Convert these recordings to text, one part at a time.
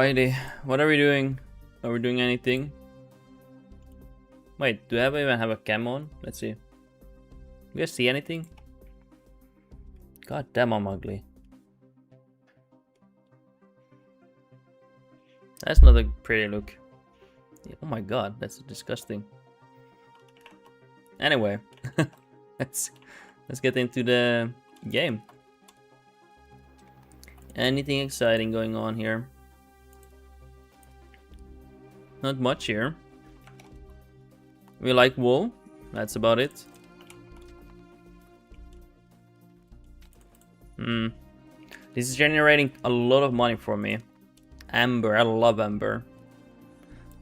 Alrighty, what are we doing? Are we doing anything? Wait, do I even have a cam on? Let's see. Do you guys see anything? God damn, I'm ugly. That's not a pretty look. Oh my god, that's disgusting. Anyway, let's get into the game. Anything exciting going on here? Not much here. We like wool. That's about it. This is generating a lot of money for me. Amber, I love amber.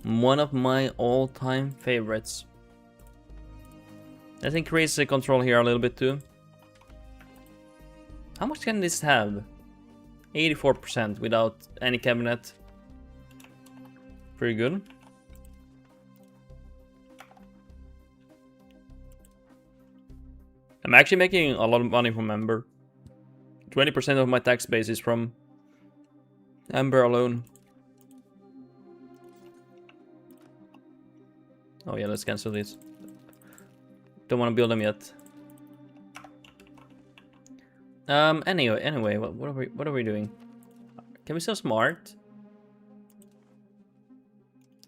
One of my all-time favorites. Let's increase the control here a little bit too. How much can this have? 84% without any cabinet. Pretty good. I'm actually making a lot of money from amber. 20% of my tax base is from amber alone. Oh yeah, let's cancel this. Don't want to build them yet. Anyway, what are we doing? Can we sell smart?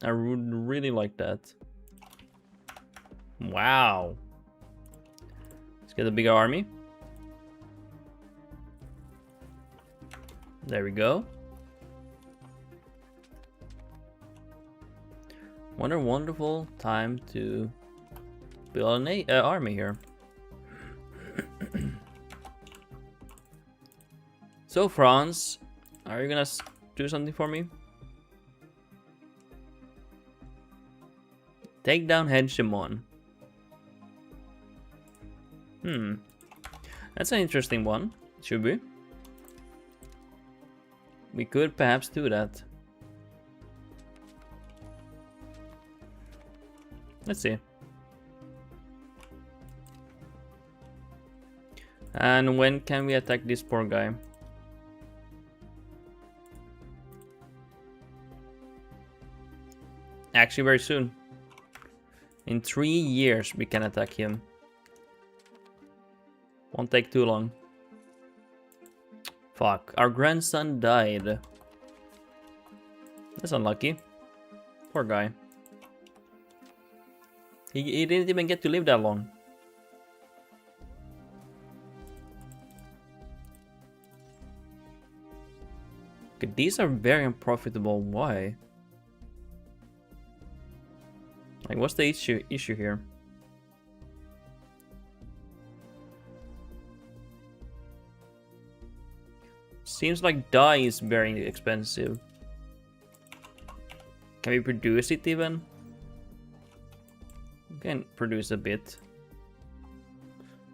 I would really like that. Wow. Let's get a bigger army. There we go. What a wonderful time to build an army here. So France, are you gonna do something for me? Take down Hegemon. That's an interesting one. Should we? We could perhaps do that. Let's see. And when can we attack this poor guy? Actually, very soon. In 3 years, we can attack him. Won't take too long. Fuck, our grandson died. That's unlucky. Poor guy. He didn't even get to live that long. Okay, these are very unprofitable. Why? Like, what's the issue here? Seems like dye is very expensive. Can we produce it even? We can produce a bit.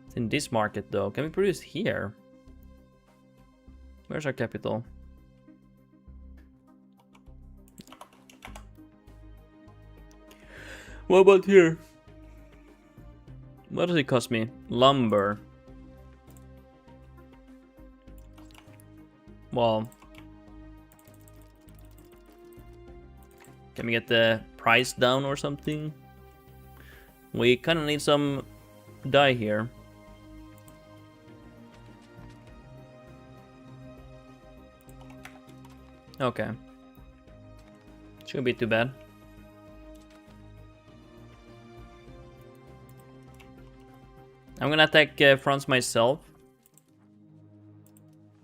It's in this market though. Can we produce here? Where's our capital? What about here? What does it cost me? Lumber. Well, can we get the price down or something? We kind of need some dye here. Okay. Shouldn't be too bad. I'm gonna attack France myself.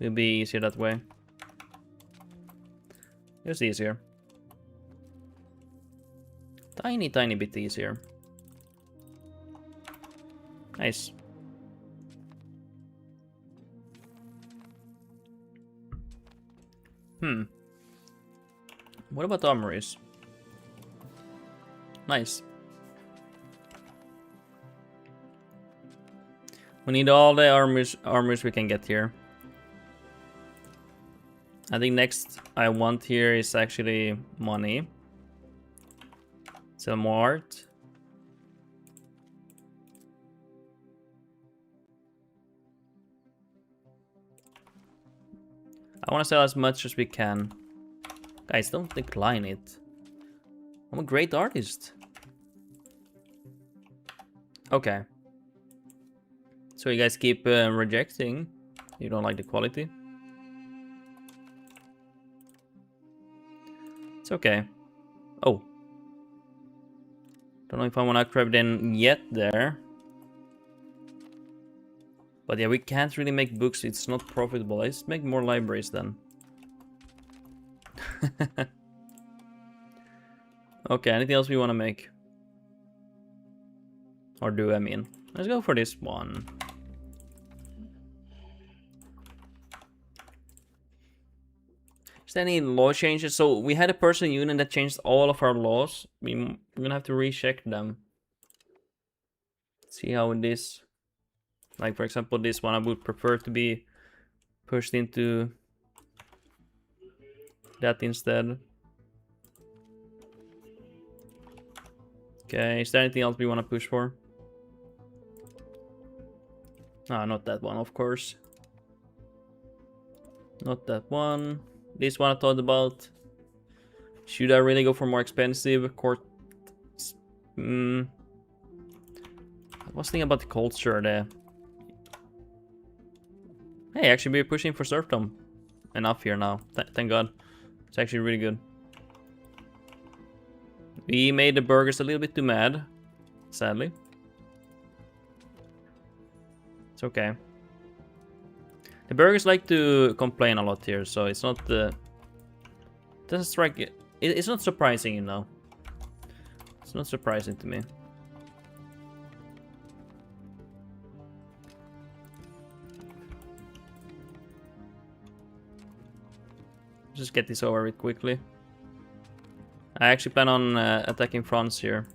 It'll be easier that way. It's easier. Tiny bit easier. Nice. What about armories? Nice. We need all the armors we can get here. I think next I want here is actually money. Sell more art. I want to sell as much as we can. Guys, don't decline it. I'm a great artist. Okay. So you guys keep rejecting. You don't like the quality. It's okay. Oh. Don't know if I want to upgrade in yet there. But yeah, we can't really make books. It's not profitable. Let's make more libraries then. Okay, anything else we want to make? Or do, I mean. Let's go for this one. Is there any law changes? So we had a person union that changed all of our laws. We're gonna have to recheck them. See how this, like for example this one, I would prefer to be pushed into that instead. Okay, is there anything else we want to push for? Ah, not that one, of course. Not that one. This one I thought about. Should I really go for more expensive court? I was thinking about the culture there. Hey, actually we're pushing for serfdom enough here now. Thank God. It's actually really good. We made the burghers a little bit too mad, sadly. It's okay. The burghers like to complain a lot here, so it's not the... doesn't strike it. It's not surprising, you know. It's not surprising to me. Just get this over with quickly. I actually plan on attacking France here.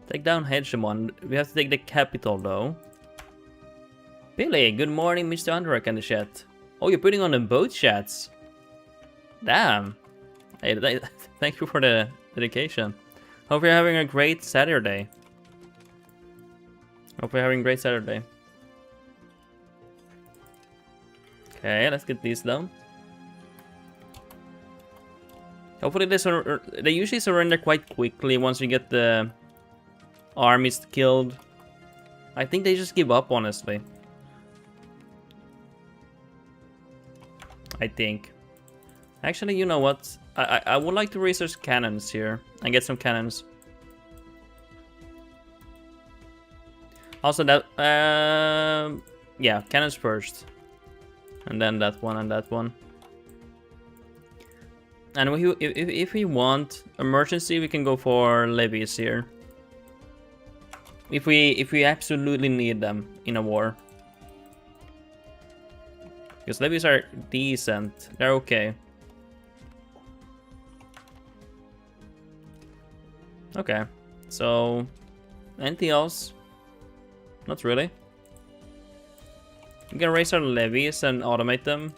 Take down Hegemon. We have to take the capital though. Billy, good morning, Mr. Underrock in the chat. Oh, you're putting on the boat chats. Damn. Hey, thank you for the dedication. Hope you're having a great Saturday. Hope you're having a great Saturday. Okay, let's get these down. Hopefully they usually surrender quite quickly once you get the armies killed. I think they just give up, honestly. I think. Actually, you know what? I would like to research cannons here and get some cannons. Also that, yeah, cannons first. And then that one and that one. And if we want emergency, we can go for levies here. If we absolutely need them in a war. Because levies are decent. They're okay. Okay. So anything else? Not really. You can raise our levies and automate them.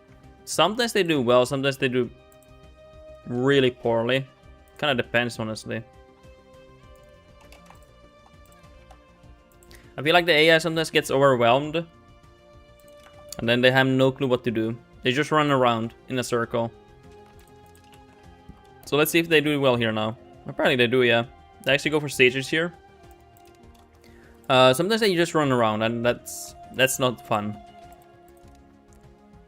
Sometimes they do well, sometimes they do really poorly. Kind of depends, honestly. I feel like the AI sometimes gets overwhelmed. And then they have no clue what to do. They just run around in a circle. So let's see if they do well here now. Apparently they do, yeah. They actually go for stages here. Sometimes they just run around and that's not fun.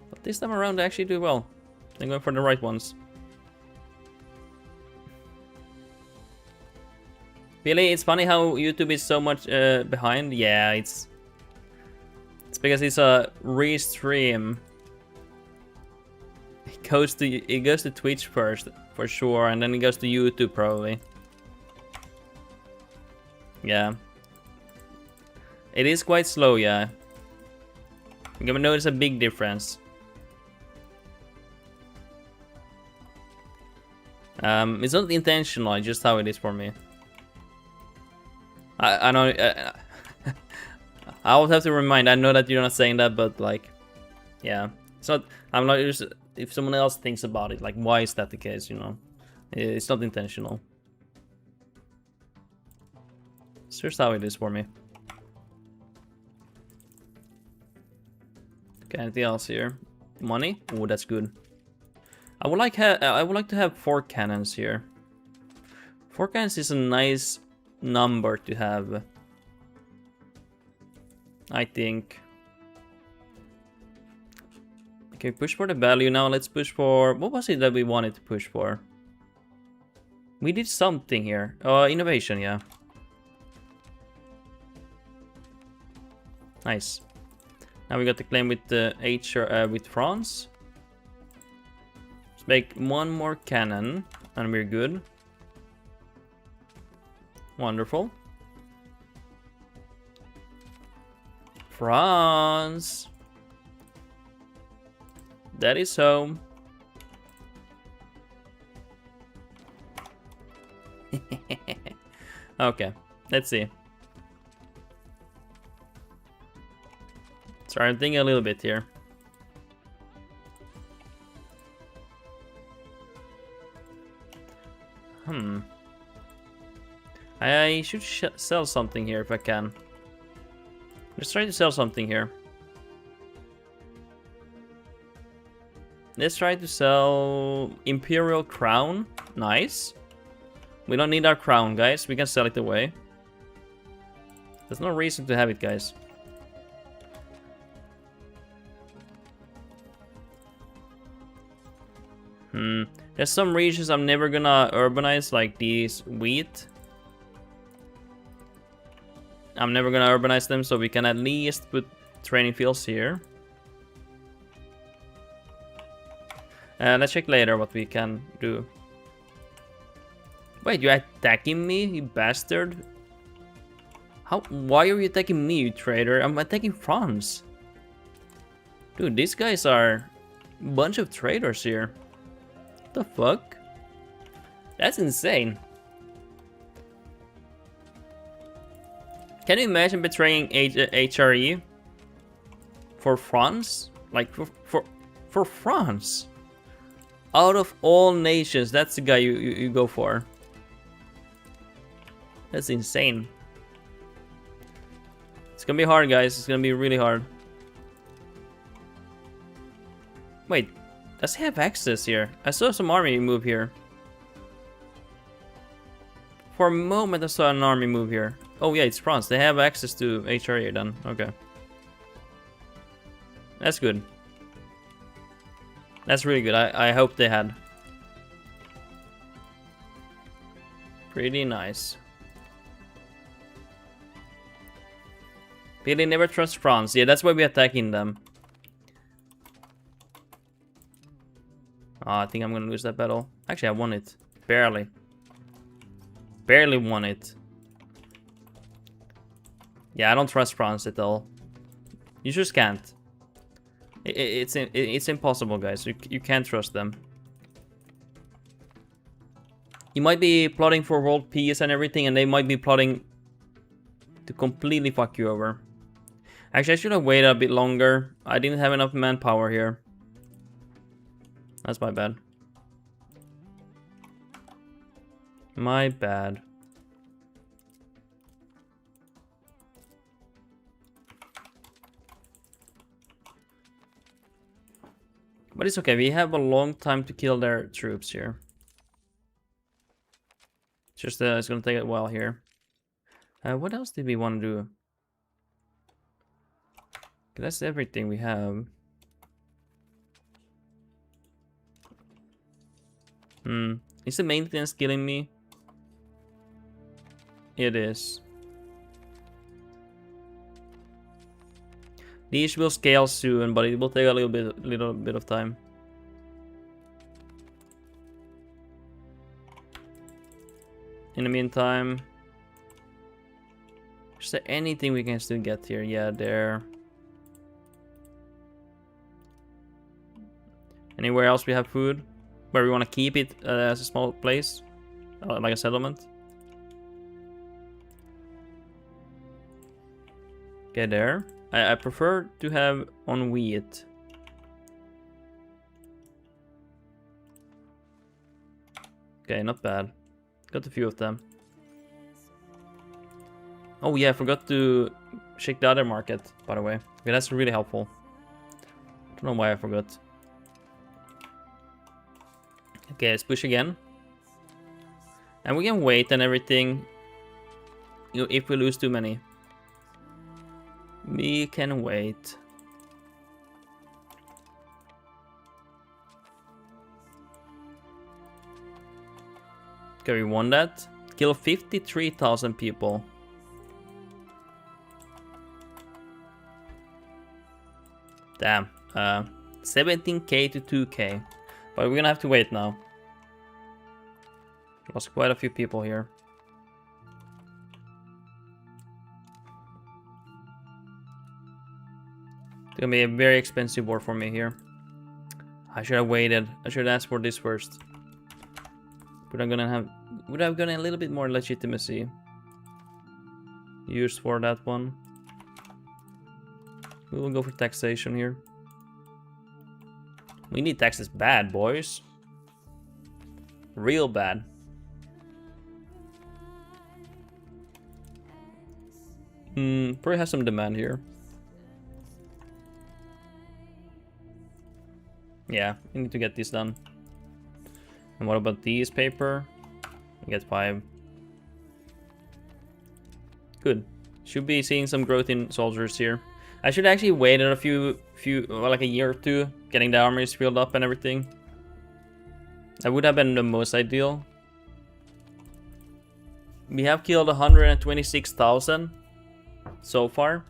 But this time around they actually do well. They're going for the right ones. Really, it's funny how YouTube is so much behind. Yeah, it's because it's a restream. It goes to Twitch first for sure, and then it goes to YouTube probably. Yeah, it is quite slow. Yeah, you're gonna notice a big difference. It's not intentional, it's just how it is for me. I know. I always have to remind. I know that you're not saying that, but like, yeah, it's not. I'm not just. If someone else thinks about it, like, why is that the case? You know, it's not intentional. It's just how it is for me. Okay, anything else here? Money? Oh, that's good. I would like to have 4 cannons here. 4 cannons is a nice number to have, I think. Okay, push for the value now. Let's push for... What was it that we wanted to push for? We did something here. Innovation, yeah. Nice. Now we got the claim with the with France. Let's make 1 more cannon, and we're good. Wonderful. France. That is home. Okay, let's see. Sorry, I'm thinking a little bit here. I should sell something here if I can. Let's try to sell something here. Let's try to sell Imperial Crown. Nice. We don't need our crown, guys. We can sell it away. There's no reason to have it, guys. There's some regions I'm never gonna urbanize, like these wheat. I'm never gonna urbanize them, so we can at least put training fields here. Let's check later what we can do. Wait, you're attacking me, you bastard? How? Why are you attacking me, you traitor? I'm attacking France. Dude, these guys are a bunch of traitors here. What the fuck? That's insane. Can you imagine betraying HRE for France? Like for France? Out of all nations, that's the guy you go for. That's insane. It's gonna be hard, guys. It's gonna be really hard. Wait, does he have access here? I saw some army move here. For a moment I saw an army move here. Oh yeah, it's France. They have access to HRE then. Okay. That's good. That's really good. I hope they had. Pretty nice. Billy never trusts France. Yeah, that's why we're attacking them. Oh, I think I'm gonna lose that battle. Actually, I won it. Barely. Barely won it. Yeah, I don't trust France at all. You just can't. It's impossible, guys. You can't trust them. You might be plotting for world peace and everything, and they might be plotting to completely fuck you over. Actually, I should have waited a bit longer. I didn't have enough manpower here. That's my bad. My bad. But it's okay, we have a long time to kill their troops here. Just it's gonna take a while here. What else did we want to do? Okay, that's everything we have. Is the maintenance killing me? It is. These will scale soon, but it will take a little bit of time. In the meantime, is there anything we can still get here? Yeah, there. Anywhere else we have food? Where we want to keep it as a small place? Like a settlement? Okay, there. I prefer to have on wheat. Okay, not bad. Got a few of them. Oh yeah, I forgot to check the other market, by the way. Okay, that's really helpful. I don't know why I forgot. Okay, let's push again. And we can wait and everything. You know, if we lose too many. We can wait. Okay, we won that. Kill 53,000 people. Damn. 17k to 2k. But we're gonna have to wait now. Lost quite a few people here. It's gonna be a very expensive war for me here. I should have waited. I should have asked for this first. Would have gotten a little bit more legitimacy used for that one. We will go for taxation here. We need taxes bad, boys. Real bad. Probably has some demand here. Yeah, we need to get this done. And what about these paper? We get 5. Good. Should be seeing some growth in soldiers here. I should actually wait a like a year or two, getting the armies filled up and everything. That would have been the most ideal. We have killed 126,000 so far.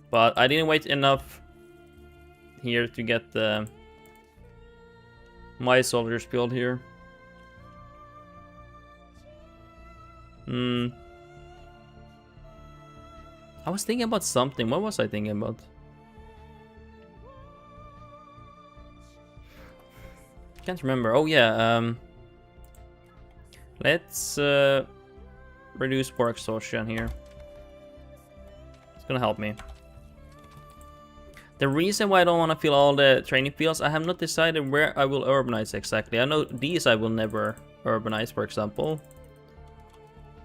But I didn't wait enough here to get my soldiers build here. I was thinking about something. What was I thinking about? Can't remember. Oh yeah, let's reduce war exhaustion here. It's gonna help me. The reason why I don't want to fill all the training fields, I have not decided where I will urbanize exactly. I know these I will never urbanize, for example.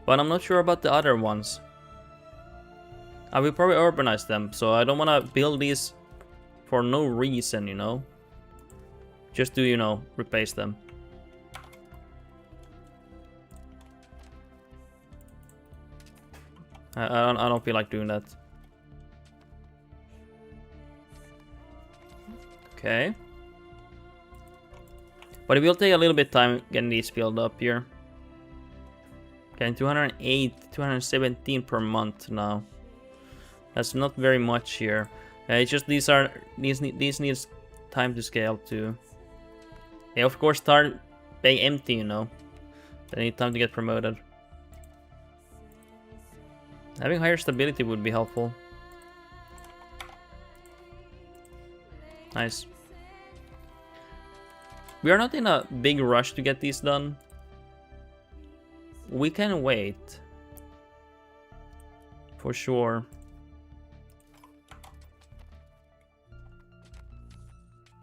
But I'm not sure about the other ones. I will probably urbanize them, so I don't want to build these for no reason, you know. Just to, you know, replace them. I don't feel like doing that. Okay. But it will take a little bit of time getting these filled up here. Okay, 208, 217 per month now. That's not very much here. It's just these needs time to scale too. They of course start being empty, you know. They need time to get promoted. Having higher stability would be helpful. Nice. We are not in a big rush to get these done. We can wait. For sure.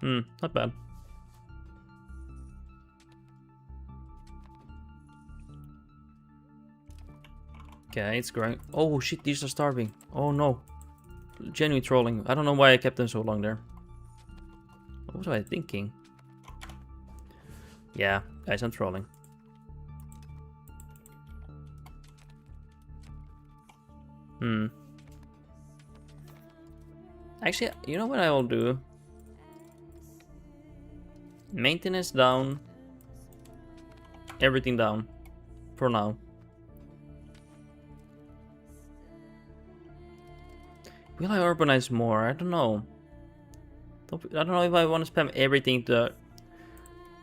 Not bad. Okay, it's growing. Oh shit, these are starving. Oh no. Genuine trolling. I don't know why I kept them so long there. What was I thinking? Yeah, guys, I'm trolling. Actually, you know what I will do? Maintenance down. Everything down. For now. Will I urbanize more? I don't know. I don't know if I want to spam everything to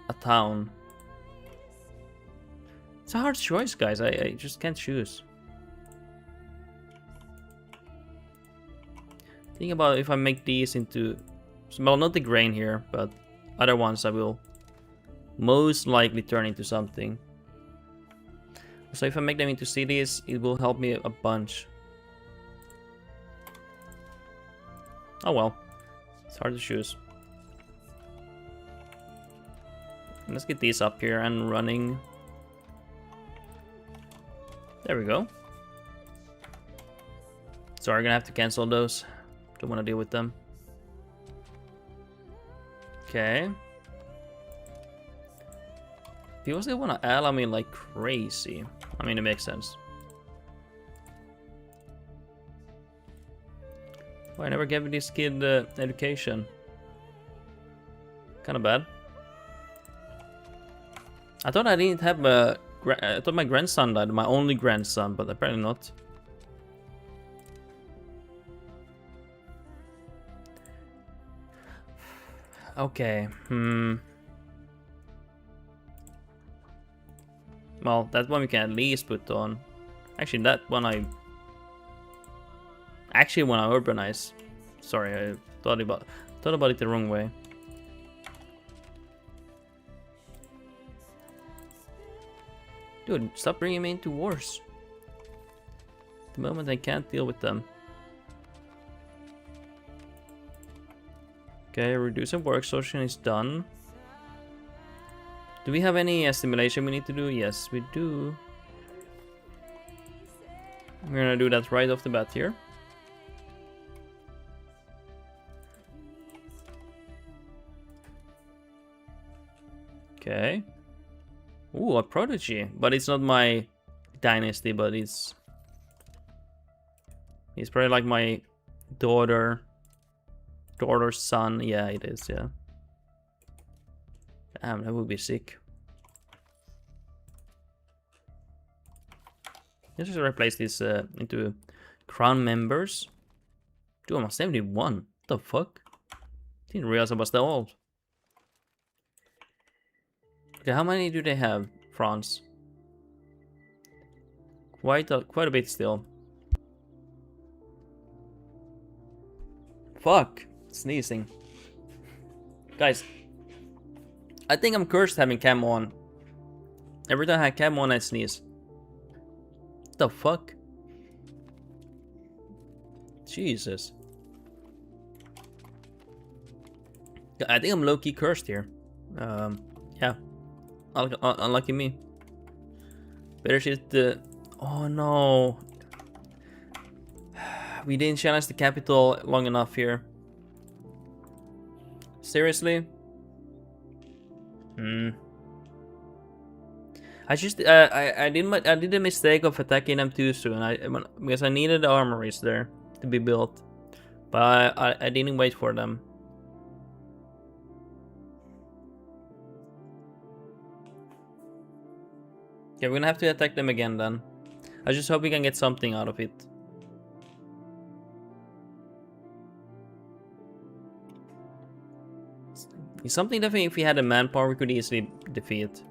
a town. It's a hard choice, guys. I just can't choose. Think about if I make these into... Well, not the grain here, but other ones I will most likely turn into something. So if I make them into cities, it will help me a bunch. Oh well. It's hard to choose. Let's get these up here and running. There we go. Sorry, I'm gonna have to cancel those. Don't want to deal with them. Okay. People still wanna ally me like crazy. I mean, it makes sense. Well, I never gave this kid education. Kinda bad. I thought I didn't have a... I thought my grandson died, my only grandson, but apparently not. Okay, well, that one we can at least put on. Actually, that one I... Actually, when I urbanize. Sorry, I thought about it the wrong way. Dude, stop bringing me into wars. At the moment I can't deal with them. Okay, reducing work exhaustion is done. Do we have any assimilation we need to do? Yes, we do. We're gonna do that right off the bat here. Okay. Ooh, a prodigy. But it's not my dynasty, but it's probably like my daughter's son. Yeah, it is, yeah. Damn, that would be sick. Let's just replace this into crown members. Dude, I'm 71. What the fuck? Didn't realize I was that old. Okay, how many do they have, France? Quite a bit still. Fuck, sneezing. Guys, I think I'm cursed having cam on. Every time I have cam on, I sneeze. What the fuck? Jesus. I think I'm low-key cursed here. Yeah. Unlucky me. Better shit the... Oh no. We didn't challenge the capital long enough here. Seriously? I just I did a mistake of attacking them too soon. Because I needed the armories there to be built, but I didn't wait for them. Okay, we're gonna have to attack them again then. I just hope we can get something out of it. It's something definitely if we had the manpower we could easily defeat.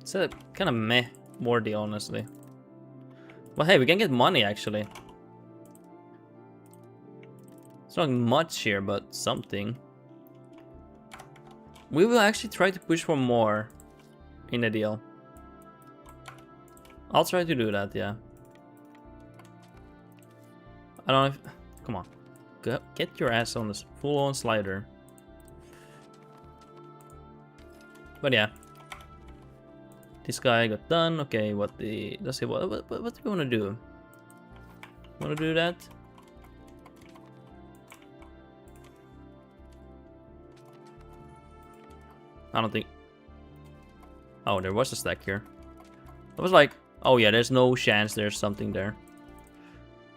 It's a kind of meh ordeal, honestly. Well, hey, we can get money actually. It's not much here, but something. We will actually try to push for more in the deal. I'll try to do that, yeah. I don't know if... Come on. Get your ass on this full-on slider. But yeah. This guy got done. Okay, what do we want to do? Want to do that? I don't think... Oh, there was a stack here. I was like, oh yeah, there's no chance there's something there.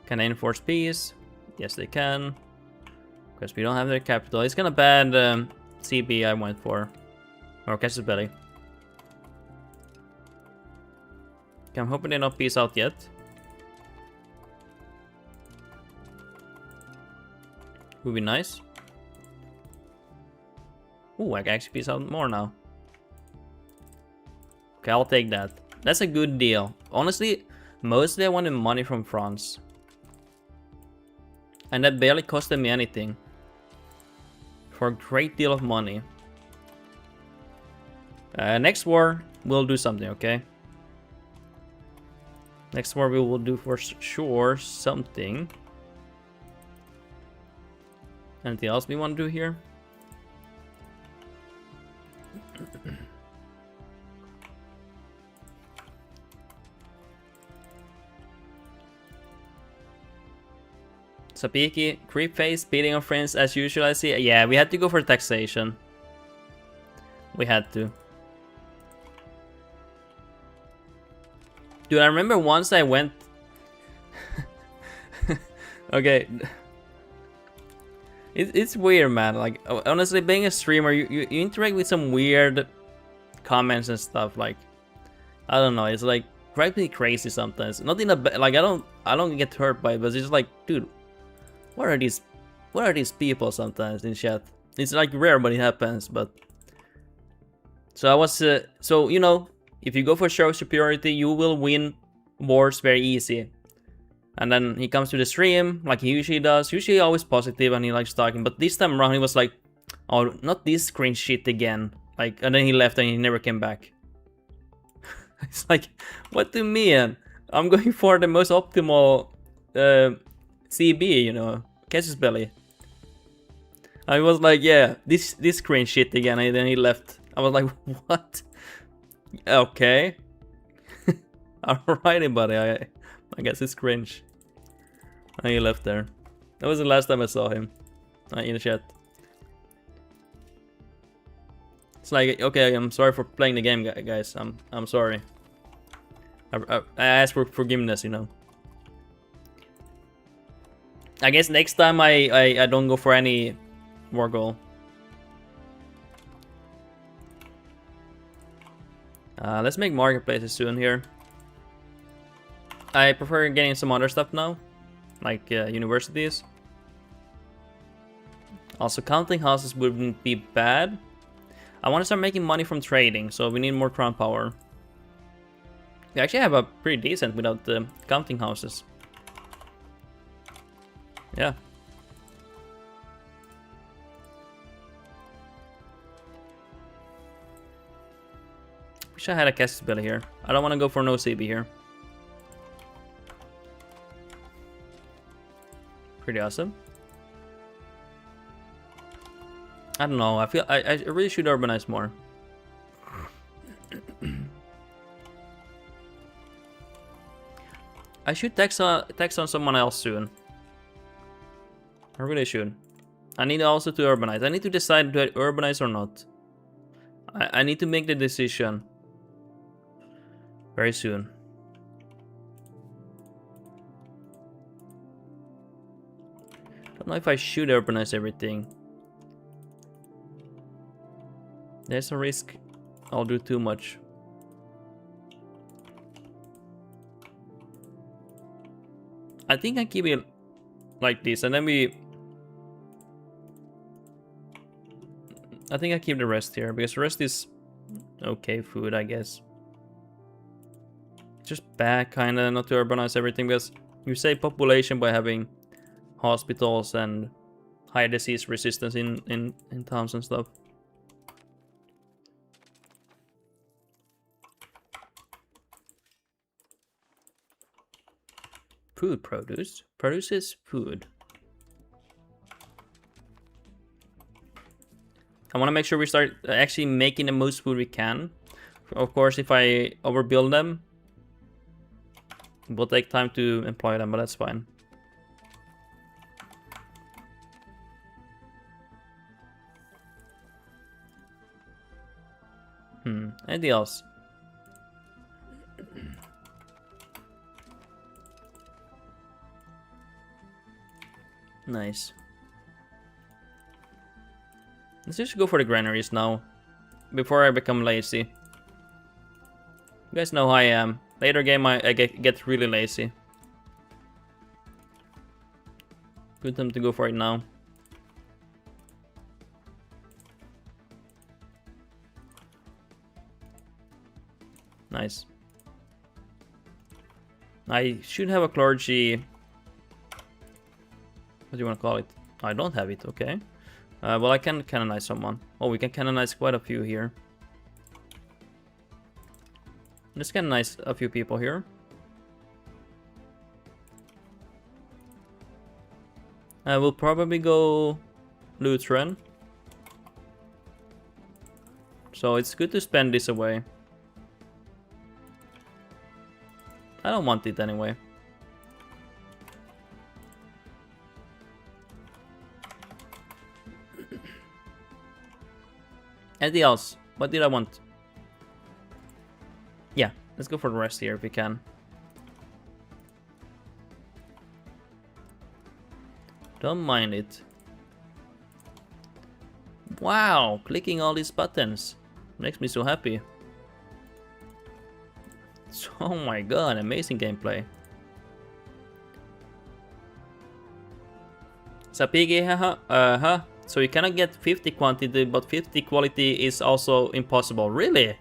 Can they enforce peace? Yes, they can. Because we don't have their capital. It's kind of bad CB I went for. Or Cassius Belly. Okay, I'm hoping they don't peace out yet. Would be nice. Ooh, I can actually peace out more now. Okay, I'll take that. That's a good deal. Honestly, mostly I wanted money from France. And that barely costed me anything. For a great deal of money. Next war, we'll do something, okay? Next war we will do for sure something. Anything else we want to do here? Sapiki, creep face, beating on friends as usual, I see. Yeah, we had to go for taxation. We had to. Dude, I remember once I went... Okay. It's weird, man. Like, honestly, being a streamer, you interact with some weird comments and stuff. Like, I don't know. It's like drives me crazy sometimes. Not in a like I don't get hurt by it, but it's just like, dude, what are these people sometimes in chat? It's like rare, but it happens. But so I was so you know, if you go for show superiority, you will win wars very easy. And then he comes to the stream, like he usually does. Usually always positive and he likes talking. But this time around he was like, oh, not this cringe shit again. Like, and then he left and he never came back. It's like, what do you mean? I'm going for the most optimal CB, you know, Cassius Belly. I was like, yeah, this cringe shit again. And then he left. I was like, what? Okay. Alrighty, buddy. I guess it's cringe. And he left there. That was the last time I saw him in the chat. It's like, okay, I'm sorry for playing the game, guys. I'm sorry. I asked for forgiveness, you know. I guess next time I don't go for any war goal. Let's make marketplaces soon here. I prefer getting some other stuff now, like universities. Also, counting houses wouldn't be bad. I want to start making money from trading, so we need more crown power. We actually have a pretty decent without the counting houses. Yeah. Wish I had a Cassius Belly here. I don't want to go for no CB here. Pretty awesome. I don't know. I feel I really should urbanize more. I should text on someone else soon. I really should. I need also to urbanize. I need to decide do I urbanize or not. I need to make the decision very soon. Don't know if I should urbanize everything. There's a risk I'll do too much. I think I keep it like this, and then I think I keep the rest here, because the rest is okay food, I guess. Just bad, kinda, not to urbanize everything, because you save population by having hospitals and higher disease resistance in towns and stuff. Food produce. Produces food. I want to make sure we start actually making the most food we can. Of course, if I overbuild them, it will take time to employ them, but that's fine. Anything else? Nice. Let's just go for the granaries now, before I become lazy. You guys know how I am. Later game I get really lazy. Good time to go for it now. Nice. I should have a clergy. What do you want to call it? I don't have it, okay. Well, I can canonize someone. Oh, we can canonize quite a few here. Let's canonize a few people here. I will probably go Lutheran. So it's good to spend this away. I don't want it anyway. Anything else? What did I want? Yeah, let's go for the rest here if we can. Don't mind it. Wow, clicking all these buttons makes me so happy. Oh my god, amazing gameplay. Sapigi, haha, so you cannot get 50 quantity, but 50 quality is also impossible. Really?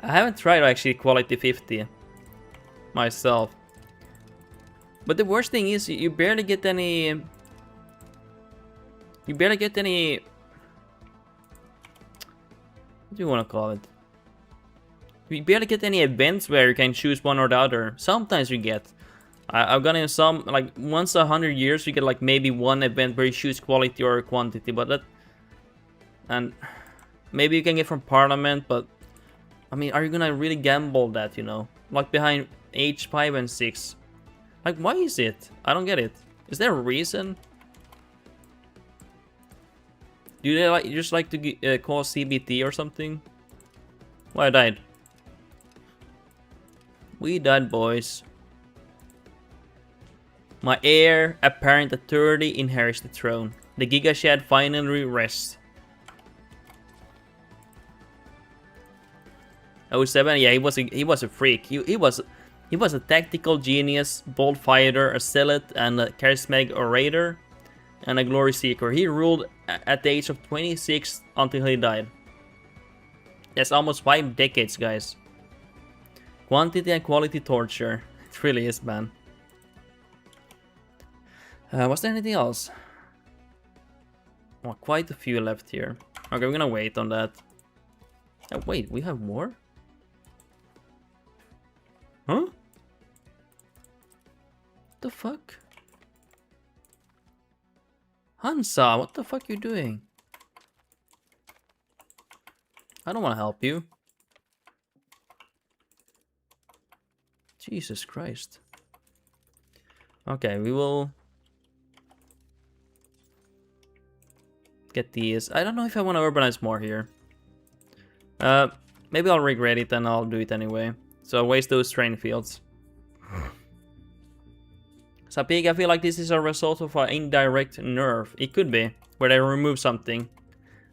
I haven't tried actually quality 50 myself. But the worst thing is you barely get any... You barely get any... What do you want to call it? You barely get any events where you can choose one or the other. Sometimes you get. I've gotten some, like once 100 years you get like maybe one event where you choose quality or quantity, but that... And maybe you can get from Parliament, but... I mean, are you gonna really gamble that, you know? Like behind H5 and 6. Like, why is it? I don't get it. Is there a reason? Do they like just like to cause CBT or something? Why I died? We died, boys. My heir, apparent at 30, inherits the throne. The Giga Shed finally rests. 07, yeah, he was a freak. He was a tactical genius, bold fighter, a zealot, and a charismatic orator, and a glory seeker. He ruled at the age of 26 until he died. That's almost 5 decades, guys. Quantity and quality torture. It really is, man. Was there anything else? Oh, quite a few left here. Okay, we're gonna wait on that. Oh, wait, we have more? Huh? What the fuck? Hansa, what the fuck you doing? I don't want to help you. Jesus Christ. Okay, we will get these. I don't know if I want to urbanize more here. Maybe I'll regret it and I'll do it anyway. So I'll waste those train fields. Sapig, I feel like this is a result of an indirect nerf. It could be, where they remove something.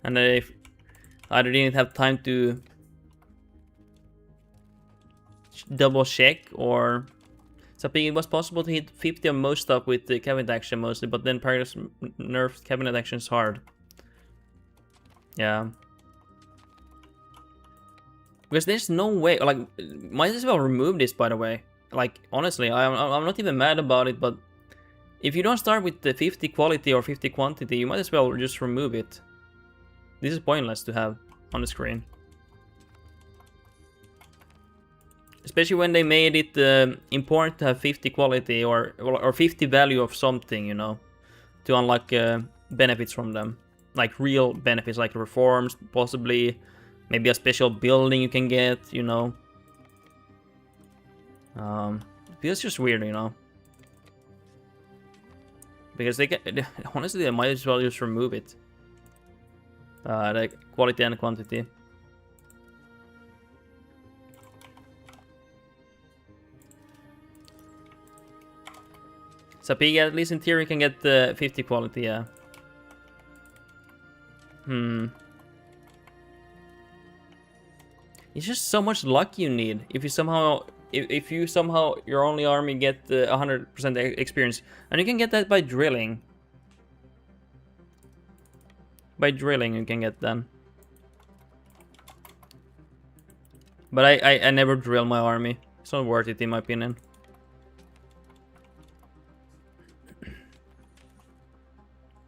And they either didn't have time to double check, or... Sapig, it was possible to hit 50 on most stuff with the cabinet action mostly, but then Paradox nerfed cabinet actions hard. Yeah. Because there's no way, like, might as well remove this, by the way. Like, honestly, I'm not even mad about it, but if you don't start with the 50 quality or 50 quantity, you might as well just remove it. This is pointless to have on the screen. Especially when they made it important to have 50 quality or 50 value of something, you know, to unlock benefits from them. Like real benefits, like reforms, possibly. Maybe a special building you can get, you know. It feels just weird, you know. Because they can, honestly, they might as well just remove it. The quality and quantity. Sapiga, at least in theory, can get the 50 quality, yeah. It's just so much luck you need. If you somehow, your only army get 100% experience, and you can get that by drilling. By drilling, you can get them. But I never drill my army. It's not worth it, in my opinion.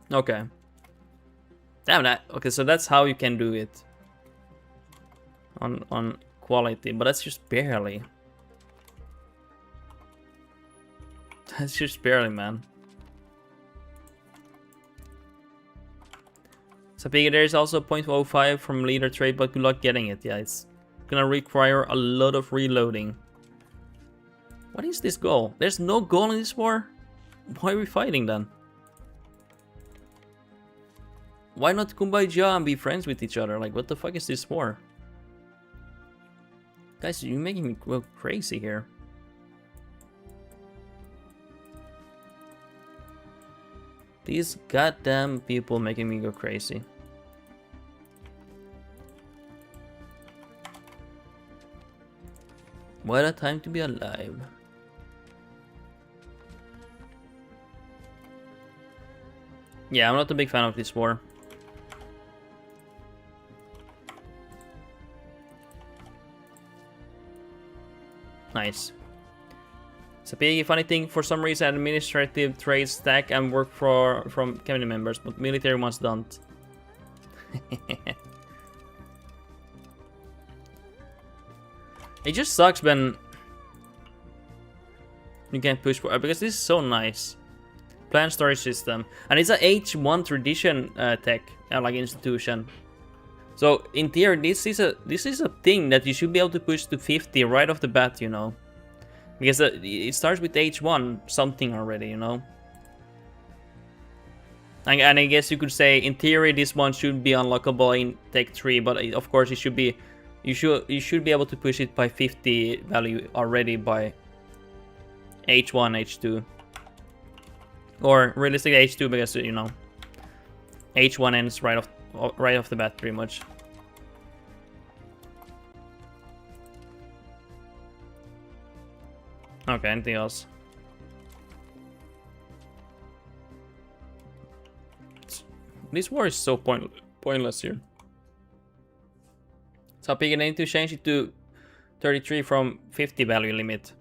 Okay. Damn that. Okay, so that's how you can do it. On quality, but that's just barely. That's just barely, man. So there is also 0.05 from leader trade, but good luck getting it. Yeah, it's gonna require a lot of reloading. What is this goal? There's no goal in this war? Why are we fighting then? Why not kumbaya and be friends with each other? Like, what the fuck is this war? Guys, you're making me go crazy here. These goddamn people making me go crazy. What a time to be alive. Yeah, I'm not a big fan of this war. Nice. Sapigi, funny thing, for some reason administrative trades stack and work from community members, but military ones don't. It just sucks when you can't push for, because this is so nice. Plant storage system, and it's a H1 tradition tech, like institution. So in theory, this is a thing that you should be able to push to 50 right off the bat, you know, because it starts with H1 something already, you know. And I guess you could say in theory this one should be unlockable in Tech 3, but of course it should be, you should be able to push it by 50 value already by H1, H2, or realistically H2, because you know H1 ends right off the bat pretty much. Okay, anything else? This war is so pointless here. So big, I need to change it to 33 from 50 value limit.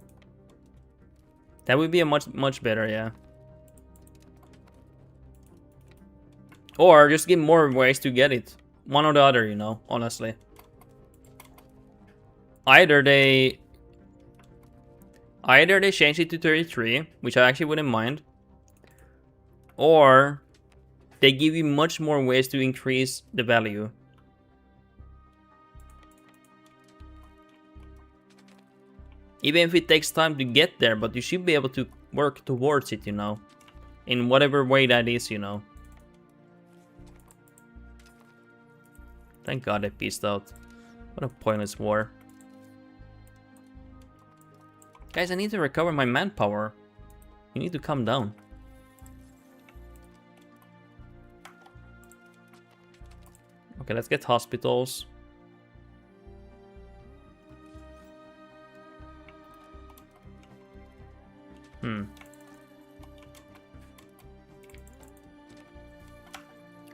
That would be a much better, yeah. Or just give more ways to get it. One or the other, you know, honestly. Either they change it to 33, which I actually wouldn't mind. Or they give you much more ways to increase the value. Even if it takes time to get there, but you should be able to work towards it, you know. In whatever way that is, you know. Thank God I peaced out. What a pointless war. Guys, I need to recover my manpower. You need to calm down. Okay, let's get hospitals.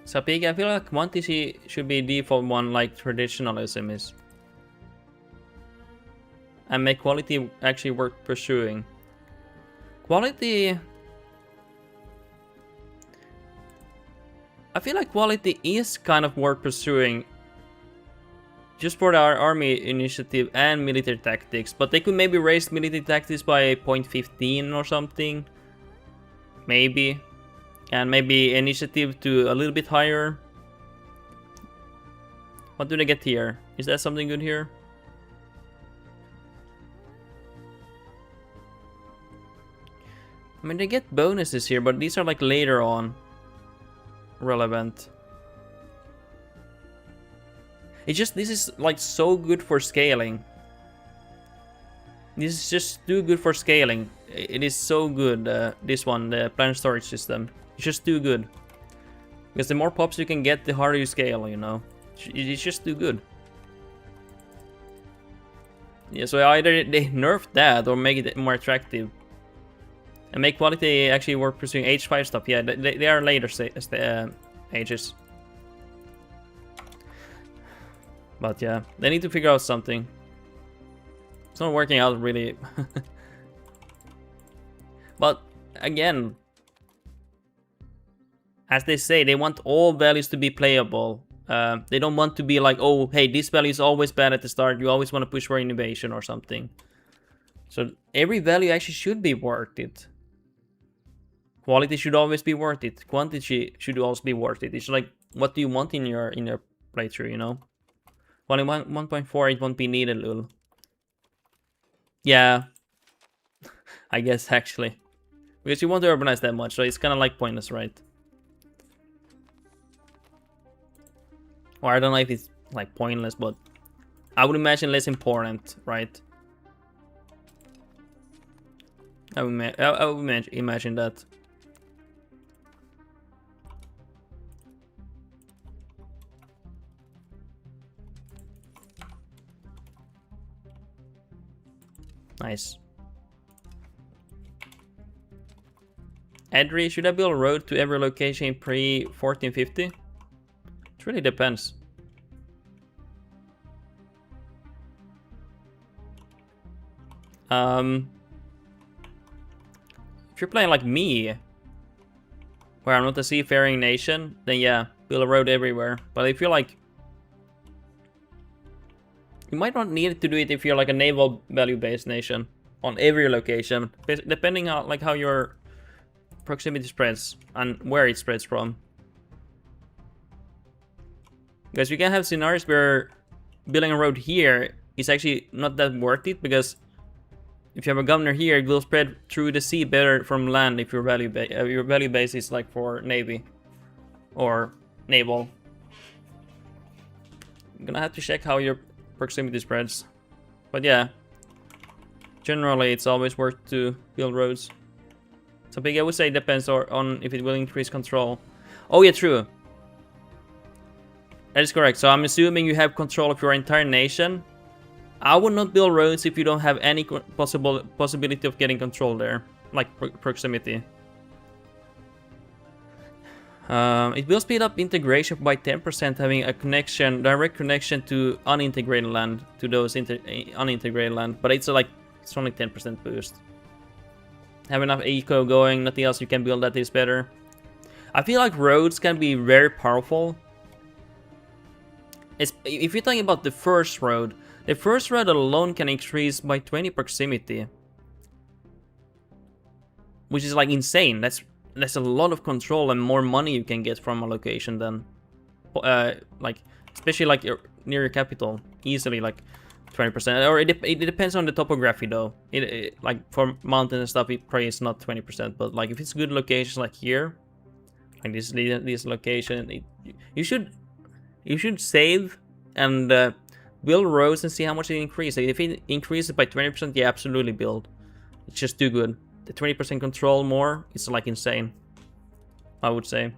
Sapig, I feel like quantity should be default one like traditionalism is. And make quality actually worth pursuing. Quality... I feel like quality is kind of worth pursuing. Just for our army initiative and military tactics. But they could maybe raise military tactics by 0.15 or something. Maybe. And maybe initiative to a little bit higher. What do they get here? Is that something good here? I mean, they get bonuses here, but these are like later on relevant. It's just, this is like so good for scaling. This is just too good for scaling. It is so good, this one, the plant storage system. It's just too good. Because the more pops you can get, the harder you scale, you know. It's just too good. Yeah, so either they nerf that or make it more attractive. And make quality actually worth pursuing. H5 stuff, yeah, they are later ages. But yeah, they need to figure out something. It's not working out really. But again, as they say, they want all values to be playable. They don't want to be like, oh, hey, this value is always bad at the start. You always want to push for innovation or something. So every value actually should be worth it. Quality should always be worth it. Quantity should also be worth it. It's like, what do you want in your playthrough, you know? Only 1.4, it won't be needed, lol. Yeah. I guess, actually. Because you want to urbanize that much, so it's kind of like pointless, right? Or I don't know if it's like pointless, but I would imagine less important, right? I would imagine that. Nice. Adri, should I build a road to every location in pre-1450? It really depends. If you're playing like me, where I'm not a seafaring nation, then yeah, build a road everywhere. But if you're like... You might not need to do it if you're like a naval value-based nation on every location, depending on like how your proximity spreads and where it spreads from. Because you can have scenarios where building a road here is actually not that worth it, because if you have a governor here, it will spread through the sea better from land if your value base is like for navy or naval. I'm gonna have to check how your proximity spreads, but yeah, generally it's always worth to build roads. So big, I would say it depends on if it will increase control. Oh yeah, true. That is correct. So I'm assuming you have control of your entire nation. I would not build roads if you don't have any possibility of getting control there, like proximity. It will speed up integration by 10%, having a direct connection to unintegrated land, to those unintegrated land. But it's only 10% boost. Have enough eco going, nothing else you can build that is better. I feel like roads can be very powerful. If you're talking about the first road alone can increase by 20 proximity, which is like insane. That's a lot of control and more money you can get from a location then. Like especially like near your capital, easily like 20%. Or it depends on the topography though. Like for mountains and stuff, it probably is not 20%. But like if it's good locations like here, like this location, you should save and build roads and see how much it increases. If it increases by 20%, yeah, absolutely build. It's just too good. The 20% control more, it's like insane, I would say.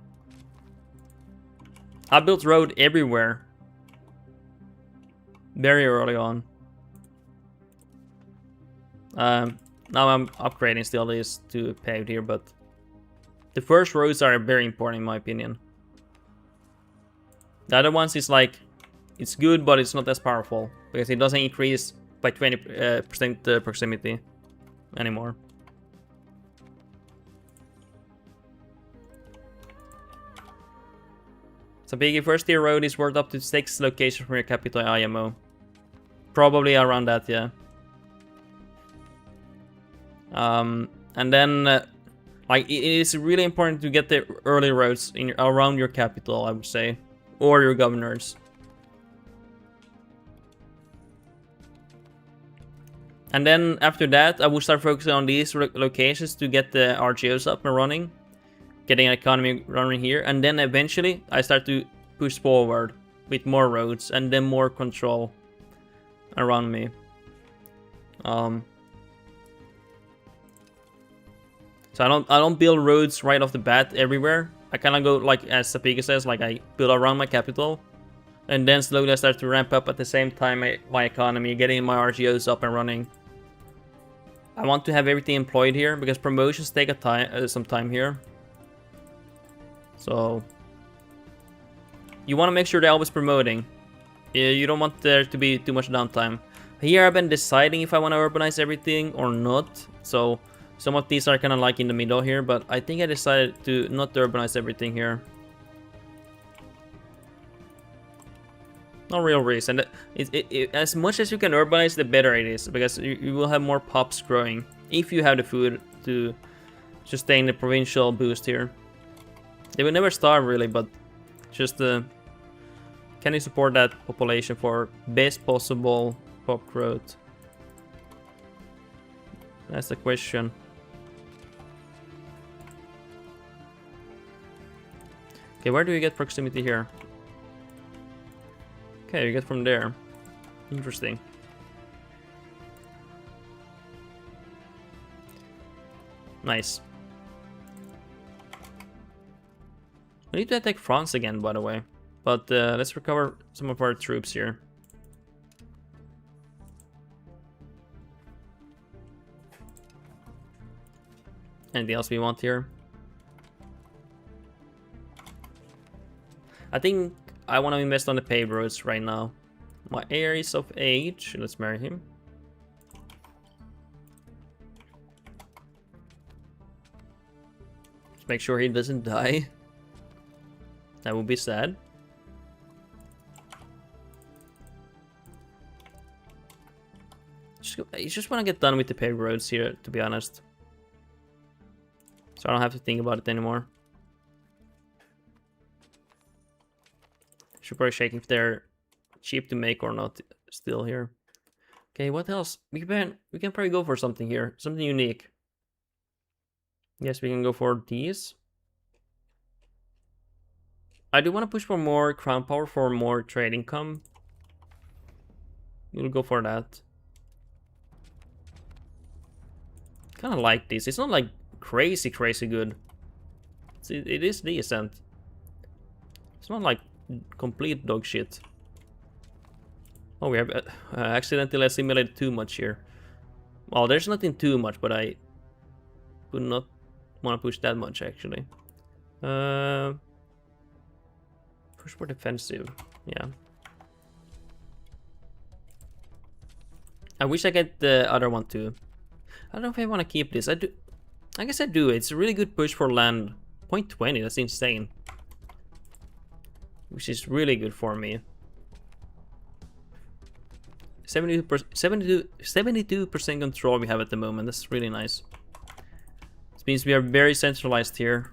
I built road everywhere very early on. Now I'm upgrading still these to paved here, but the first roads are very important in my opinion. The other ones is like, it's good, but it's not as powerful because it doesn't increase by 20% proximity anymore. So big first tier road is worth up to 6 locations from your capital IMO. Probably around that, yeah. And then like it is really important to get the early roads around your capital, I would say, or your governors. And then after that, I would start focusing on these locations to get the RGOs up and running, getting an economy running here, and then eventually I start to push forward with more roads and then more control around me. So I don't build roads right off the bat everywhere. I kind of go like as Sapika says, like I build around my capital, and then slowly I start to ramp up at the same time my economy, getting my RGOs up and running. I want to have everything employed here because promotions take some time here. So you want to make sure they're always promoting. You don't want there to be too much downtime. Here I've been deciding if I want to urbanize everything or not. So some of these are kind of like in the middle here, but I think I decided to not urbanize everything here. No real reason. As much as you can urbanize, the better it is, because you will have more pops growing if you have the food to sustain the provincial boost here. They will never starve really, but just can you support that population for best possible pop growth? That's the question. Okay, where do you get proximity here? Okay, you get from there. Interesting. Nice. We need to attack France again, by the way. But let's recover some of our troops here. Anything else we want here? I think I want to invest on the paved roads right now. My heir is of age. Let's marry him. Let's make sure he doesn't die. That would be sad. I just want to get done with the paved roads here, to be honest. So I don't have to think about it anymore. Should probably check if they're cheap to make or not still here. Okay, what else? We can probably go for something here. Something unique. Yes, we can go for these. I do want to push for more crown power for more trade income. We'll go for that. Kind of like this. It's not like crazy good. It is decent. It's not like complete dog shit. Oh, we have accidentally assimilated too much here. Well, there's nothing too much, but I would not want to push that much actually. Push for defensive. Yeah. I wish I get the other one too. I don't know if I want to keep this. I do. I guess I do. It's a really good push for land. 0.20. That's insane. Which is really good for me. 72% control we have at the moment. That's really nice. This means we are very centralized here.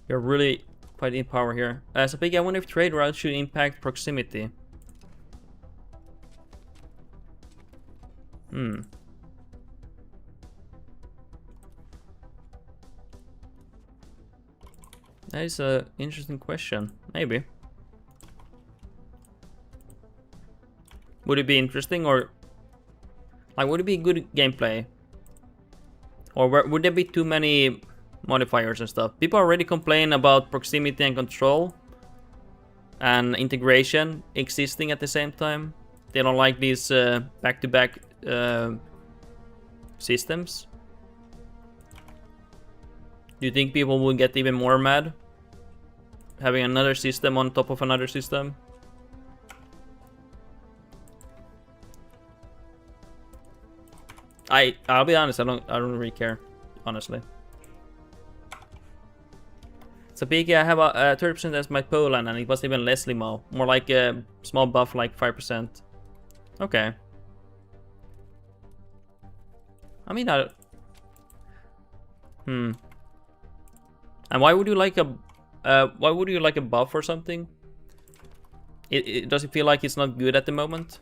We are really quite in power here. So big, I wonder if trade routes should impact proximity. That is an interesting question. Maybe. Would it be interesting, or like would it be good gameplay? Or would there be too many modifiers and stuff? People already complain about proximity and control and integration existing at the same time. They don't like these back-to-back systems. Do you think people will get even more mad having another system on top of another system? I'll be honest, I don't really care, honestly. So big, I have a 30% as my Poland, and it was even less limo, more like a small buff, like 5%. Okay. I mean, And why would you like a buff or something? Does it feel like it's not good at the moment?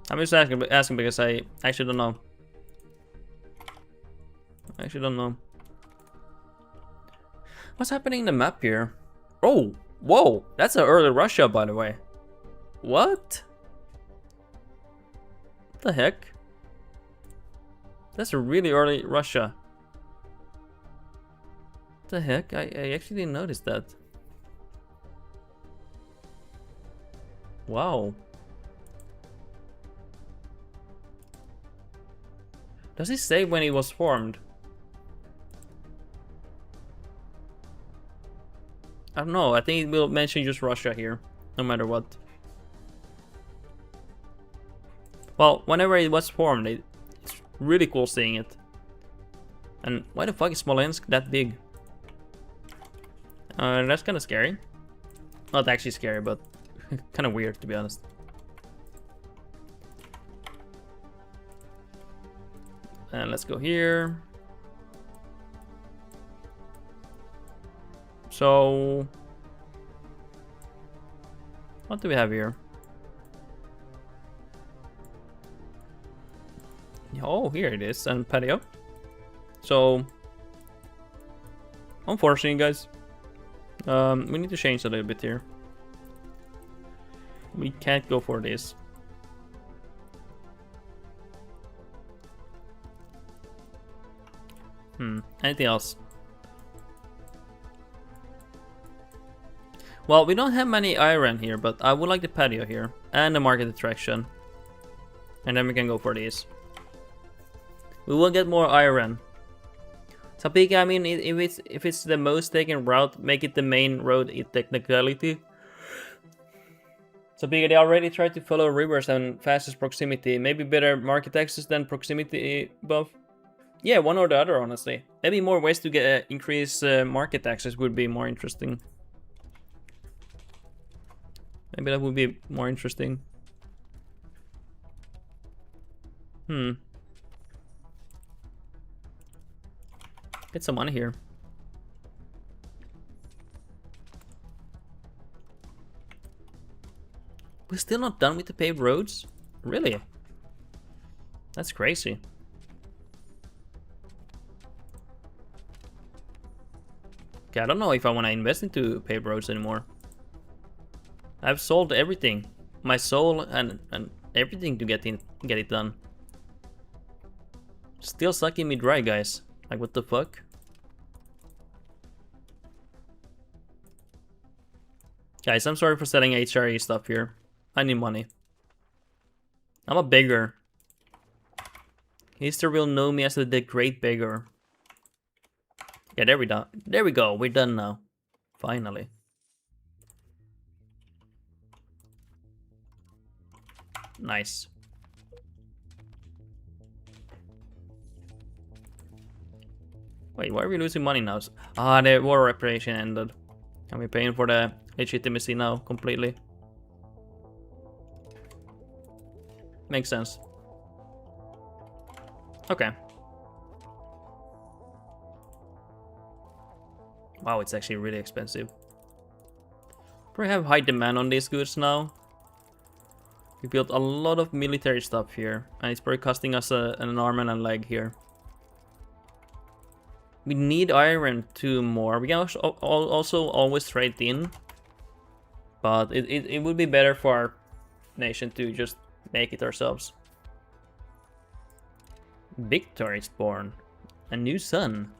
I'm just asking because I actually don't know. I actually don't know. What's happening in the map here? Oh, whoa! That's an early Russia, by the way. What? What the heck? That's a really early Russia. What the heck? I actually didn't notice that. Wow. Does it say when it was formed? I don't know. I think it will mention just Russia here, no matter what. Well, whenever it was formed, it's really cool seeing it. And why the fuck is Smolensk that big? That's kind of scary. Not actually scary, but kind of weird, to be honest. And let's go here. So, what do we have here? Oh, here it is, and patio. So, unfortunately, guys, we need to change a little bit here. We can't go for this. Anything else? Well, we don't have many iron here, but I would like the patio here. and the market attraction. And then we can go for these. We will get more iron. Topeka, I mean, if it's the most taken route, make it the main road in technicality. Topeka, they already tried to follow rivers and fastest proximity. Maybe better market access than proximity buff. Yeah, one or the other, honestly. Maybe more ways to get increase market access would be more interesting. Maybe that would be more interesting. Get some money here. We're still not done with the paved roads? Really? That's crazy. Okay, I don't know if I want to invest into paved roads anymore. I've sold everything. My soul and everything to get it done. Still sucking me dry, guys. Like, what the fuck? Guys, I'm sorry for selling HRE stuff here. I need money. I'm a beggar. History will know me as the great beggar. Yeah, there we go. There we go. We're done now. Finally. Nice. Wait, why are we losing money now? Ah, the war reparation ended. And we're paying for the legitimacy now completely. Makes sense. Okay. Wow, it's actually really expensive. Probably have high demand on these goods now. We built a lot of military stuff here, and it's probably costing us an arm and a leg here. We need iron 2 more. We can also always trade in, but it would be better for our nation to just make it ourselves. Victor is born. A new son.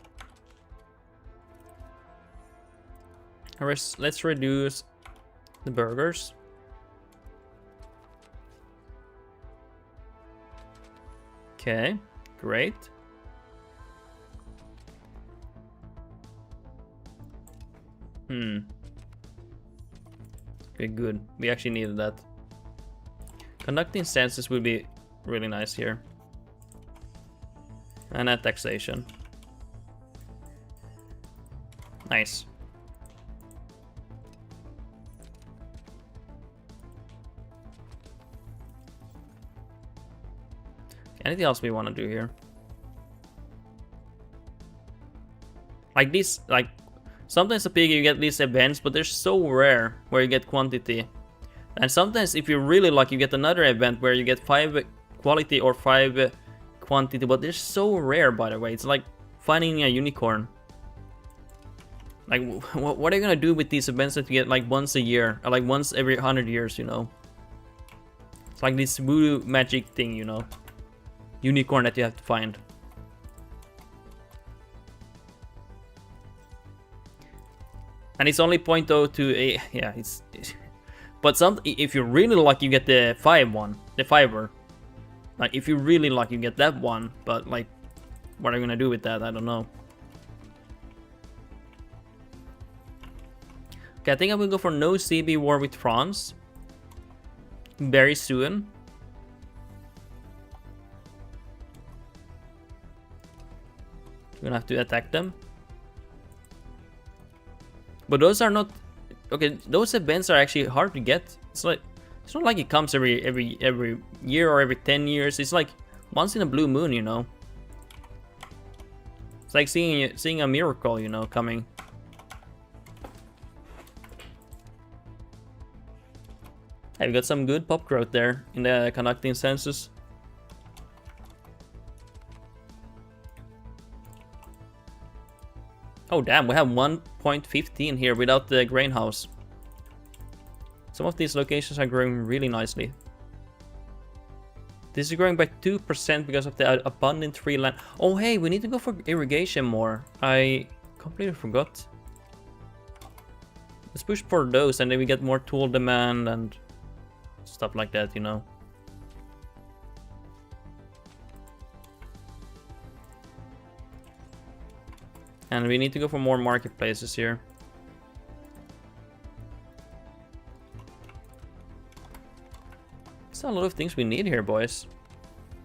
Let's reduce the burgers. Okay, great. Okay, good. We actually needed that. Conducting census would be really nice here. And that taxation. Nice. Anything else we want to do here? Like this, like sometimes a pig you get these events, but they're so rare where you get quantity. And sometimes if you're really lucky, you get another event where you get 5 quality or 5 quantity, but they're so rare, by the way. It's like finding a unicorn. Like, what are you gonna do with these events that you get like once a year, or like once every 100 years, you know? It's like this voodoo magic thing, you know? Unicorn that you have to find. And it's only 0.02, yeah, it's but if you're really lucky, you get the 5 one, the 5er. Like, if you're really lucky, you get that one, but like, what are you gonna do with that? I don't know. Okay, I think I will go for no CB war with France very soon. We're gonna have to attack them. But those are not okay. Those events are actually hard to get. It's like, it's not like it comes every year or every 10 years. It's like once in a blue moon, you know. It's like seeing a miracle, you know, coming. I've got some good pop growth there in the conducting census. Oh damn, we have 1.15 here without the grain house. Some of these locations are growing really nicely. This is growing by 2% because of the abundant tree land. Oh hey, we need to go for irrigation more. I completely forgot. Let's push for those and then we get more tool demand and stuff like that, you know. And we need to go for more marketplaces here. There's a lot of things we need here, boys.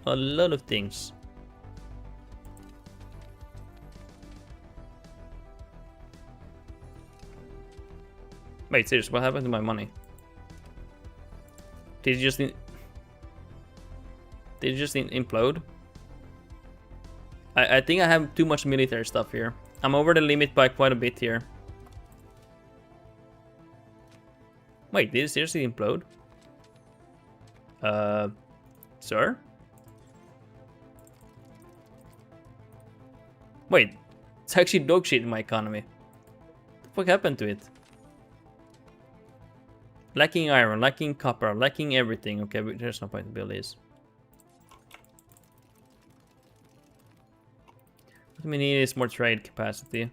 A lot of things. Wait, seriously, what happened to my money? Did it just implode? I think I have too much military stuff here. I'm over the limit by quite a bit here. Wait, did it seriously implode? Sir? Wait, it's actually dog shit in my economy. What the fuck happened to it? Lacking iron, lacking copper, lacking everything. Okay, but there's no point to build these. What we need is more trade capacity.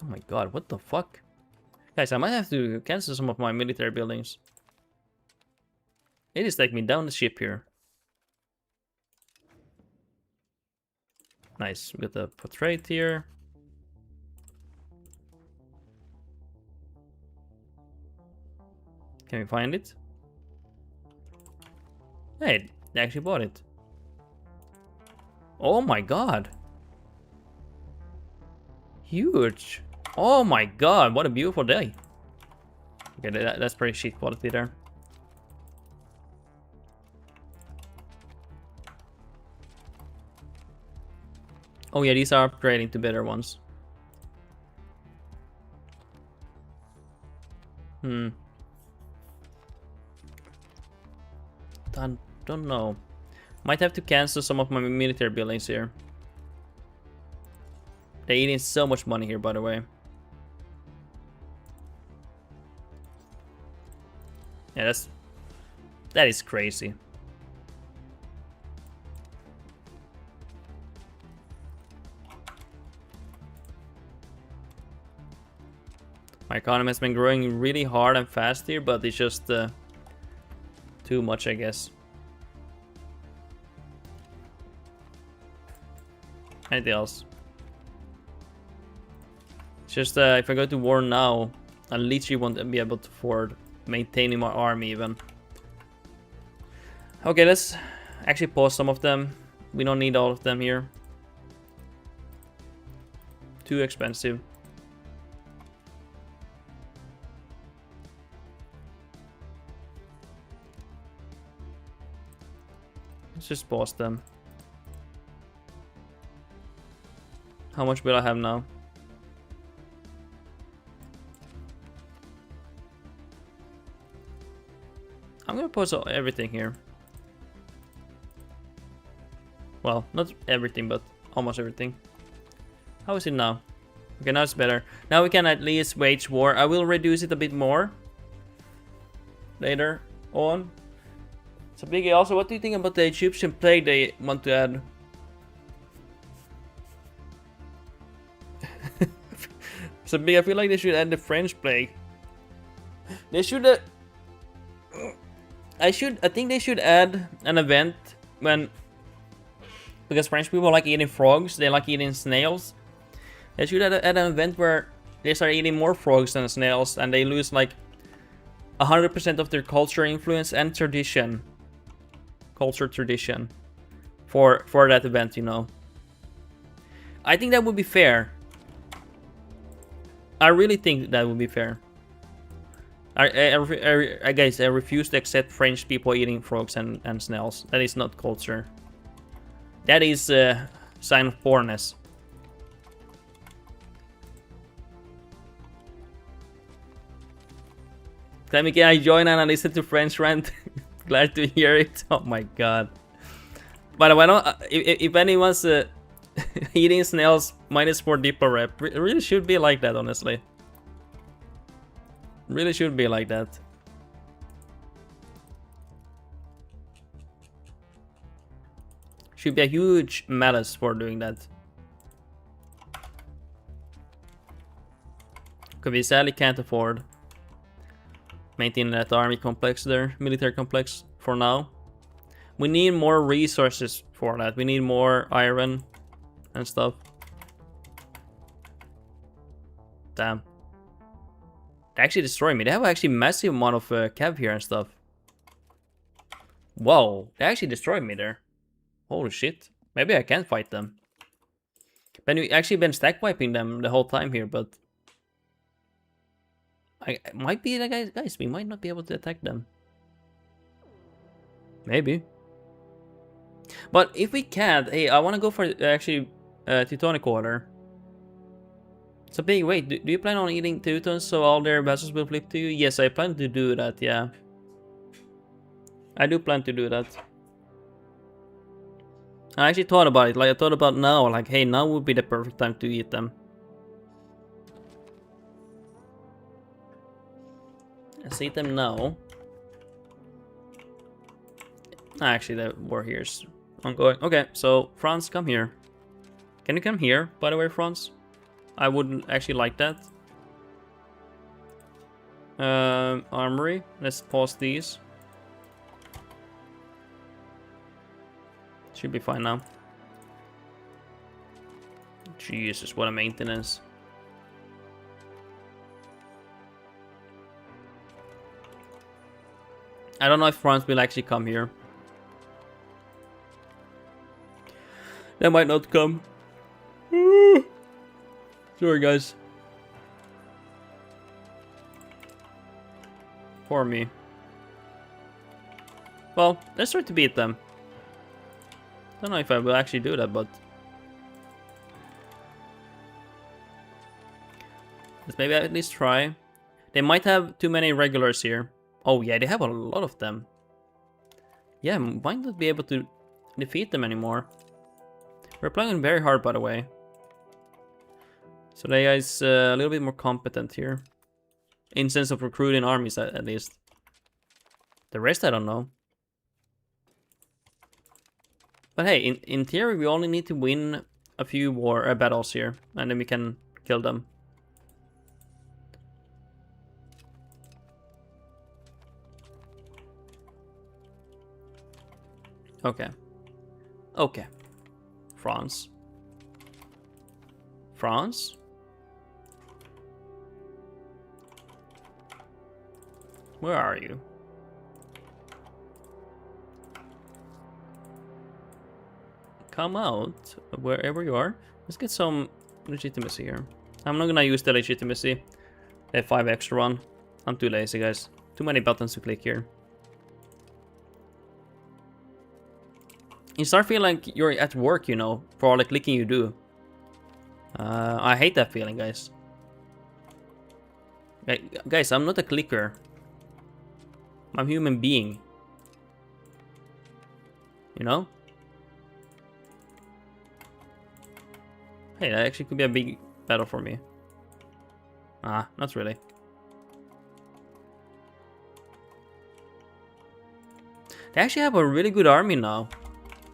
Oh my god, what the fuck? Guys, I might have to cancel some of my military buildings. It is taking me down the ship here. Nice, we got the portrait here. Can we find it? Hey, they actually bought it. Oh my god. Huge. Oh my god, what a beautiful day. Okay, that's pretty shit quality there. Oh yeah, these are upgrading to better ones. Don't know. Might have to cancel some of my military buildings here. They're eating so much money here, by the way. Yeah, that is crazy. My economy has been growing really hard and fast here, but it's just too much, I guess. Anything else? It's just if I go to war now, I literally won't be able to afford maintaining my army even. Okay, let's actually pause some of them. We don't need all of them here. Too expensive. Let's just pause them. How much will I have now? I'm gonna pause everything here. Well, not everything, but almost everything. How is it now? Okay, now it's better. Now we can at least wage war. I will reduce it a bit more later on. So Biggie, also, what do you think about the Egyptian plague they want to add? So big, I feel like they should add the French plague. They should. I think they should add an event when, because French people like eating frogs, they like eating snails. They should add an event where they start eating more frogs than snails, and they lose like 100% of their culture, influence, and tradition. Culture tradition for that event, you know. I think that would be fair. I really think that would be fair. Guys, I refuse to accept French people eating frogs and snails. That is not culture. That is a sign of poorness. Clemmy, can I join and listen to French rant? Glad to hear it. Oh my god. By the way, if anyone's eating snails -4 Diplo rep, it really should be like that, honestly. Really should be like that. Should be a huge malice for doing that. Because we sadly can't afford. Maintain that army complex there, military complex for now. We need more resources for that. We need more iron and stuff. Damn. They actually destroyed me. They have actually massive amount of cav here and stuff. Whoa, they actually destroyed me there. Holy shit. Maybe I can't fight them. But we actually been stack wiping them the whole time here, but I might be the guys. We might not be able to attack them. Maybe. But if we can't, hey, I want to go for actually Teutonic Order. So big. Wait, do you plan on eating Teutons so all their vessels will flip to you? Yes, I plan to do that. Yeah, I do plan to do that. I actually thought about it. Like I thought about now. Like, hey, now would be the perfect time to eat them. Let's eat them now. Actually, the war here is ongoing. Okay, so France, come here. Can you come here? By the way, France. I would actually like that. Armory. Let's pause these. Should be fine now. Jesus, what a maintenance. I don't know if France will actually come here. They might not come. Sorry, guys. For me. Well, let's try to beat them. Don't know if I will actually do that, but let's maybe at least try. They might have too many regulars here. Oh yeah, they have a lot of them. Yeah, might not be able to defeat them anymore. We're playing very hard, by the way. So the guy's a little bit more competent here. In sense of recruiting armies, at least. The rest, I don't know. But hey, in theory, we only need to win a few battles here. And then we can kill them. Okay. Okay. France. France? Where are you? Come out, wherever you are. Let's get some legitimacy here. I'm not gonna use the legitimacy. They have 5 extra one. I'm too lazy, guys. Too many buttons to click here. You start feeling like you're at work, you know, for all the clicking you do. I hate that feeling, guys. Guys, I'm not a clicker. I'm a human being. You know? Hey, that actually could be a big battle for me. Ah, not really. They actually have a really good army now.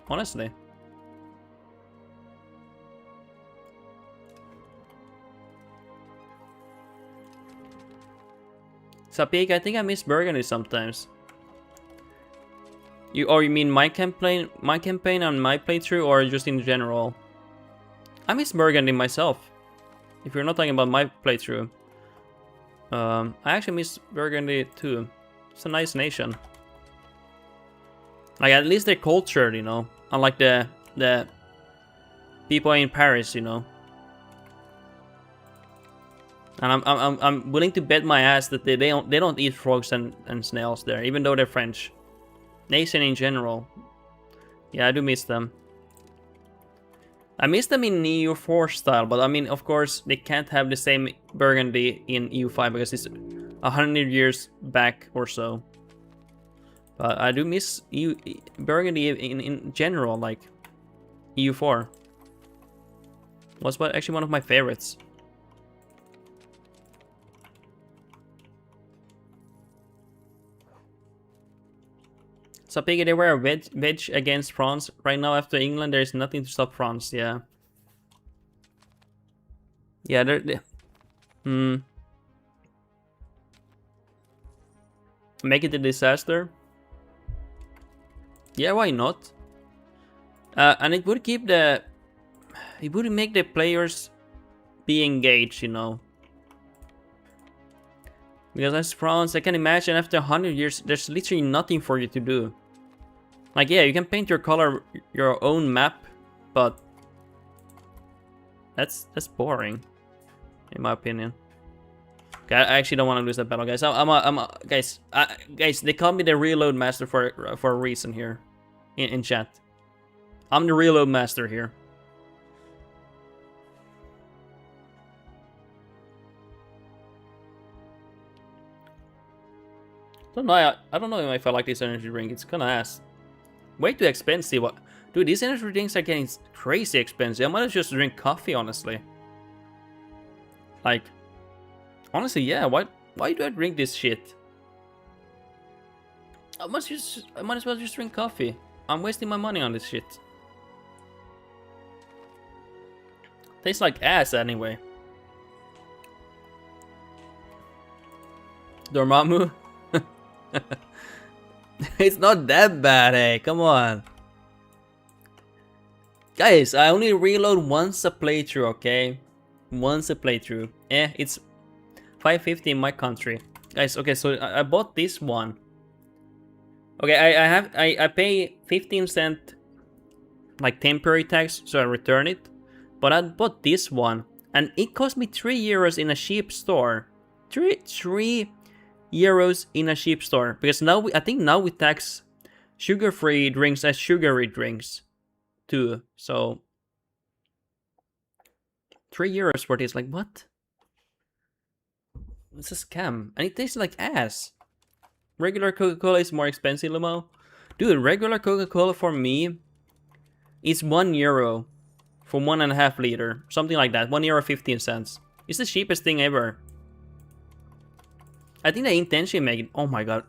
Honestly. Sapik, I think I miss Burgundy sometimes. You mean my campaign on my playthrough, or just in general? I miss Burgundy myself. If you're not talking about my playthrough. I actually miss Burgundy too. It's a nice nation. Like, at least they're cultured, you know. Unlike the people in Paris, you know. And I'm willing to bet my ass that they don't eat frogs and snails there, even though they're French. Nation in general. Yeah, I do miss them. I miss them in EU4 style, but I mean, of course, they can't have the same Burgundy in EU5 because it's 100 years back or so. But I do miss Burgundy in general, like EU4. Was actually one of my favorites. So Piggy, they were a wedge against France. Right now, after England, there is nothing to stop France. Yeah. Yeah, Make it a disaster? Yeah, why not? And it would keep the... It would make the players be engaged, you know. Because as France, I can imagine after 100 years, there's literally nothing for you to do. Like, yeah, you can paint your own map, but that's boring, in my opinion. Okay, I actually don't want to lose that battle, guys. Guys, they call me the reload master for a reason here, in chat. I'm the reload master here. I don't know if I like this energy drink. It's kind of ass. Way too expensive. What? Dude, these energy drinks are getting crazy expensive. I might just drink coffee, honestly. Like, honestly, yeah. Why do I drink this shit? I might as well just drink coffee. I'm wasting my money on this shit. Tastes like ass anyway. Dormammu. It's not that bad, hey, come on. Guys, I only reload once a playthrough, okay? Once a playthrough. It's 550 in my country. Guys, okay, so I bought this one. Okay, I pay 15-cent like temporary tax, so I return it. But I bought this one, and it cost me 3 euros in a cheap store. 3 euros in a cheap store, because now I think now we tax sugar-free drinks as sugary drinks too. So 3 euros for this, like what? It's a scam, and it tastes like ass. Regular Coca-Cola is more expensive, Limo. Dude, regular Coca-Cola for me is 1 euro for 1.5 liter, something like that. 1 euro 15 cents. It's the cheapest thing ever. I think they intentionally make it. Oh my god.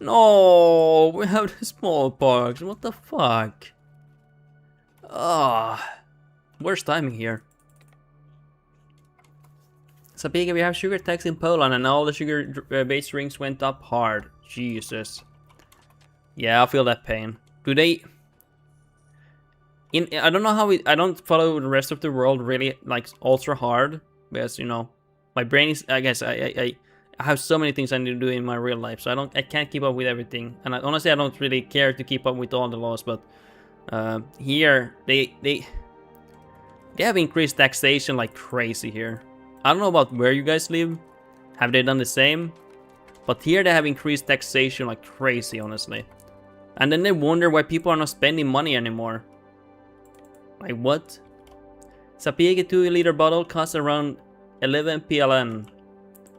No, we have the smallpox. What the fuck? Ah, worst timing here. Sapiga, we have sugar tax in Poland, and all the sugar-based drinks went up hard. Jesus. Yeah, I feel that pain. Do they? I don't know how I don't follow the rest of the world really like ultra hard, because you know my brain is. I guess I have so many things I need to do in my real life, so I can't keep up with everything. And honestly, I don't really care to keep up with all the laws. But here they have increased taxation like crazy here. I don't know about where you guys live. Have they done the same? But here they have increased taxation like crazy, honestly. And then they wonder why people are not spending money anymore. Like what? Sapiega 2-liter bottle costs around 11 PLN.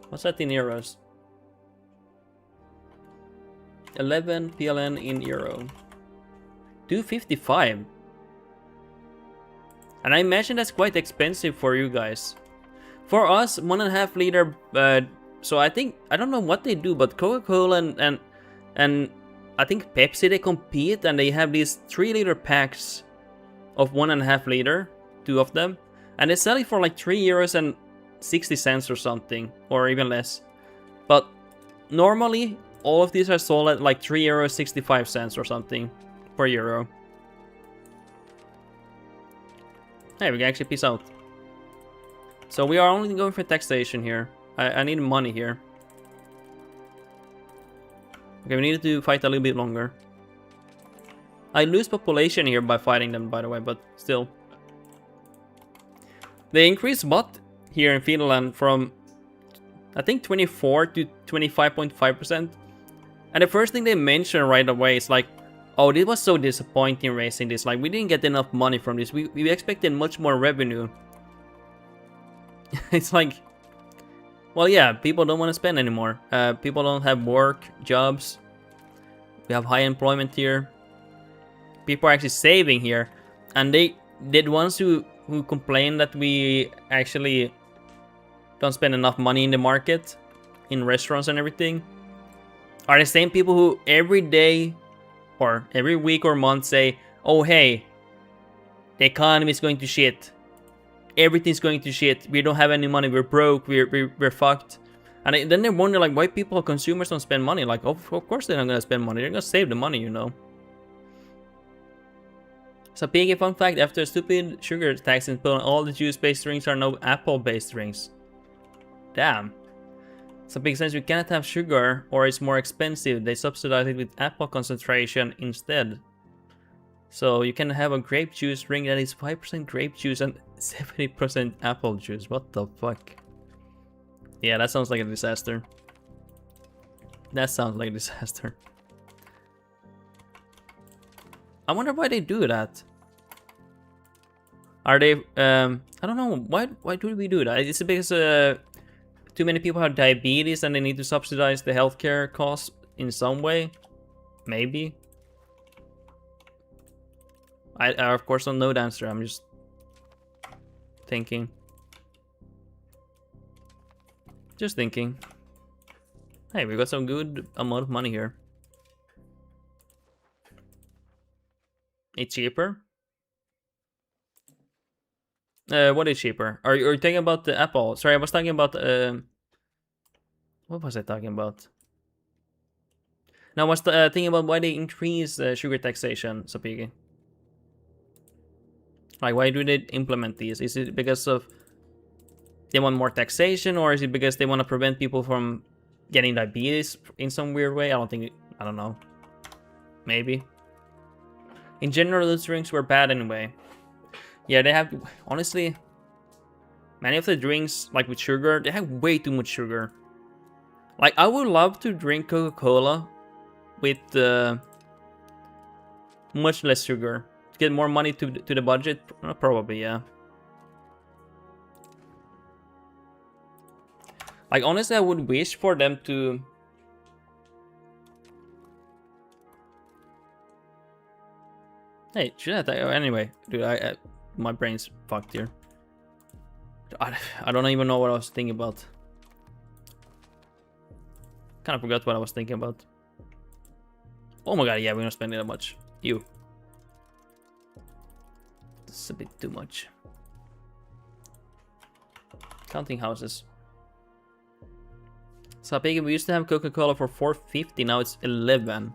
What's that in euros? 11 PLN in euro. 255. And I imagine that's quite expensive for you guys. For us, 1.5 liter. So I think I don't know what they do, but Coca-Cola and I think Pepsi, they compete, and they have these 3-liter packs of 1.5 liter, 2 of them, and they sell it for like 3 euros and 60 cents or something, or even less. But normally all of these are sold at like 3 euros 65 cents or something per euro. Hey, we can actually peace out. So we are only going for taxation here. I need money here. Okay, we need to fight a little bit longer. I lose population here by fighting them, by the way, but still. They increased what here in Finland from, I think, 24 to 25.5%. And the first thing they mention right away is like, oh, this was so disappointing racing this. Like, we didn't get enough money from this. We expected much more revenue. It's like, well, yeah, people don't want to spend anymore. People don't have work, jobs. We have high employment here. People are actually saving here. And the ones who complain that we actually don't spend enough money in the market, in restaurants and everything, are the same people who every day or every week or month say, oh hey, the economy is going to shit. Everything's going to shit. We don't have any money. We're broke. We're fucked. And then they wonder like why people, consumers, don't spend money. Like, of course they're not gonna spend money. They're gonna save the money, you know. So, big fun fact: after a stupid sugar tax in Poland, all the juice-based drinks are now apple-based drinks. Damn. So, big sense we cannot have sugar, or it's more expensive. They subsidize it with apple concentration instead. So you can have a grape juice drink that is 5% grape juice and 70% apple juice. What the fuck? Yeah, that sounds like a disaster. That sounds like a disaster. I wonder why they do that. Are they, I don't know, why do we do that? Is it because too many people have diabetes and they need to subsidize the healthcare costs in some way? Maybe. I of course don't know the answer, I'm just thinking. Just thinking. Hey, we got some good amount of money here. It's cheaper? What is cheaper? Are you talking about the apple? Sorry, I was talking about what was I talking about? No, I was thinking about why they increase sugar taxation, Sapigi. Like, why do they implement these? Is it because of they want more taxation, or is it because they want to prevent people from getting diabetes in some weird way? I don't know. Maybe. In general, those drinks were bad anyway. Yeah, they have, honestly, many of the drinks, like with sugar, they have way too much sugar. Like, I would love to drink Coca-Cola with much less sugar. To get more money to the budget? Probably, yeah. Like, honestly, I would wish for them to... Hey, should I... Anyway, dude, my brain's fucked here. I don't even know what I was thinking about. Kind of forgot what I was thinking about. Oh my god, yeah, we're not spending that much. You. This is a bit too much. Counting houses. So big, we used to have Coca-Cola for $4.50, now it's 11.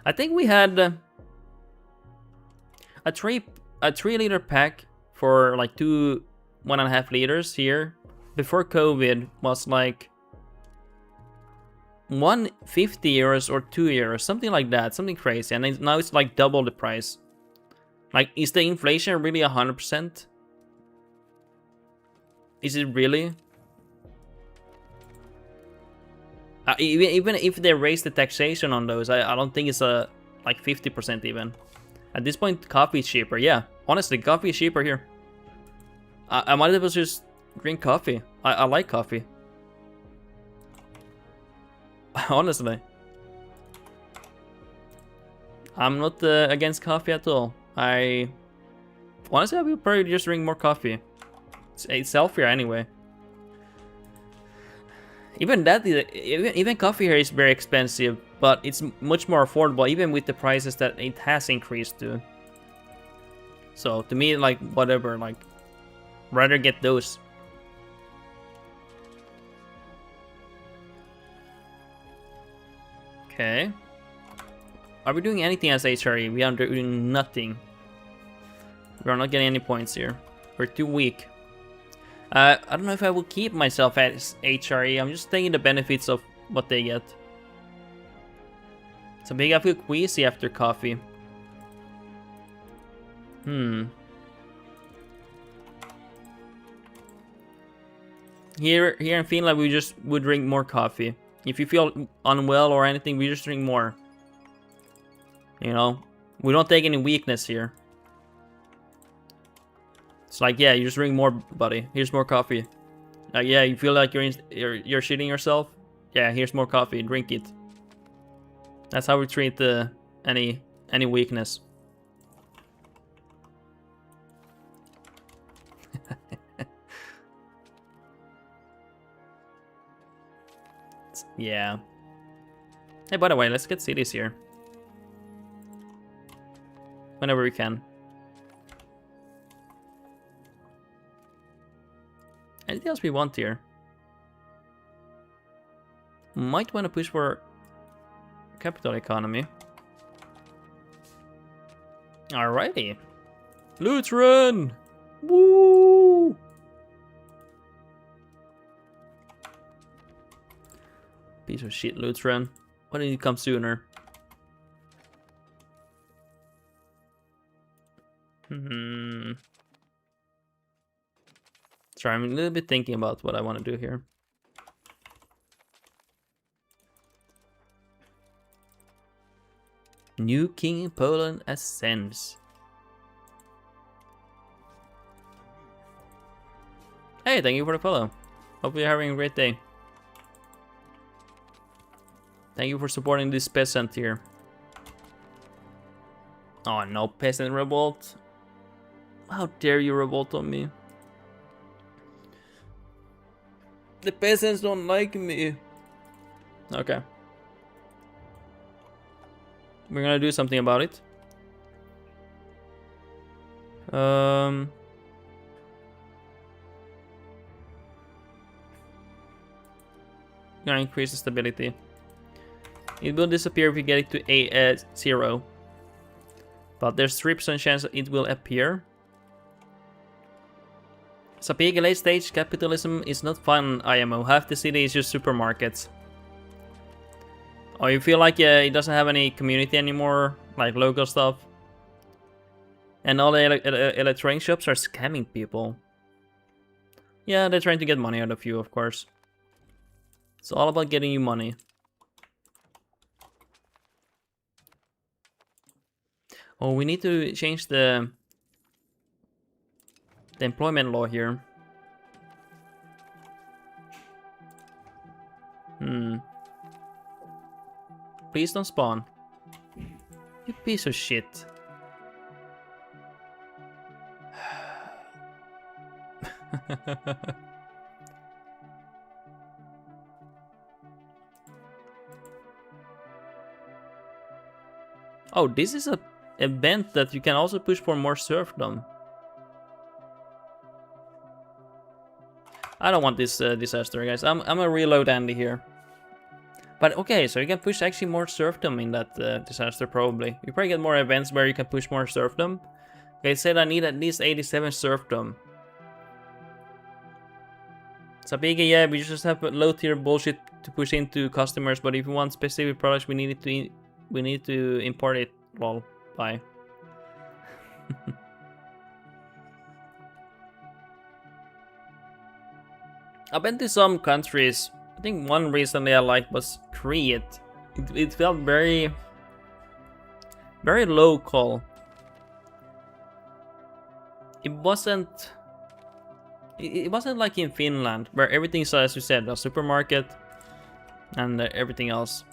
I think we had a 3-liter pack for like 1.5 liters here. Before COVID was like 150 euros or 2 euros, something like that, something crazy. And now it's like double the price. Like, is the inflation really 100%? Is it really? Even if they raise the taxation on those, I don't think it's like 50% even. At this point, coffee is cheaper. Yeah, honestly, coffee is cheaper here. I might as well just drink coffee. I like coffee. Honestly. I'm not against coffee at all. Honestly, I will probably just drink more coffee. It's healthier anyway. Even coffee here is very expensive, but it's much more affordable, even with the prices that it has increased to. So to me, like, whatever, like, rather get those. Okay. Are we doing anything as HRE? We are doing nothing. We are not getting any points here. We're too weak. I don't know if I will keep myself as HRE. I'm just taking the benefits of what they get. So big, I feel queasy after coffee. Here in Finland, we just would drink more coffee. If you feel unwell or anything, we just drink more. You know, we don't take any weakness here. It's like, yeah, you just drink more, buddy. Here's more coffee. Like, yeah, you feel like you're shitting yourself. Yeah, here's more coffee. Drink it. That's how we treat any weakness. Yeah. Hey, by the way, let's get cities here. Whenever we can. Anything else we want here? Might want to push for capital economy. Alrighty. Lutheran! Woo! Piece of shit, Lutheran. Why didn't you come sooner? Sorry, I'm a little bit thinking about what I want to do here. New king in Poland ascends. Hey, thank you for the follow. Hope you're having a great day. Thank you for supporting this peasant here. Oh no, peasant revolt. How dare you revolt on me? The peasants don't like me. Okay. We're gonna do something about it. Gonna increase the stability. It will disappear if we get it to 0. But there's 3% chance it will appear. Sapega late stage capitalism is not fun, IMO. Half the city is just supermarkets. Oh, you feel like it doesn't have any community anymore, like local stuff. And all the electronic shops are scamming people. Yeah, they're trying to get money out of you, of course. It's all about getting you money. Oh, we need to change the employment law here. Please don't spawn. You piece of shit. Oh, this is a event that you can also push for more serfdom. I don't want this disaster, guys. I'm gonna reload Andy here. But okay, so you can push actually more serfdom in that disaster, probably. You probably get more events where you can push more serfdom. Okay, it said I need at least 87 serfdom. Sapega, yeah, we just have low tier bullshit to push into customers, but if you want specific products, we need to import it. Lol, bye. I've been to some countries. I think one recently I liked was Crete. It felt very local. It wasn't like in Finland, where everything is, as you said, a supermarket and everything else.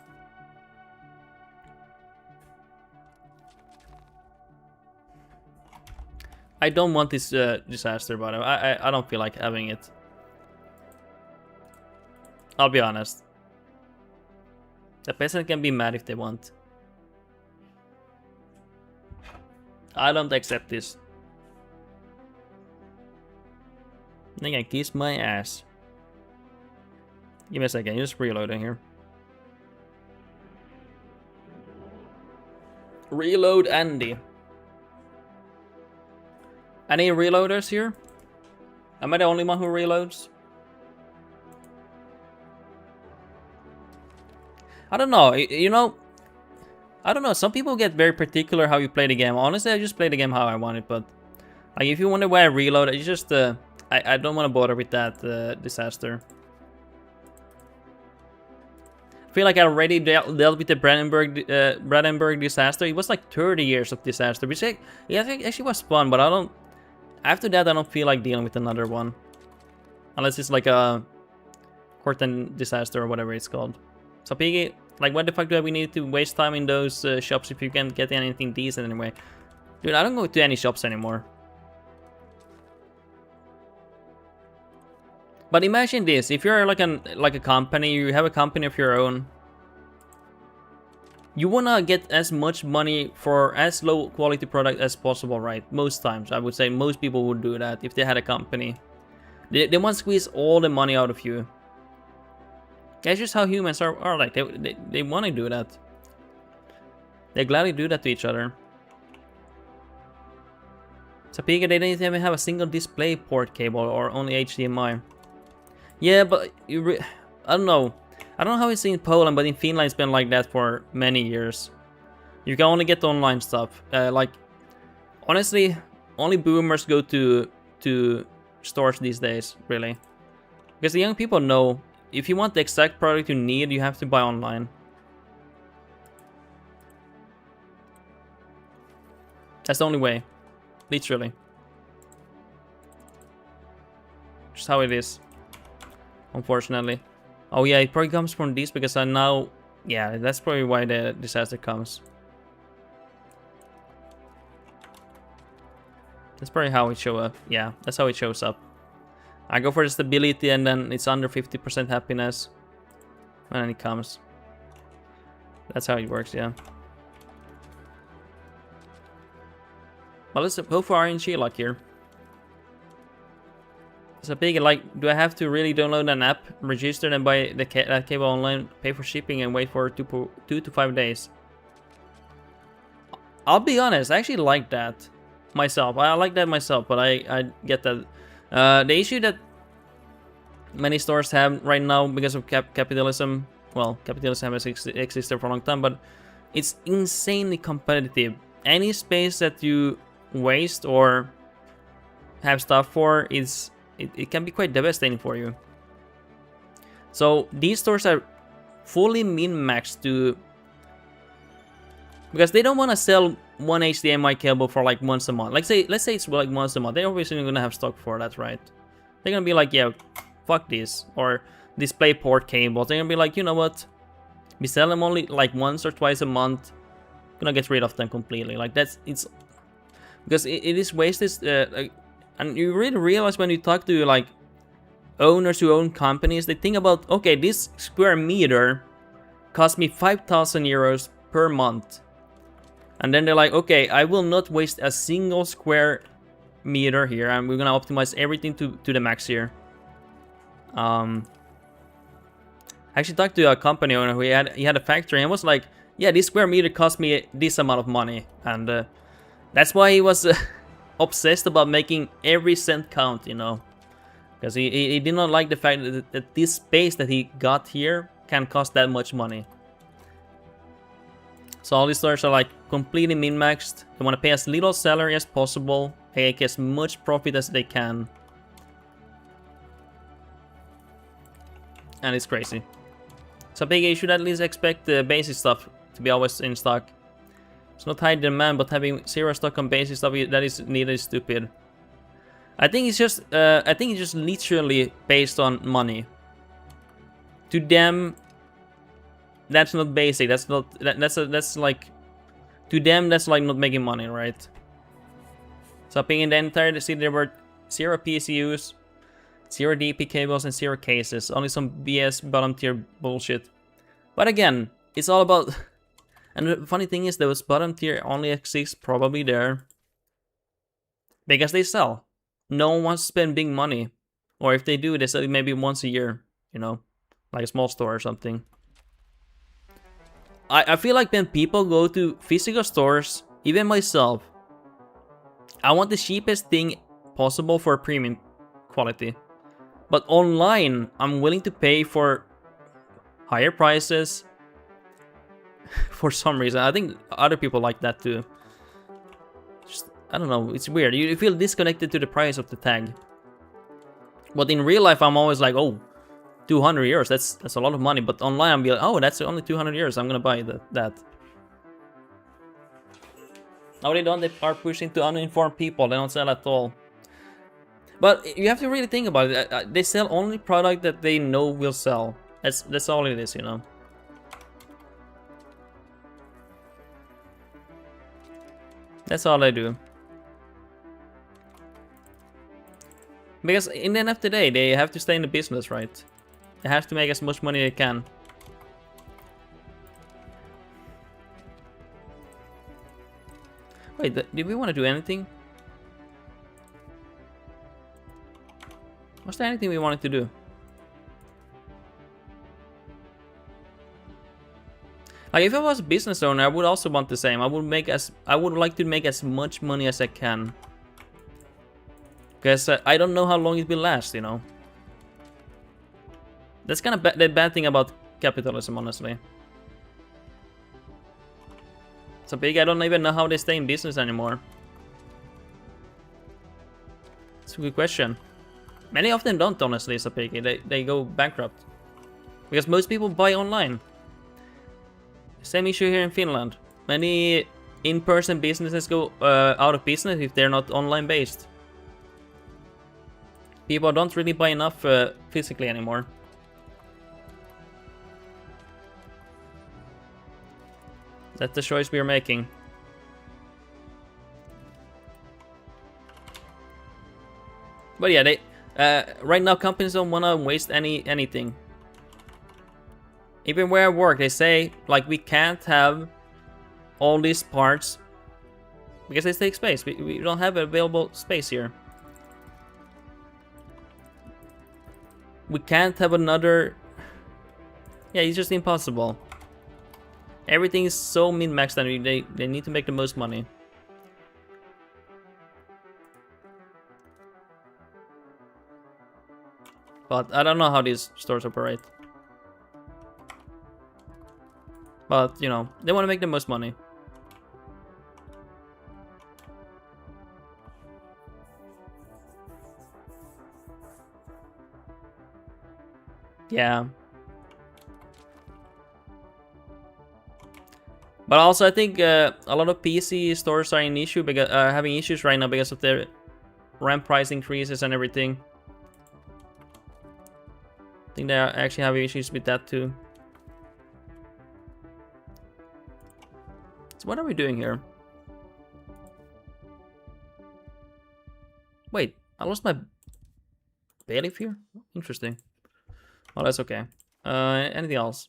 I don't want this disaster, but I don't feel like having it. I'll be honest. The peasant can be mad if they want. I don't accept this. They can kiss my ass. Give me a second, just reloading here. Reload Andy. Any reloaders here? Am I the only one who reloads? I don't know, you know, I don't know, some people get very particular how you play the game. Honestly, I just play the game how I want it, but like if you wonder why I reload, it's just, I don't want to bother with that disaster. I feel like I already dealt with the Brandenburg disaster. It was like 30 years of disaster, which yeah, I think actually was fun, but I don't, after that I don't feel like dealing with another one. Unless it's like a Corten disaster or whatever it's called. So Piggy, like what the fuck do we need to waste time in those shops if you can't get anything decent anyway? Dude, I don't go to any shops anymore. But imagine this, if you're like a company, you have a company of your own, you wanna get as much money for as low quality product as possible, right? Most times, I would say most people would do that if they had a company. They want to squeeze all the money out of you. That's just how humans are like. They want to do that. They gladly do that to each other. Sapiga, they didn't even have a single display port cable or only HDMI. Yeah, but I don't know. I don't know how it's in Poland, but in Finland it's been like that for many years. You can only get online stuff. Like, honestly, only boomers go to stores these days, really. Because the young people know, if you want the exact product you need, you have to buy online. That's the only way. Literally. Just how it is. Unfortunately. Oh yeah, it probably comes from this because I now... Yeah, that's probably why the disaster comes. That's probably how it shows up. Yeah, that's how it shows up. I go for the stability and then it's under 50% happiness. And then it comes. That's how it works, yeah. Well, let's go for RNG luck here. So big, like, do I have to really download an app, register and buy that cable online, pay for shipping and wait for 2 to 5 days? I'll be honest, I actually like that myself. I like that myself, but I get that. The issue that many stores have right now because of capitalism, well, capitalism has existed for a long time, but it's insanely competitive. Any space that you waste or have stuff for is it can be quite devastating for you. So these stores are fully min-maxed to, because they don't want to sell one HDMI cable for like once a month. Let's say it's like once a month. They're obviously gonna have stock for that, right? They're gonna be like, yeah, fuck this, or display port cables. They're gonna be like, you know what? We sell them only like once or twice a month. Gonna get rid of them completely. Like it's because it is wasted. And you really realize when you talk to like owners who own companies, they think about, okay, this square meter cost me 5,000 euros per month. And then they're like, okay, I will not waste a single square meter here, and we're gonna optimize everything to the max here. I actually talked to a company owner who he had a factory and was like, yeah, this square meter cost me this amount of money, and that's why he was obsessed about making every cent count, you know, because he did not like the fact that this space that he got here can cost that much money. So all these stores are like completely min-maxed. They want to pay as little salary as possible, make as much profit as they can. And it's crazy. So big, you should at least expect the basic stuff to be always in stock. It's not high demand, but having zero stock on basic stuff that is needed is stupid. I think it's just literally based on money. To them, that's not basic. That's like, to them that's like not making money, right? So in the entire city there were 0 PCUs, 0 DP cables, and 0 cases. Only some BS bottom tier bullshit. But again, it's all about. And the funny thing is, those bottom tier only exist probably there because they sell. No one wants to spend big money, or if they do, they sell it maybe once a year. You know, like a small store or something. I feel like when people go to physical stores, even myself, I want the cheapest thing possible for premium quality. But online, I'm willing to pay for higher prices for some reason. I think other people like that too. Just, I don't know, it's weird. You feel disconnected to the price of the tag. But in real life, I'm always like, oh, 200 euros, that's a lot of money. But online, I'm be like, oh, that's only 200 euros, I'm gonna buy that. No, they don't. They are pushing to uninformed people. They don't sell at all. But you have to really think about it. They sell only product that they know will sell. That's all it is, you know. That's all I do. Because in the end of the day, they have to stay in the business, right? They have to make as much money as they can. Wait, did we want to do anything? Was there anything we wanted to do? Like, if I was a business owner, I would also want the same. I would like to make as much money as I can. Because I don't know how long it will last, you know. That's kind of the bad thing about capitalism, honestly. So big, I don't even know how they stay in business anymore. It's a good question. Many of them don't, honestly, Sapiki. They go bankrupt. Because most people buy online. Same issue here in Finland. Many in-person businesses go out of business if they're not online based. People don't really buy enough physically anymore. That's the choice we are making. But yeah, they right now companies don't want to waste anything. Even where I work, they say like we can't have all these parts because they take space. We don't have available space here. We can't have another. Yeah, it's just impossible. Everything is so min-maxed and they need to make the most money. But I don't know how these stores operate. But, you know, they want to make the most money. Yeah. But also, I think a lot of PC stores are in issue because having issues right now because of their RAM price increases and everything. I think they actually have issues with that too. So what are we doing here? Wait, I lost my bailiff here? Interesting. Oh, that's okay. Anything else?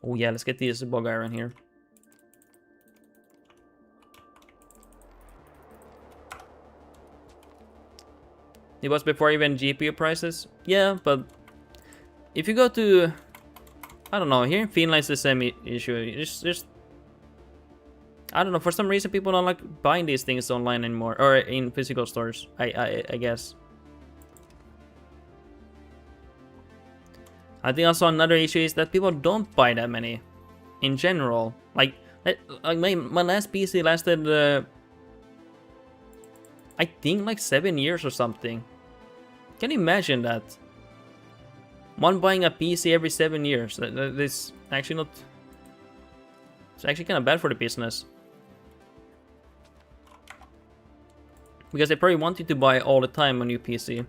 Oh yeah, let's get this bog iron here. It was before even GPU prices? Yeah, but if you go to, I don't know, here in Finland it's the same issue. It's just, I don't know, for some reason people don't like buying these things online anymore, or in physical stores, I guess. I think also another issue is that people don't buy that many, in general. Like my last PC lasted, I think like 7 years or something. Can you imagine that? One buying a PC every 7 years. That's actually not. It's actually kind of bad for the business. Because they probably want you to buy all the time a new PC.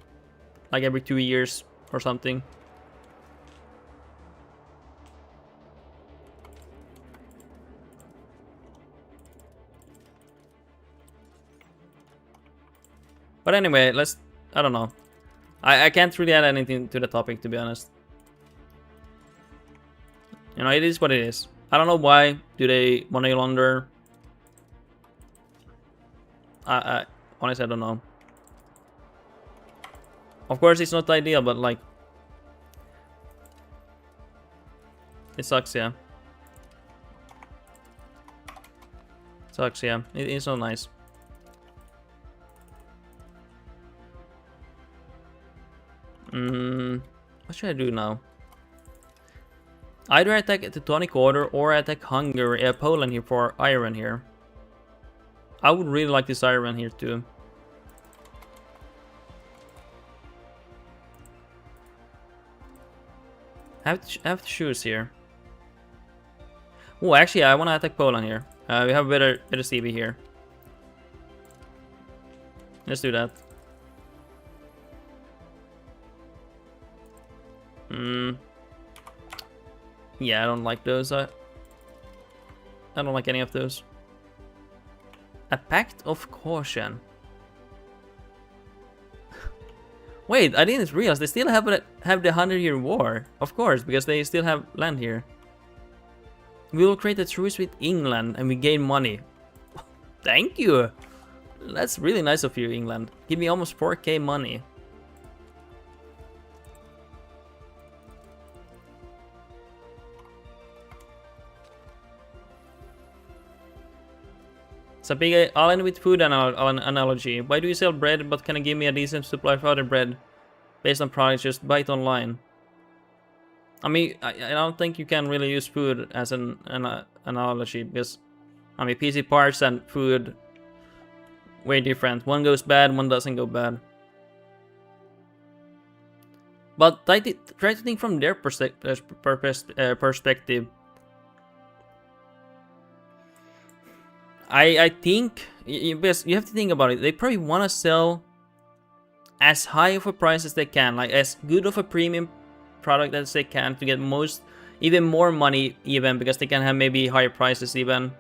Like every 2 years or something. But anyway, I don't know. I can't really add anything to the topic, to be honest. You know, it is what it is. I don't know why do they money launder. Honestly, I don't know. Of course, it's not ideal, but like, it sucks, yeah. Sucks, yeah. It's not nice. What should I do now? Either attack the Teutonic Order or attack Hungary, Poland here for iron here. I would really like this iron here too. I have to choose here. Oh, actually, I want to attack Poland here. We have better CB here. Let's do that. Yeah, I don't like those. I don't like any of those. A Pact of Caution. Wait, I didn't realize they still have the 100-year war. Of course, because they still have land here. We will create a truce with England and we gain money. Thank you. That's really nice of you, England. Give me almost 4k money. It's a big island with food analogy. Why do you sell bread but can you give me a decent supply of other bread? Based on products, just buy it online. I mean, I don't think you can really use food as an analogy because, I mean, PC parts and food, way different. One goes bad, one doesn't go bad. But try to think from their perspective. I think you have to think about it. They probably want to sell as high of a price as they can, like as good of a premium product as they can to get even more money, even because they can have maybe higher prices even.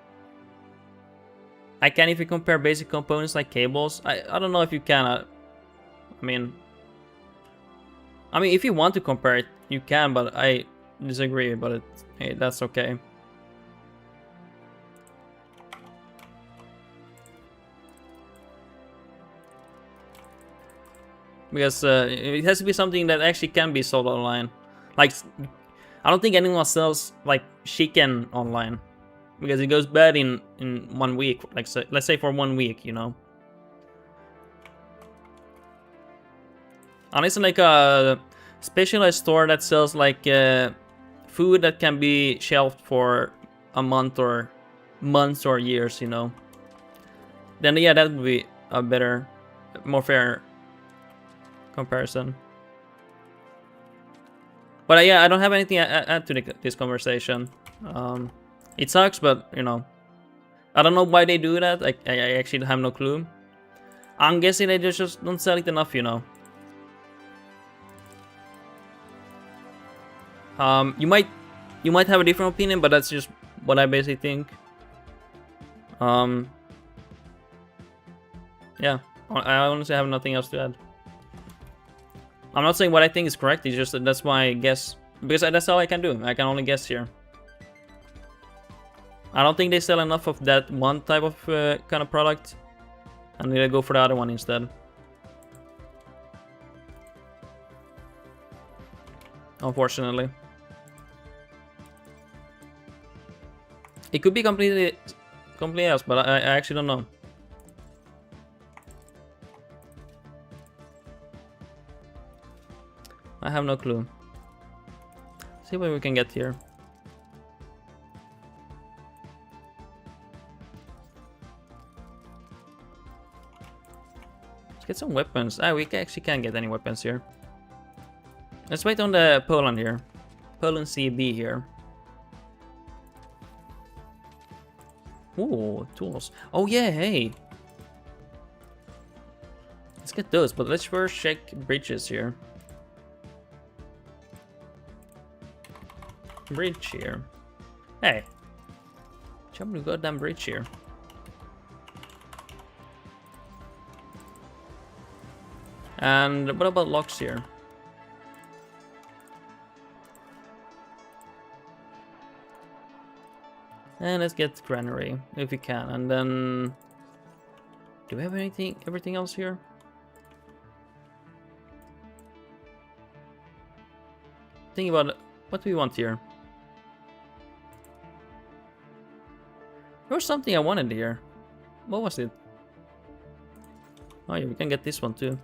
I can if you compare basic components like cables. I don't know if you can. I mean, if you want to compare it, you can, but I disagree. But hey, that's okay. Because it has to be something that actually can be sold online. Like, I don't think anyone sells like chicken online because it goes bad in 1 week. Like, so, let's say for 1 week, you know. And it's like a specialized store that sells like food that can be shelved for a month or months or years, you know. Then yeah, that would be a better, more fair comparison. But yeah, I don't have anything to add to this conversation. It sucks, but you know, I don't know why they do that. I actually have no clue. I'm guessing they just don't sell it enough, you know. You might have a different opinion, but that's just what I basically think. Yeah, I honestly have nothing else to add. I'm not saying what I think is correct, it's just that that's my guess. Because that's all I can do. I can only guess here. I don't think they sell enough of that one type of kind of product. I need to go for the other one instead. Unfortunately. It could be completely else, but I actually don't know. I have no clue. See what we can get here. Let's get some weapons. We actually can't get any weapons here. Let's wait on the Poland here. Poland CB here. Ooh, tools. Oh yeah, hey. Let's get those, but let's first check bridges here. Bridge here. Hey. Jump the goddamn bridge here. And what about locks here? And let's get granary if we can, and then do we have everything else here? Think about it. What do we want here? There was something I wanted here. What was it? Oh yeah, we can get this one too.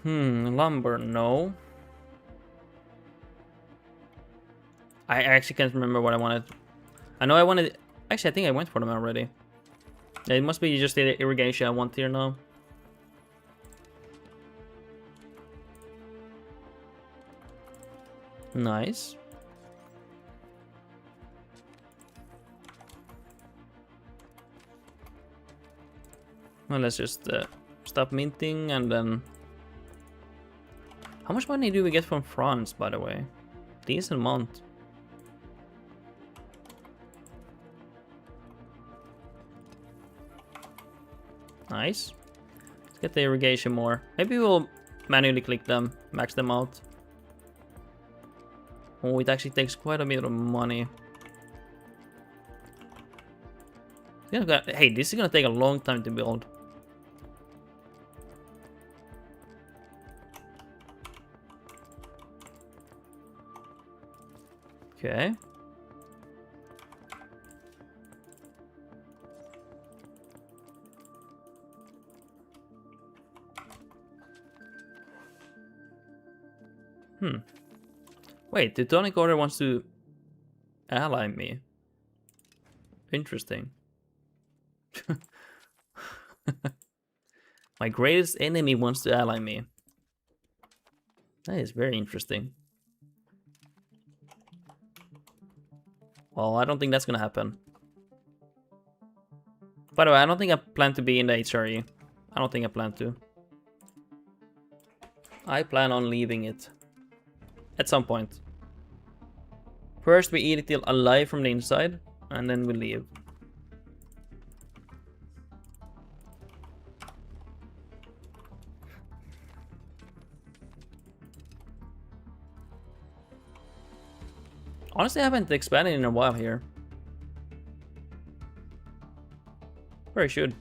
Lumber, no. I actually can't remember what I wanted. I know I wanted... Actually, I think I went for them already. Yeah, it must be just the irrigation I want here now. Nice. Well, let's just stop minting and then... How much money do we get from France, by the way? Decent amount. Nice. Let's get the irrigation more. Maybe we'll manually click them, max them out. Oh, it actually takes quite a bit of money. Hey, this is gonna take a long time to build. Okay. Wait, the Teutonic Order wants to ally me. Interesting. My greatest enemy wants to ally me. That is very interesting. Well, I don't think that's gonna happen. By the way, I don't think I plan to be in the HRE. I don't think I plan to. I plan on leaving it. At some point. First we eat it till alive from the inside, and then we leave. Honestly, I haven't expanded in a while here. Where I should.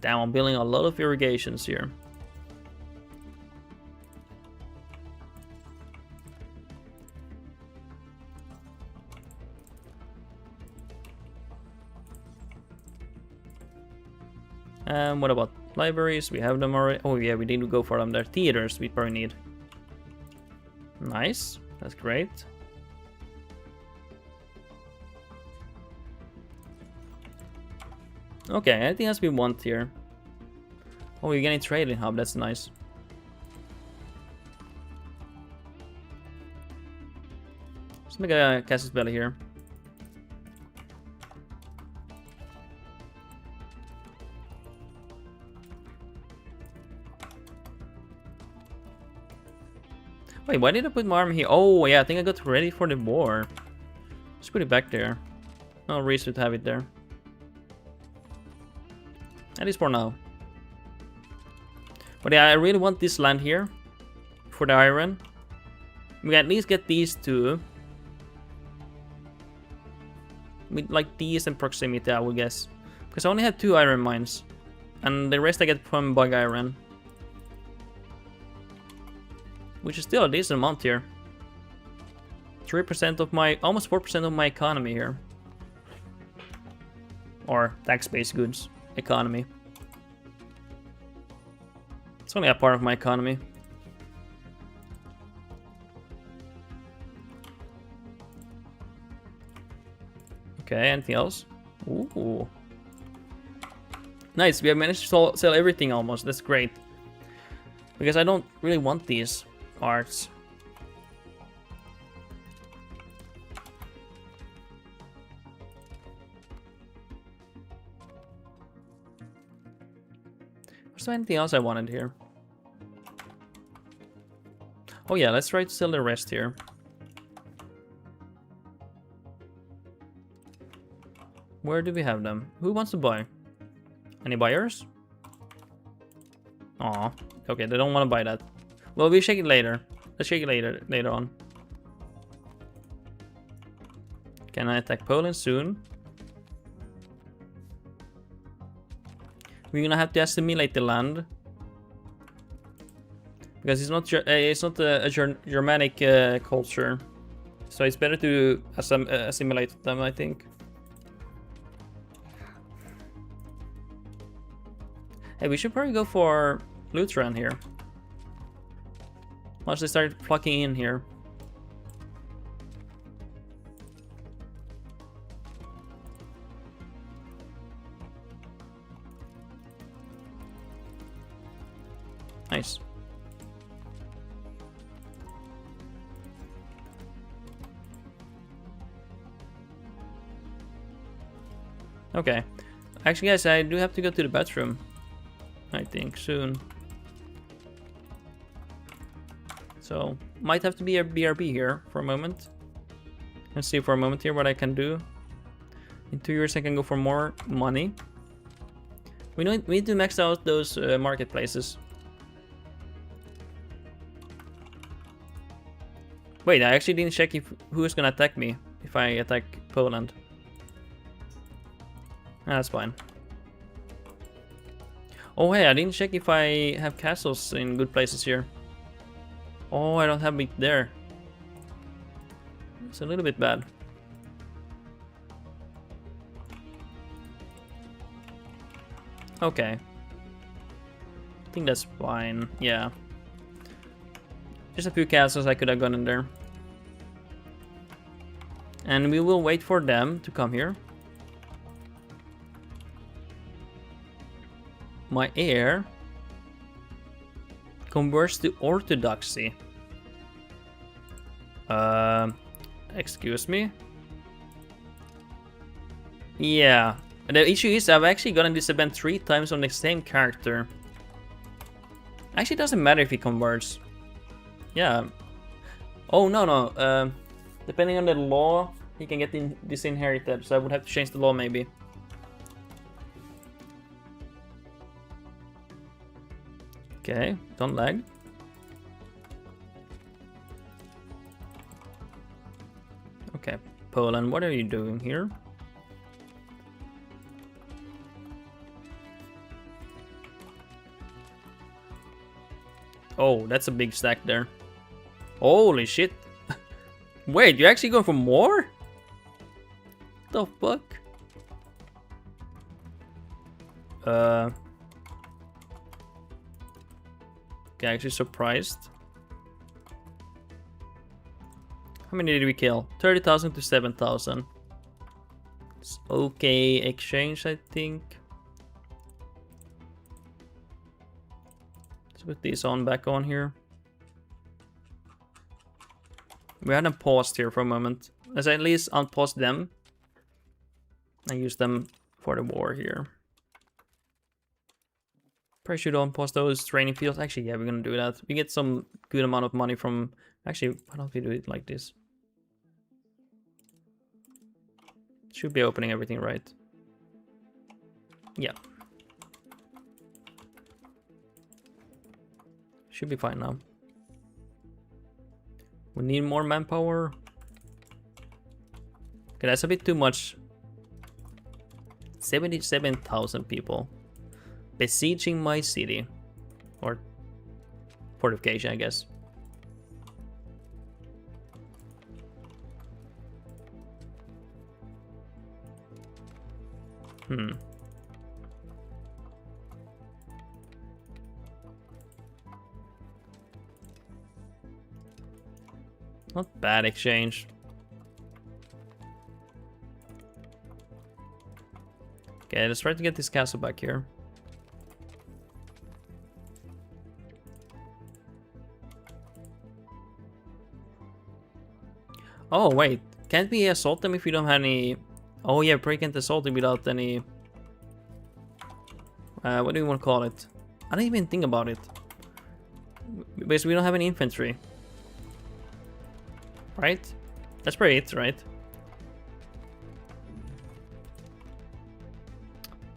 Damn, I'm building a lot of irrigations here. What about libraries? We have them already. Oh yeah, we need to go for them. They're theaters we probably need. Nice, that's great. Okay, anything else we want here? Oh, we're getting trading hub, that's nice. Let's make a Casus Belli here. Wait, why did I put my army here? Oh, yeah, I think I got ready for the war. Just put it back there. No reason to have it there. At least for now. But yeah, I really want this land here. For the iron. We can at least get these two. With like these and proximity, I would guess. Because I only have 2 iron mines. And the rest I get from bug iron. Which is still a decent amount here. 3% of my, almost 4% of my economy here. Or tax-based goods economy. It's only a part of my economy. Okay, anything else? Ooh. Nice, we have managed to sell everything almost. That's great. Because I don't really want these arts. Was there anything else I wanted here? Oh yeah, let's try to sell the rest here. Where do we have them? Who wants to buy? Any buyers? Aw, okay, they don't want to buy that. Well, we'll shake it later. Let's shake it later on. Can I attack Poland soon? We're gonna have to assimilate the land because it's not a Germanic culture, so it's better to assimilate them, I think. Hey, we should probably go for Lutheran here. Once they start flocking in here. Nice. Okay. Actually, guys, I do have to go to the bathroom. I think soon. So, might have to be a BRB here for a moment. Let's see for a moment here what I can do. In 2 years I can go for more money. We need to max out those marketplaces. Wait, I actually didn't check if who's gonna attack me if I attack Poland. That's fine. Oh hey, I didn't check if I have castles in good places here. Oh, I don't have it there. It's a little bit bad. Okay. I think that's fine, yeah. Just a few castles I could have gone in there. And we will wait for them to come here. My heir converts to orthodoxy. Excuse me? Yeah. The issue is I've actually gotten this event 3 times on the same character. Actually, it doesn't matter if he converts. Yeah. Oh, no. Depending on the law, he can get disinherited. So I would have to change the law maybe. Okay, don't lag. Okay, Poland, what are you doing here? Oh, that's a big stack there. Holy shit. Wait, you're actually going for more? The fuck? Okay, actually surprised. How many did we kill? 30,000 to 7,000. It's okay exchange, I think. Let's put these on back on here. We had them paused here for a moment. Let's at least unpause them and use them for the war here. Probably should unpause those training fields. Actually, yeah, we're gonna do that. We get some good amount of money from... Actually, why don't we do it like this? Should be opening everything right. Yeah. Should be fine now. We need more manpower. Okay, that's a bit too much. 77,000 people besieging my city. Or fortification, I guess. Not bad exchange. Okay, let's try to get this castle back here. Oh, wait. Can't we assault them if we don't have any... Oh, yeah, probably can't assault them without any... what do you want to call it? I didn't even think about it. Because we don't have any infantry. Right? That's probably it, right?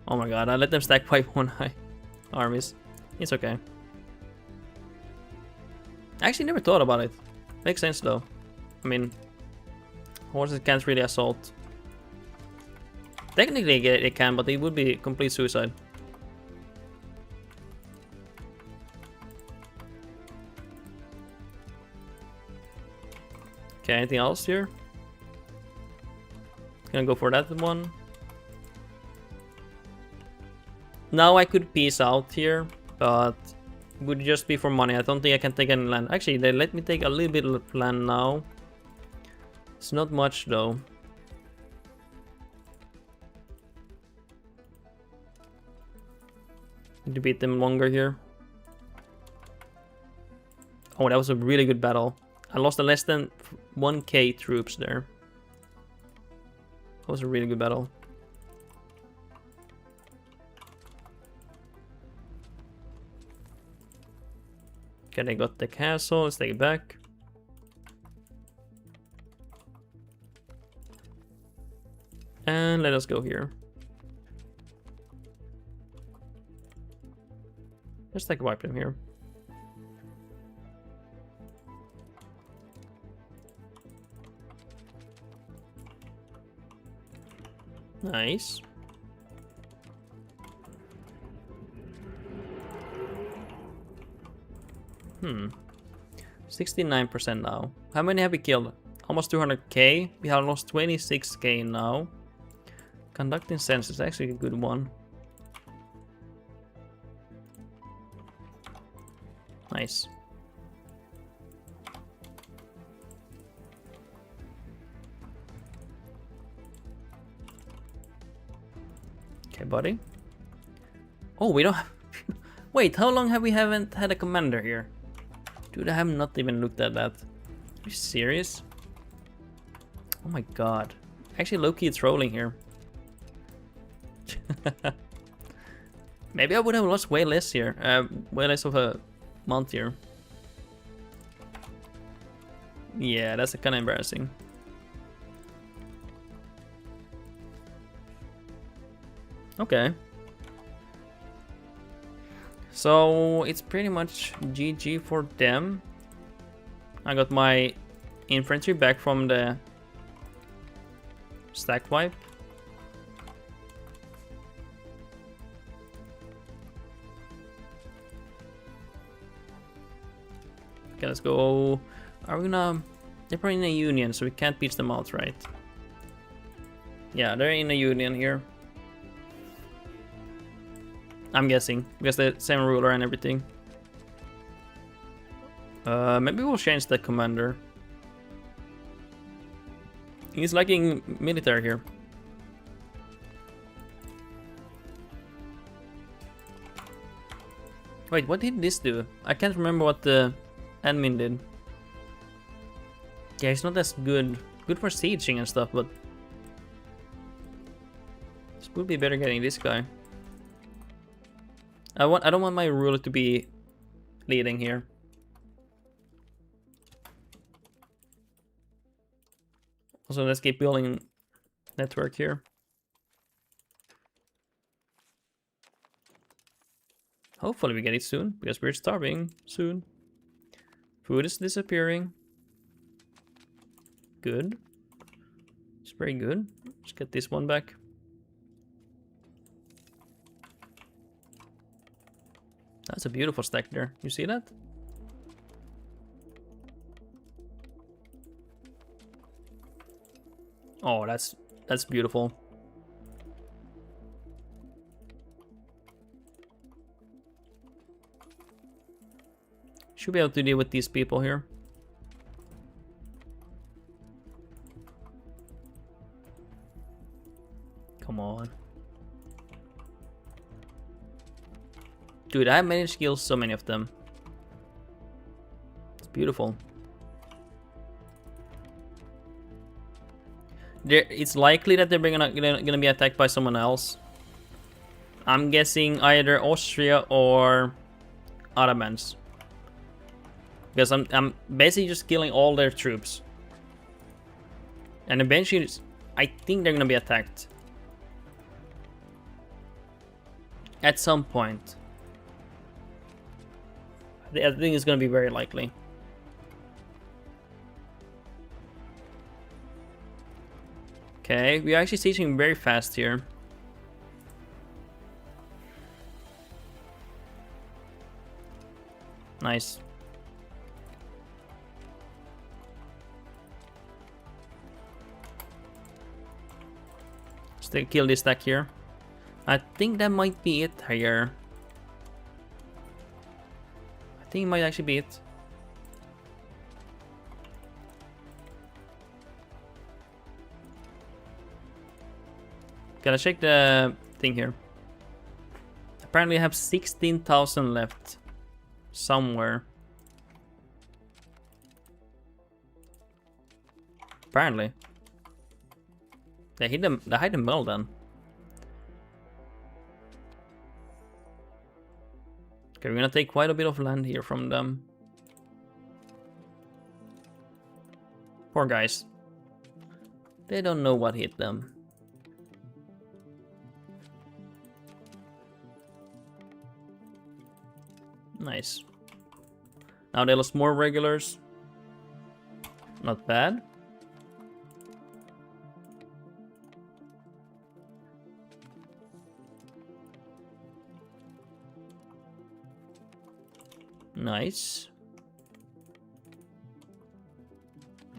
Oh my god, I let them stack 5-1 high armies. It's okay. I actually never thought about it. Makes sense though. I mean, horses can't really assault. Technically it can, but it would be complete suicide. Okay, anything else here? Gonna go for that one. Now I could peace out here, but it would just be for money. I don't think I can take any land. Actually, they let me take a little bit of land now. It's not much though. Need to beat them longer here. Oh, that was a really good battle. I lost less than 1k troops there. That was a really good battle. Okay, they got the castle. Let's take it back. And let us go here. Let's take a wipe them here. Nice. Hmm. 69% now. How many have we killed? Almost 200k. We have lost 26k now. Conducting sense is actually a good one. Nice. Okay, buddy. Oh, we don't have... Wait, how long have we haven't had a commander here? Dude, I have not even looked at that. Are you serious? Oh my god. Actually, low-key trolling here. Maybe I would have lost way less here. Way less of a month here. Yeah, that's kind of embarrassing. Okay. So it's pretty much GG for them. I got my infantry back from the stack wipe. Okay, let's go. Are we gonna... They're probably in a union, so we can't beat them out, right? Yeah, they're in a union here. I'm guessing, because the same ruler and everything. Maybe we'll change the commander. He's lacking military here. Wait, what did this do? I can't remember what the admin did. Yeah, he's not as good. Good for sieging and stuff, but... This would be better getting this guy. I don't want my ruler to be leading here. Also, let's keep building network here. Hopefully we get it soon, because we're starving soon. Food is disappearing. Good. It's very good. Let's get this one back. That's a beautiful stack there. You see that? Oh, that's beautiful. Should be able to deal with these people here. Come on. Dude, I have managed to kill so many of them. It's beautiful. It's likely that they're gonna be attacked by someone else. I'm guessing either Austria or Ottomans. Because I'm basically just killing all their troops. And eventually, I think they're gonna be attacked. At some point. I think it's gonna be very likely. Okay, we're actually sieging very fast here. Nice. Still kill this stack here. I think that might be it here. I think it might actually be it. Gotta check the thing here. Apparently I have 16,000 left. Somewhere. Apparently. They hit them. They hide them well then. Okay, we're gonna take quite a bit of land here from them. Poor guys. They don't know what hit them. Nice. Now they lost more regulars. Not bad. Nice.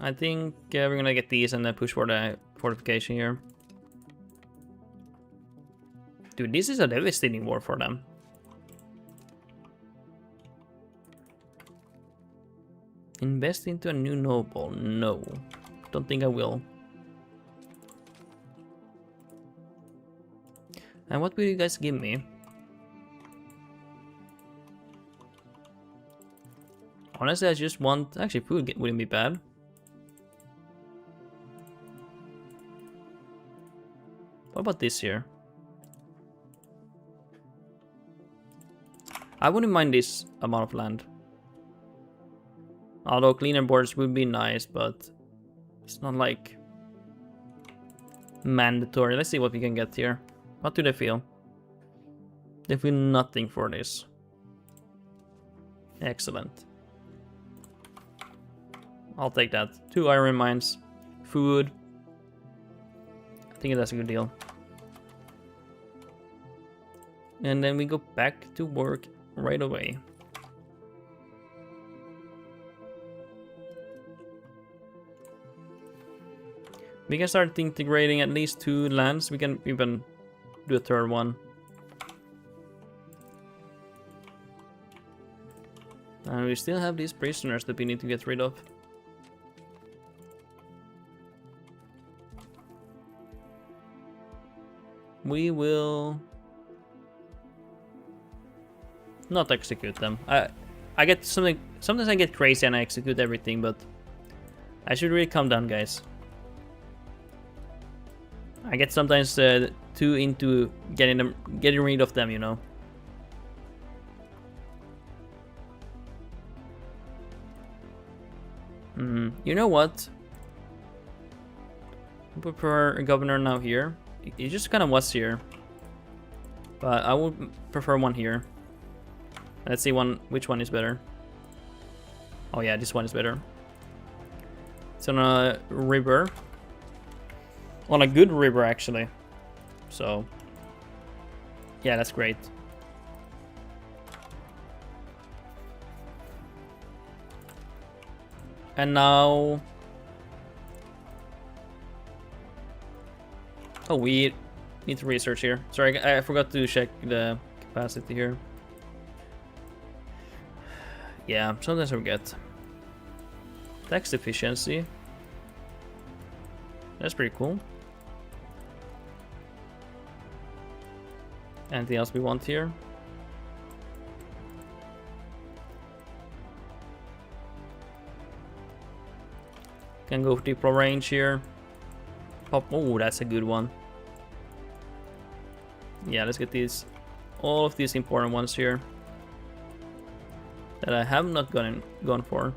I think we're gonna get these and then push for the fortification here. Dude, this is a devastating war for them. Invest into a new noble? No. Don't think I will. And what will you guys give me? Honestly, I just want... Actually, food wouldn't be bad. What about this here? I wouldn't mind this amount of land. Although cleaner borders would be nice, but it's not like mandatory. Let's see what we can get here. What do they feel? They feel nothing for this. Excellent. I'll take that. 2 iron mines. Food. I think that's a good deal. And then we go back to work right away. We can start integrating at least 2 lands. We can even do a third one. And we still have these prisoners that we need to get rid of. We will not execute them. I get something. Sometimes I get crazy and I execute everything, but I should really calm down, guys. I get sometimes too into getting rid of them, you know. You know what? I prefer a governor now here. He just kind of was here, but I would prefer one here. Let's see which one is better. Oh yeah, this one is better. It's on a river. On a good river, actually. So, yeah, that's great. And now... Oh, we need to research here. Sorry, I forgot to check the capacity here. Yeah, sometimes I forget. Tax efficiency. That's pretty cool. Anything else we want here? Can go for deploy range here. Pop. Oh, that's a good one. Yeah, let's get these. All of these important ones here that I have not gone for.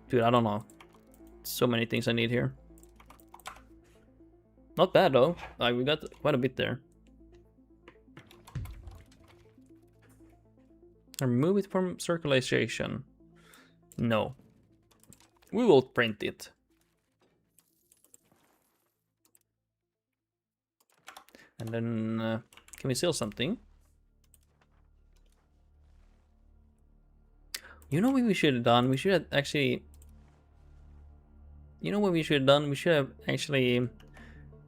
Dude, I don't know. So many things I need here. Not bad though. Like, we got quite a bit there. Remove it from circulation. No. We will print it. And then, can we sell something? You know what we should have done? We should have actually... You know what we should have done? We should have actually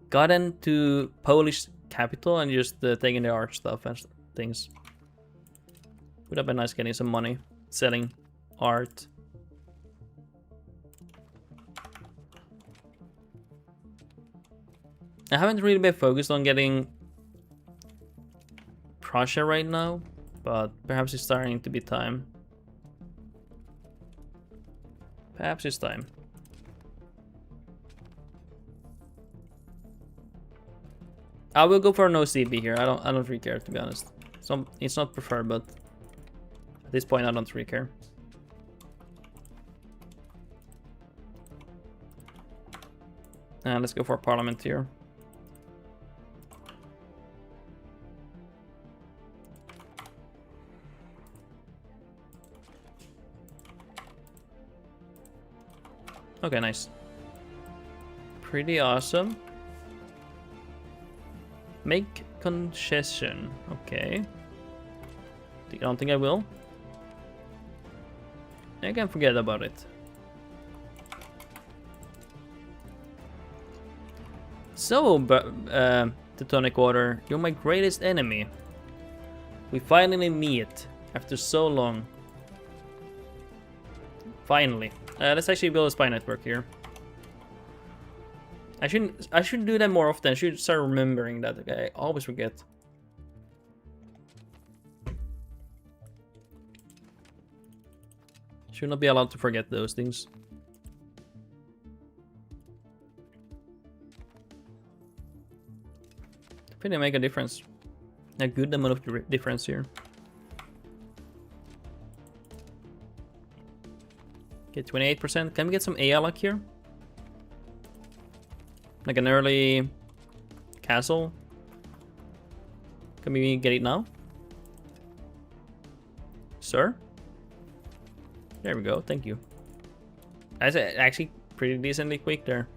gotten to Polish capital and just taken the art stuff and things. Would have been nice getting some money selling art. I haven't really been focused on getting Prussia right now, but perhaps it's starting to be time. Perhaps it's time. I will go for no CB here. I don't really care, to be honest. It's not preferred, but at this point I don't really care. And let's go for parliament here. Okay, nice. Pretty awesome. Make concession. Okay. I don't think I will. I can forget about it. So, Teutonic Order, you're my greatest enemy. We finally meet after so long. Finally. Let's actually build a spy network here. I should do that more often. I should start remembering that. Okay, I always forget. Should not be allowed to forget those things. I think they make a difference. A good amount of difference here. Get 28%. Can we get some AI luck here? Like an early castle? Can we get it now? Sir? There we go, thank you. That's actually pretty decently quick there.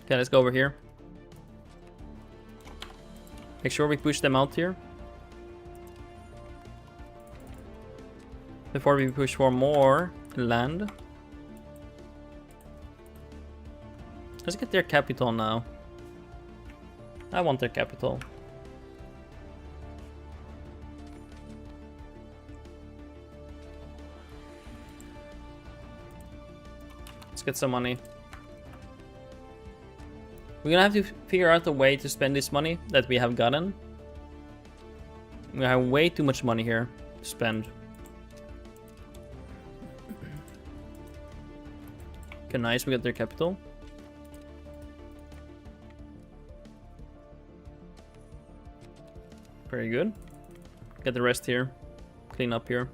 Okay, let's go over here. Make sure we push them out here. Before we push for more land. Let's get their capital now. I want their capital. Let's get some money. We're gonna have to figure out a way to spend this money that we have gotten. We have way too much money here to spend. Okay, nice, we got their capital. Very good. Get the rest here. Clean up here.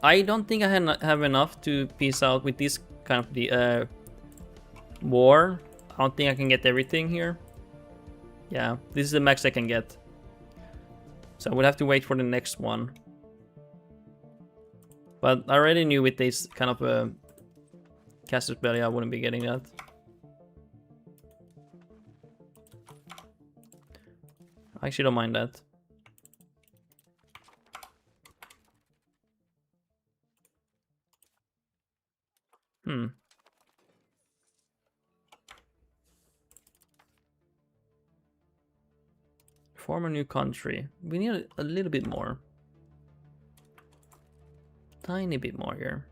I don't think I have enough to peace out with this kind of the war. I don't think I can get everything here. Yeah, this is the max I can get. So I would have to wait for the next one. But I already knew with this kind of casus belli I wouldn't be getting that. I actually don't mind that. Form a new country. We need a little bit more. Tiny bit more here.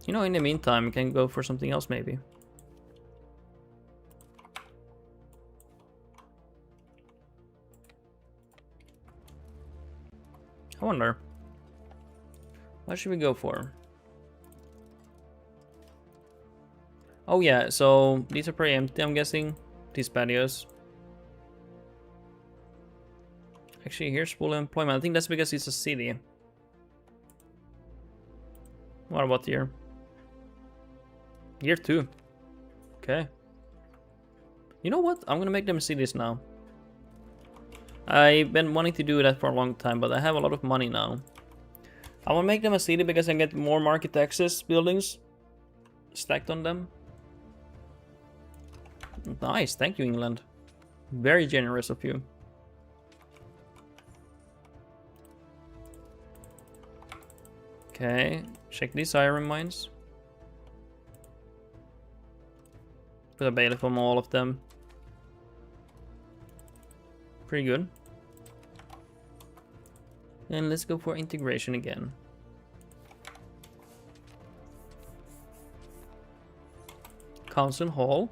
You know, in the meantime, we can go for something else maybe. I wonder. What should we go for? Oh yeah, so these are pretty empty, I'm guessing. These patios. Actually, here's full employment. I think that's because it's a city. What about here? Year 2. Okay. You know what? I'm gonna make them cities now. I've been wanting to do that for a long time, but I have a lot of money now. I want to make them a city because I get more market access buildings stacked on them. Nice, thank you, England. Very generous of you. Okay, check these iron mines. Put a bailiff on all of them. Pretty good. And let's go for integration again. Council Hall.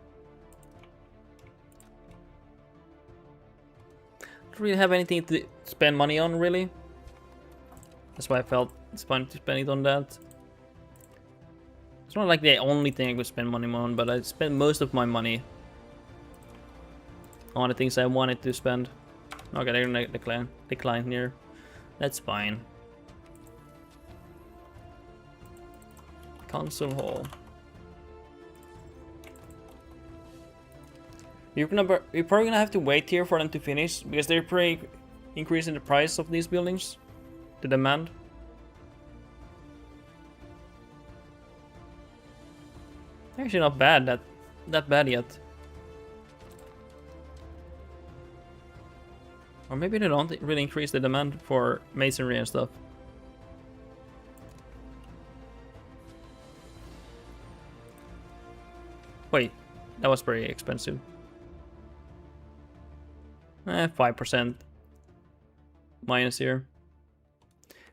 Don't really have anything to spend money on, really. That's why I felt it's fun to spend it on that. It's not like the only thing I could spend money on, but I spent most of my money on the things I wanted to spend. Okay, they're gonna decline here. That's fine. Council Hall. You're probably gonna have to wait here for them to finish because they're pretty increasing the price of these buildings? The demand? Actually not bad, that bad yet. Or maybe they don't really increase the demand for masonry and stuff. Wait, that was pretty expensive. 5% minus here.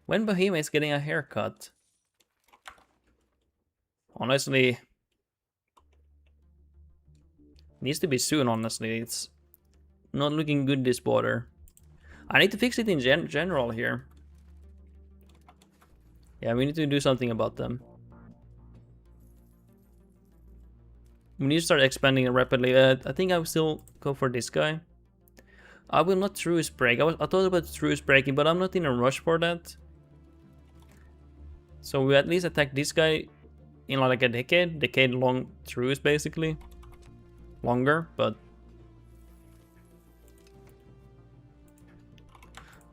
When Bohemia is getting a haircut? Honestly, needs to be soon, honestly. It's not looking good, this border. I need to fix it in general here. Yeah, we need to do something about them. We need to start expanding rapidly. I think I will still go for this guy. I will not truce break. I thought about truce breaking, but I'm not in a rush for that. So we at least attack this guy in like a decade long truce basically. Longer, but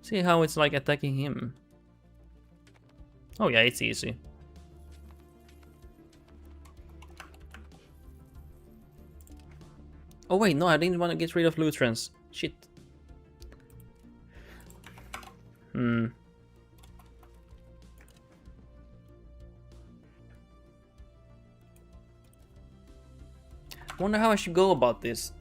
see how it's like attacking him. Oh yeah, it's easy. Oh wait, no, I didn't want to get rid of Lutherans. Shit. Wonder how I should go about this.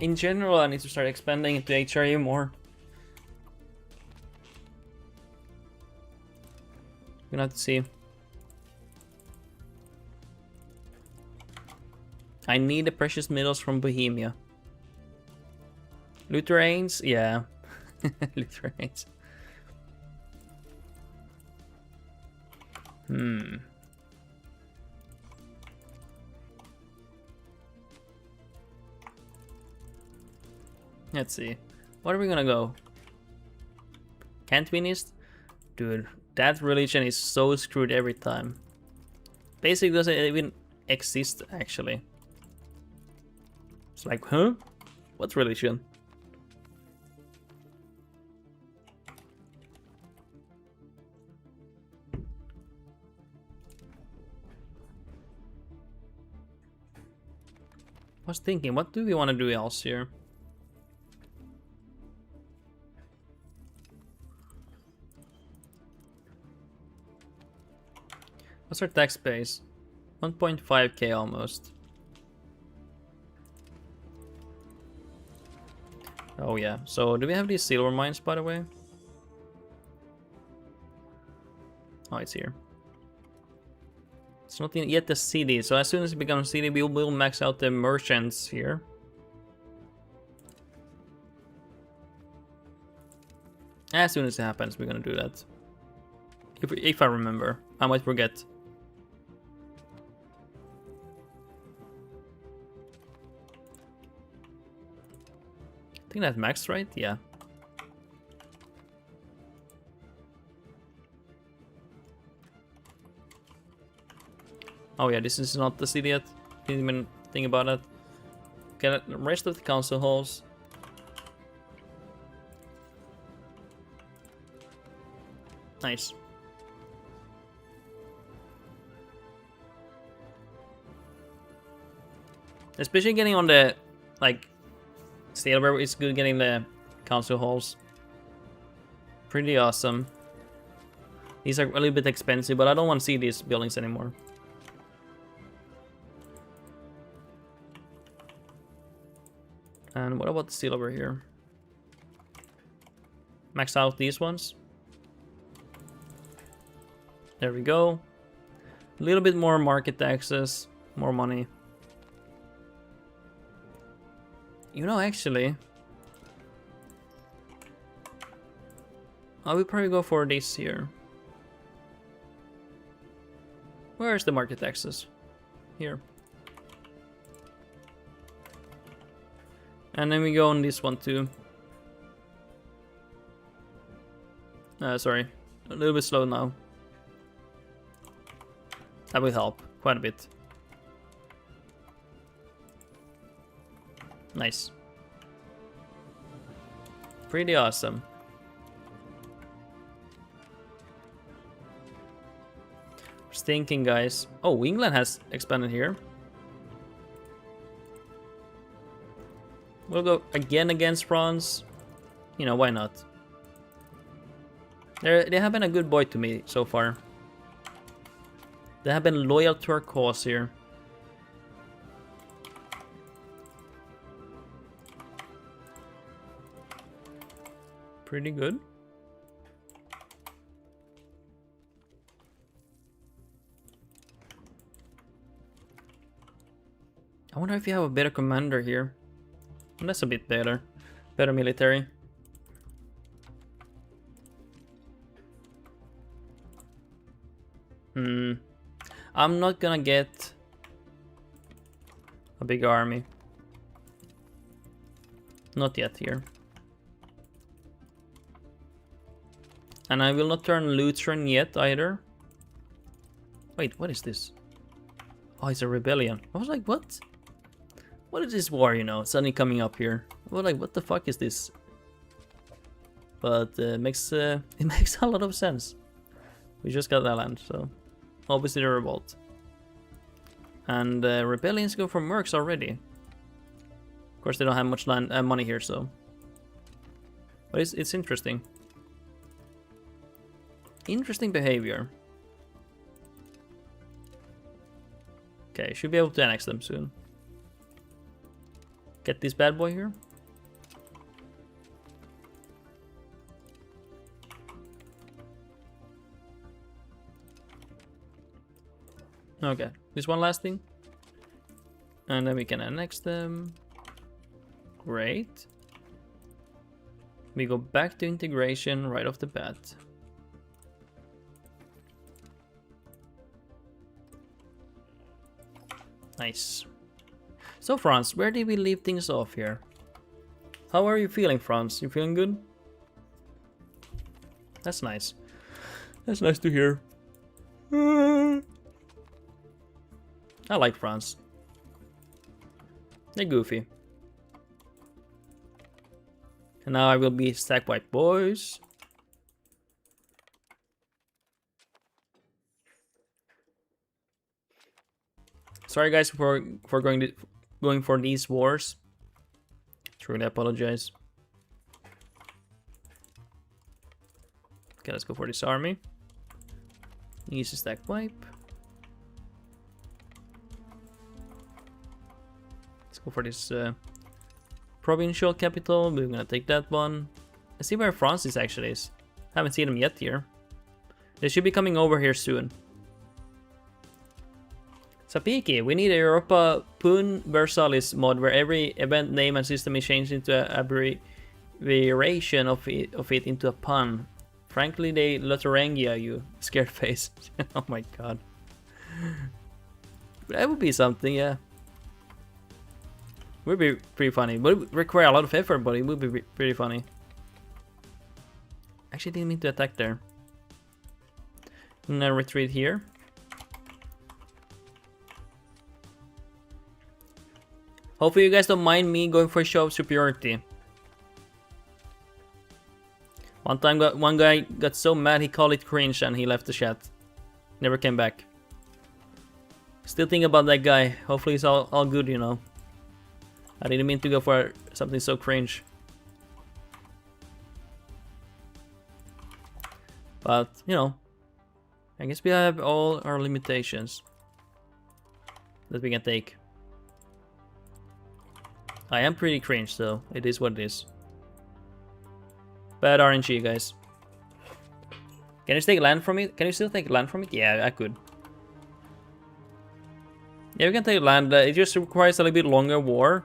In general, I need to start expanding into HRE more. We're gonna have to see. I need the precious metals from Bohemia. Lutherans? Yeah. Lutherans. Let's see. What are we gonna go? Cantonist? Dude, that religion is so screwed every time. Basically doesn't even exist actually. It's like, huh? What religion? I was thinking, what do we want to do else here? What's our tax base? 1.5k almost. Oh yeah, so do we have these silver mines by the way? Oh, it's here. It's not yet the city, so as soon as it becomes a city, we will max out the merchants here. As soon as it happens, we're gonna do that. If I remember, I might forget. I think that's max, right? Yeah. Oh yeah, this is not the city yet. Didn't even think about it. Okay, the rest of the council halls. Nice. Especially getting on the, like, silver is good getting the council halls. Pretty awesome. These are a little bit expensive, but I don't want to see these buildings anymore. And what about the silver here? Max out these ones. There we go. A little bit more market taxes, more money. You know, actually, I will probably go for this here. Where's the market taxes? Here. And then we go on this one too. Sorry, a little bit slow now. That will help quite a bit. Nice. Pretty awesome. Just thinking, guys. Oh, England has expanded here. We'll go again against France. You know, why not? They have been a good boy to me so far. They have been loyal to our cause here. Pretty good. I wonder if you have a better commander here. That's a bit better. Better military. I'm not gonna get a big army. Not yet here. And I will not turn Lutheran yet either. Wait, what is this? Oh, it's a rebellion. I was like, what? What is this war, you know, suddenly coming up here? I was like, what the fuck is this? But it makes a lot of sense. We just got that land, so obviously the revolt. And rebellions go for mercs already. Of course, they don't have much land money here, so. But it's interesting. Interesting behavior. Okay, should be able to annex them soon. Get this bad boy here. Okay, this one last thing. And then we can annex them. Great. We go back to integration right off the bat. Nice. So France, where did we leave things off here? How are you feeling, France? You feeling good? That's nice. That's nice to hear. I like France. They're goofy. And now I will be stack white boys. Sorry guys for going for these wars. Truly apologize. Okay, let's go for this army. Easy stack wipe. Let's go for this provincial capital. We're gonna take that one. Let's see where France is actually is. Haven't seen them yet here. They should be coming over here soon. Sapiki, we need a Europa Pun Versalis mod where every event name and system is changed into an abbreviation of it into a pun. Frankly, they Lotharingia, you scared face. Oh my god. That would be something, yeah. Would be pretty funny. Would require a lot of effort, but it would be pretty funny. Actually, didn't mean to attack there. And then retreat here. Hopefully you guys don't mind me going for a show of superiority. One time one guy got so mad he called it cringe and he left the chat. Never came back. Still think about that guy. Hopefully it's all good, you know. I didn't mean to go for something so cringe. But, you know, I guess we have all our limitations that we can take. I am pretty cringe, so it is what it is. Bad RNG, guys. Can you take land from it? Can you still take land from it? Yeah, I could. Yeah, we can take land. It just requires a little bit longer war.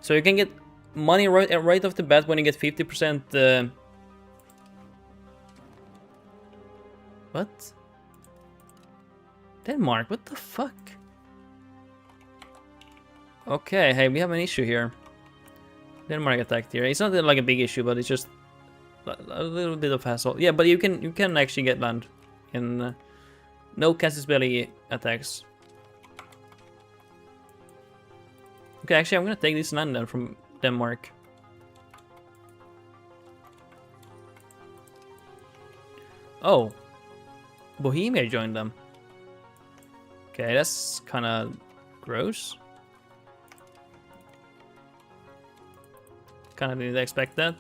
So you can get money right off the bat when you get 50%. What? Denmark, what the fuck? Okay, hey, we have an issue here. Denmark attacked here. It's not like a big issue, but it's just a little bit of hassle. Yeah, but you can actually get land in no Casus Belli attacks. Okay, actually, I'm gonna take this land then from Denmark. Oh, Bohemia joined them. Okay, that's kind of gross. Kind of didn't expect that.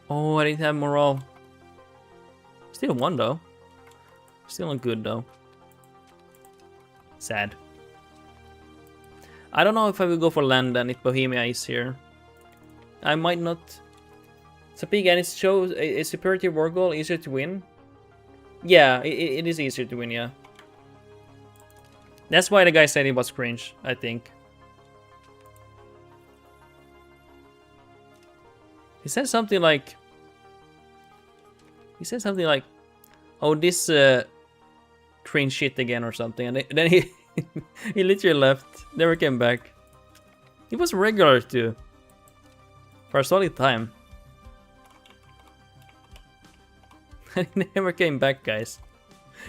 Oh, I didn't have morale. Still won though. Still not good though. Sad. I don't know if I will go for land then if Bohemia is here. I might not. Sapig, and it shows a superiority war goal easier to win. Yeah, it is easier to win, yeah. That's why the guy said it was cringe, I think. He said something like... oh, this cringe shit again or something. And then he, he literally left. Never came back. He was regular too. For a solid time. He never came back, guys.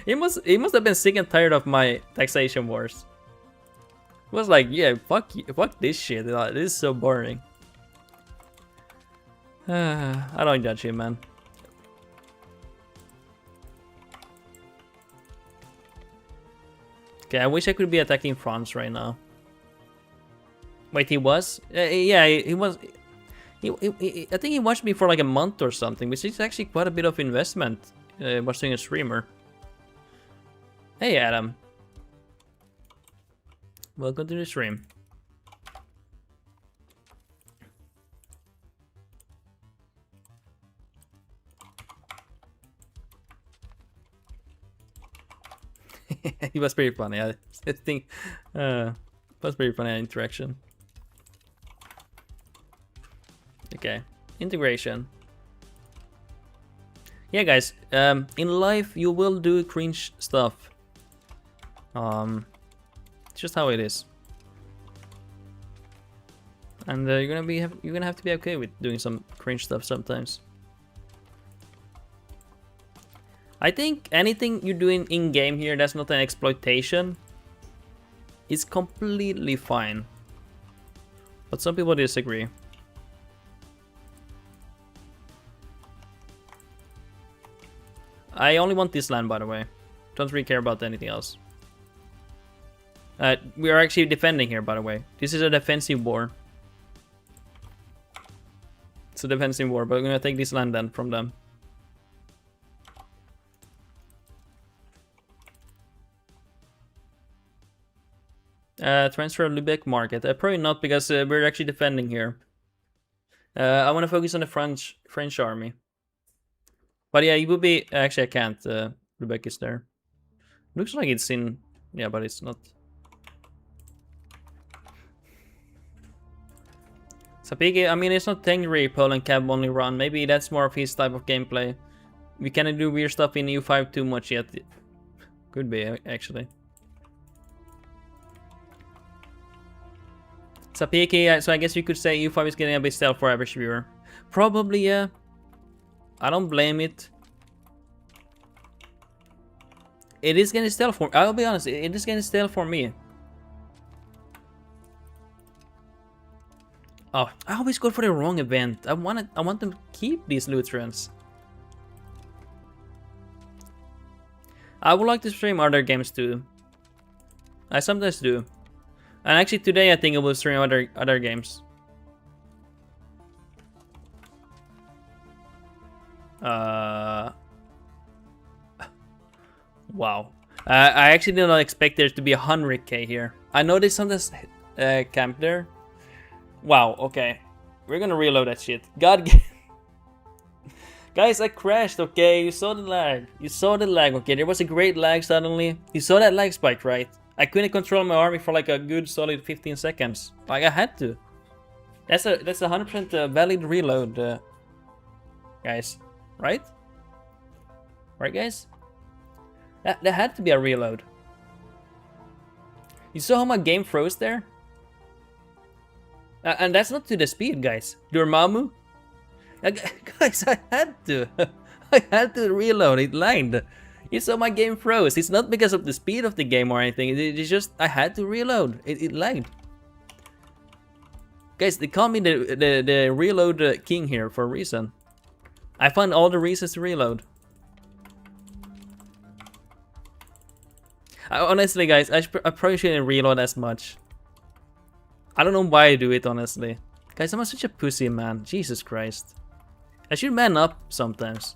He must have been sick and tired of my taxation wars. He was like, yeah, fuck this shit. This is so boring. I don't judge him, man. Okay, I wish I could be attacking France right now. Wait, he was? Yeah, he was. I think he watched me for like a month or something, which is actually quite a bit of investment watching a streamer. Hey, Adam. Welcome to the stream. He was pretty funny. I think it was pretty funny interaction. Okay, integration. Yeah, guys. In life, you will do cringe stuff. It's just how it is. And you're gonna have to be okay with doing some cringe stuff sometimes. I think anything you're doing in game here that's not an exploitation is completely fine. But some people disagree. I only want this land, by the way. Don't really care about anything else. We are actually defending here, by the way. This is a defensive war. It's a defensive war, but we're gonna take this land then from them. Transfer Lubeck market. Probably not, because we're actually defending here. I want to focus on the French army. But yeah, it would be... Actually, I can't. Lubeck is there. Looks like it's in... Yeah, but it's not. Sapigi, I mean, it's not Tengri, Poland Cab only run. Maybe that's more of his type of gameplay. We cannot do weird stuff in EU5 too much yet. Could be, actually. Sapiki, so I guess you could say EU5 is getting a bit stealth for average viewer. Probably, yeah. I don't blame it. It is getting stealth for... I'll be honest, it is getting stealth for me. Oh, I always go for the wrong event. I want them to keep these Lutherans. I would like to stream other games too. I sometimes do. And actually today I think I will stream other games. Wow. I actually did not expect there to be 100k here. I know there's sometimes camp there. Wow, okay. We're gonna reload that shit. God. Guys, I crashed, okay? You saw the lag. You saw the lag, okay? There was a great lag suddenly. You saw that lag spike, right? I couldn't control my army for like a good solid 15 seconds. Like, I had to. That's a 100% valid reload, guys. Right? Right, guys? That had to be a reload. You saw how my game froze there? And that's not to the speed, guys. Dormammu? Guys, I had to. I had to reload. It lagged. You saw my game froze. It's not because of the speed of the game or anything. It's just I had to reload. It lagged. Guys, they call me the reload king here for a reason. I found all the reasons to reload. Honestly, guys, I probably shouldn't reload as much. I don't know why I do it, honestly. Guys, I'm such a pussy, man. Jesus Christ. I should man up sometimes.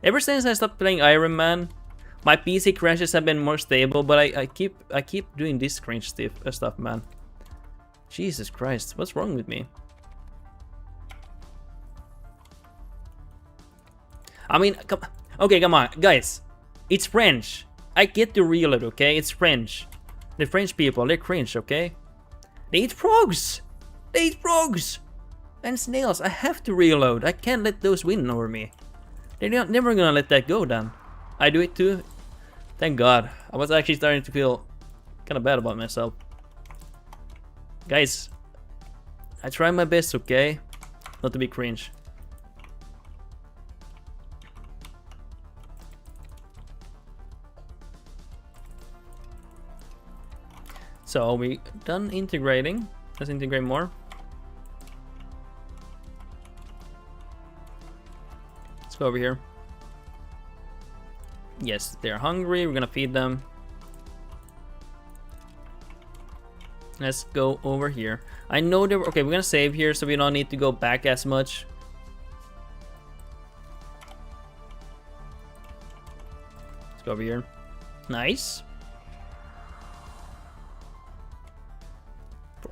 Ever since I stopped playing Iron Man, my PC crashes have been more stable, but I keep doing this cringe stuff, man. Jesus Christ, what's wrong with me? I mean, okay, come on, guys. It's French. I get to reload, okay? It's French. The French people, they're cringe, okay? They eat frogs! They eat frogs! And snails, I have to reload. I can't let those win over me. They're never gonna let that go, then. I do it too. Thank God. I was actually starting to feel kind of bad about myself. Guys, I try my best, okay? Not to be cringe. So we done integrating. Let's integrate more. Let's go over here. Yes, they're hungry. We're gonna feed them. Let's go over here. I know they were okay. We're gonna save here, so we don't need to go back as much. Let's go over here. Nice.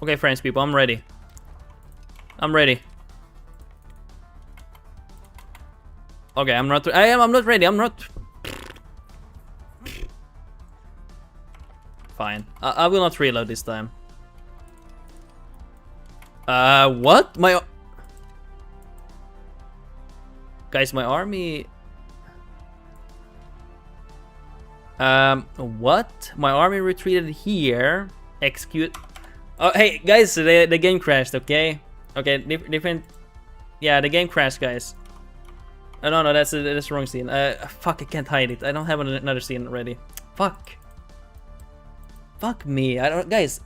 Okay, French people, I'm ready. I'm ready. Okay, I'm not ready. I'm not. Fine. I will not reload this time. What? Guys, my army. What? My army retreated here. Execute. Oh, hey, guys, the game crashed, okay? Okay, different... Yeah, the game crashed, guys. Oh, no, that's the wrong scene. Fuck, I can't hide it. I don't have another scene ready. Fuck. Fuck me. I don't... Guys,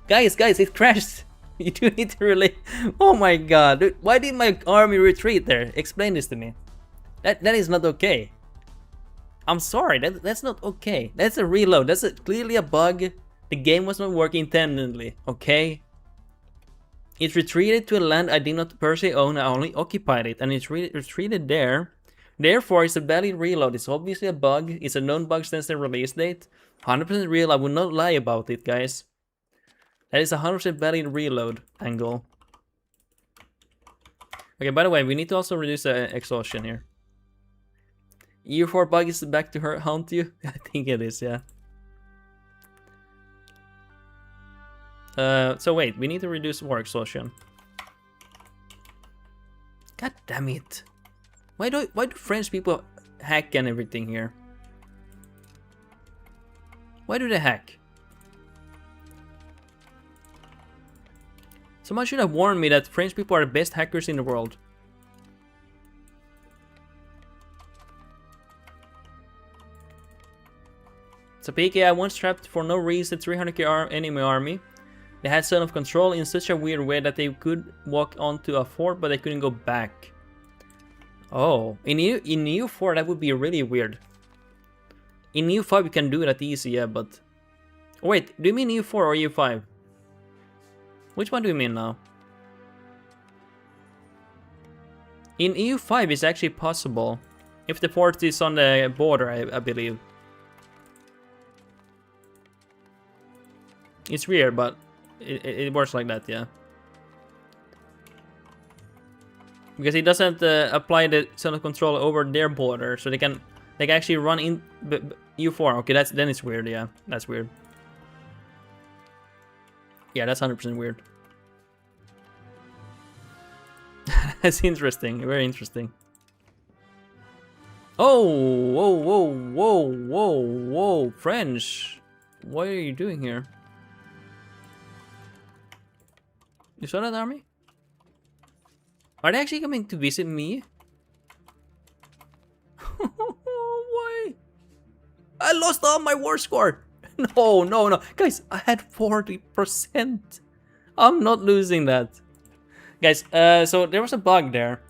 it crashed. You do need to really... Oh my God. Dude, why did my army retreat there? Explain this to me. That is not okay. I'm sorry, that's not okay. That's a reload. That's clearly a bug. The game was not working intendedly, okay? It retreated to a land I did not per se own, I only occupied it, and it retreated there. Therefore, it's a valid reload. It's obviously a bug. It's a known bug since the release date. 100% real, I will not lie about it, guys. That is a 100% valid reload angle. Okay, by the way, we need to also reduce the exhaustion here. EU4 bug is back to haunt you? I think it is, yeah. So wait, we need to reduce war exhaustion. God damn it! Why do French people hack and everything here? Why do they hack? Someone should have warned me that French people are the best hackers in the world. So PK, I once trapped for no reason 300k enemy army. They had Zone of Control in such a weird way that they could walk onto a fort, but they couldn't go back. Oh, in EU4 that would be really weird. In EU5 you can do that easy, yeah, but... Oh, wait, do you mean EU4 or EU5? Which one do you mean now? In EU5 it's actually possible. If the fort is on the border, I believe. It's weird, but... It works like that, yeah. Because it doesn't apply the zone of control over their border, so they can actually run in EU4. Okay, then it's weird, yeah. That's weird. Yeah, that's 100% weird. That's interesting, very interesting. Oh, whoa, French. What are you doing here? You saw that army? Are they actually coming to visit me? Why? I lost all my war score. No. Guys, I had 40%. I'm not losing that. Guys, so there was a bug there.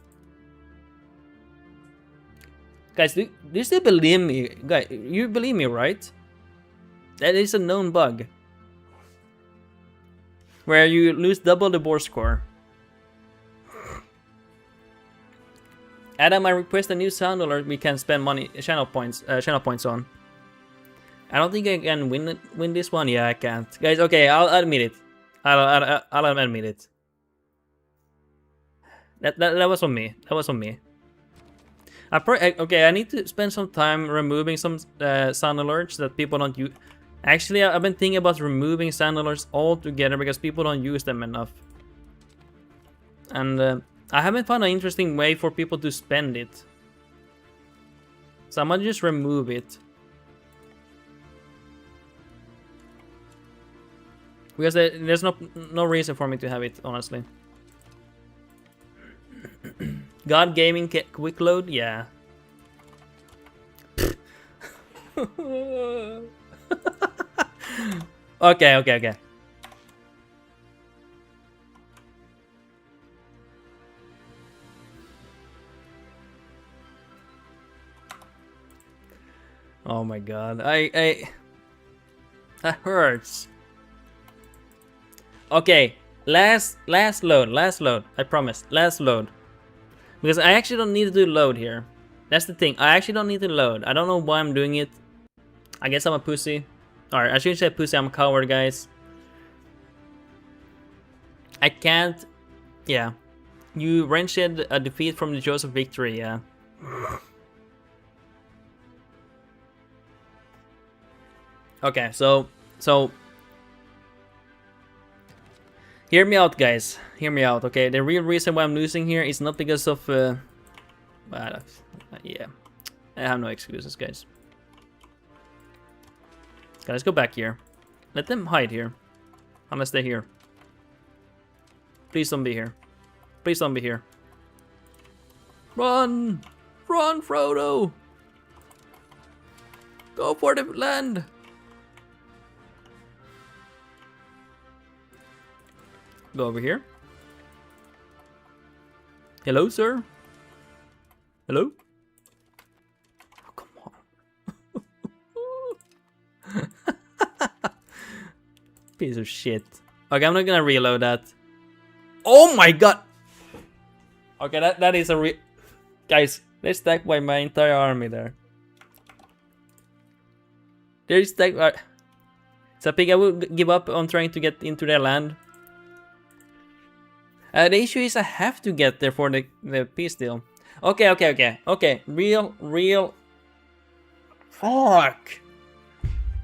Guys, do you still believe me? Guys, you believe me, right? That is a known bug. Where you lose double the board score. Adam, I request a new sound alert we can spend money channel points on. I don't think I can win this one. Yeah, I can't. Guys, okay, I'll admit it. I'll admit it. That was on me. That was on me. Okay, I need to spend some time removing some sound alerts that people don't use. Actually, I've been thinking about removing sound alerts altogether because people don't use them enough. And I haven't found an interesting way for people to spend it. So I'm gonna just remove it. Because there's no reason for me to have it, honestly. God Gaming quick load? Yeah. Okay. Oh my god. That hurts. Okay, last load. I promise, last load. Because I actually don't need to do load here. That's the thing. I actually don't need to load. I don't know why I'm doing it. I guess I'm a pussy. Alright, I shouldn't say pussy, I'm a coward, guys. I can't... Yeah. You wrenched a defeat from the jaws of victory, yeah. Okay, so... Hear me out, guys. Hear me out, okay? The real reason why I'm losing here is not because of... yeah. I have no excuses, guys. Okay, let's go back here. Let them hide here. Unless they're here. Please don't be here. Please don't be here. Run! Run, Frodo! Go for the land! Go over here. Hello, sir? Hello? Oh, come on. Piece of shit. Okay, I'm not gonna reload that. Oh my god! Okay, that is a Guys, they stacked by my entire army there. They're stacked... So I think I will give up on trying to get into their land. The issue is I have to get there for the peace deal. Okay. Real... Fuck!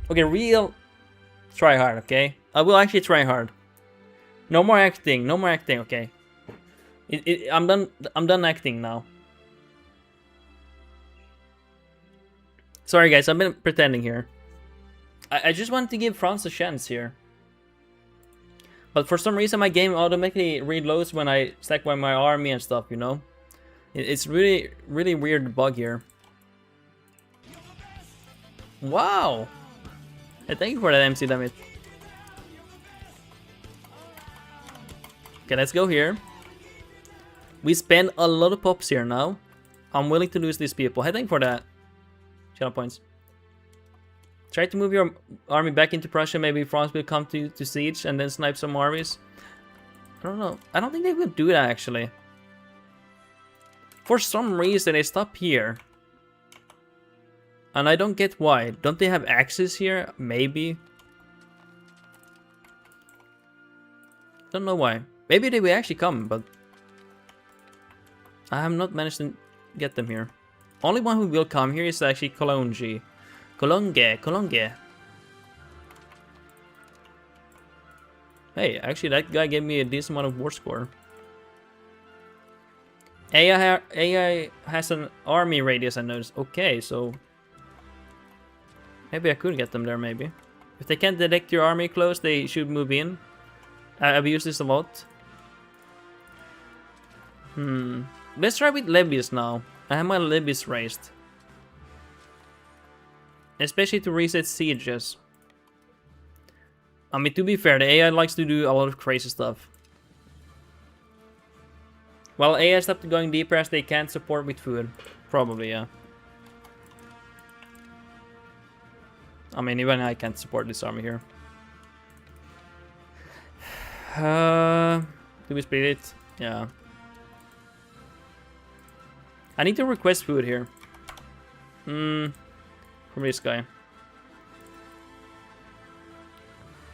Okay, real... Try hard, okay? I will actually try hard. No more acting, okay? I'm done acting now. Sorry guys, I've been pretending here. I just wanted to give France a chance here. But for some reason my game automatically reloads when I stack by my army and stuff, you know? It's really weird bug here. Wow! Hey, thank you for that MC, damn it. Okay, let's go here. We spend a lot of pops here now. I'm willing to lose these people. Hey, thank you for that. Channel points. Try to move your army back into Prussia. Maybe France will come to siege and then snipe some armies. I don't know. I don't think they will do that actually. For some reason they stop here. And I don't get why. Don't they have axes here? Maybe. Don't know why. Maybe they will actually come, but I have not managed to get them here. Only one who will come here is actually Cologne. Cologne. Hey, actually that guy gave me a decent amount of war score. AI has an army radius, I noticed. Okay, so maybe I could get them there, maybe. If they can't detect your army close, they should move in. I've used this a lot. Let's try with levies now. I have my levies raised. Especially to reset sieges. I mean, to be fair, the AI likes to do a lot of crazy stuff. Well, AI stopped going deeper as they can't support with food. Probably, yeah. I mean, even I can't support this army here. Do we split it? Yeah. I need to request food here. From this guy.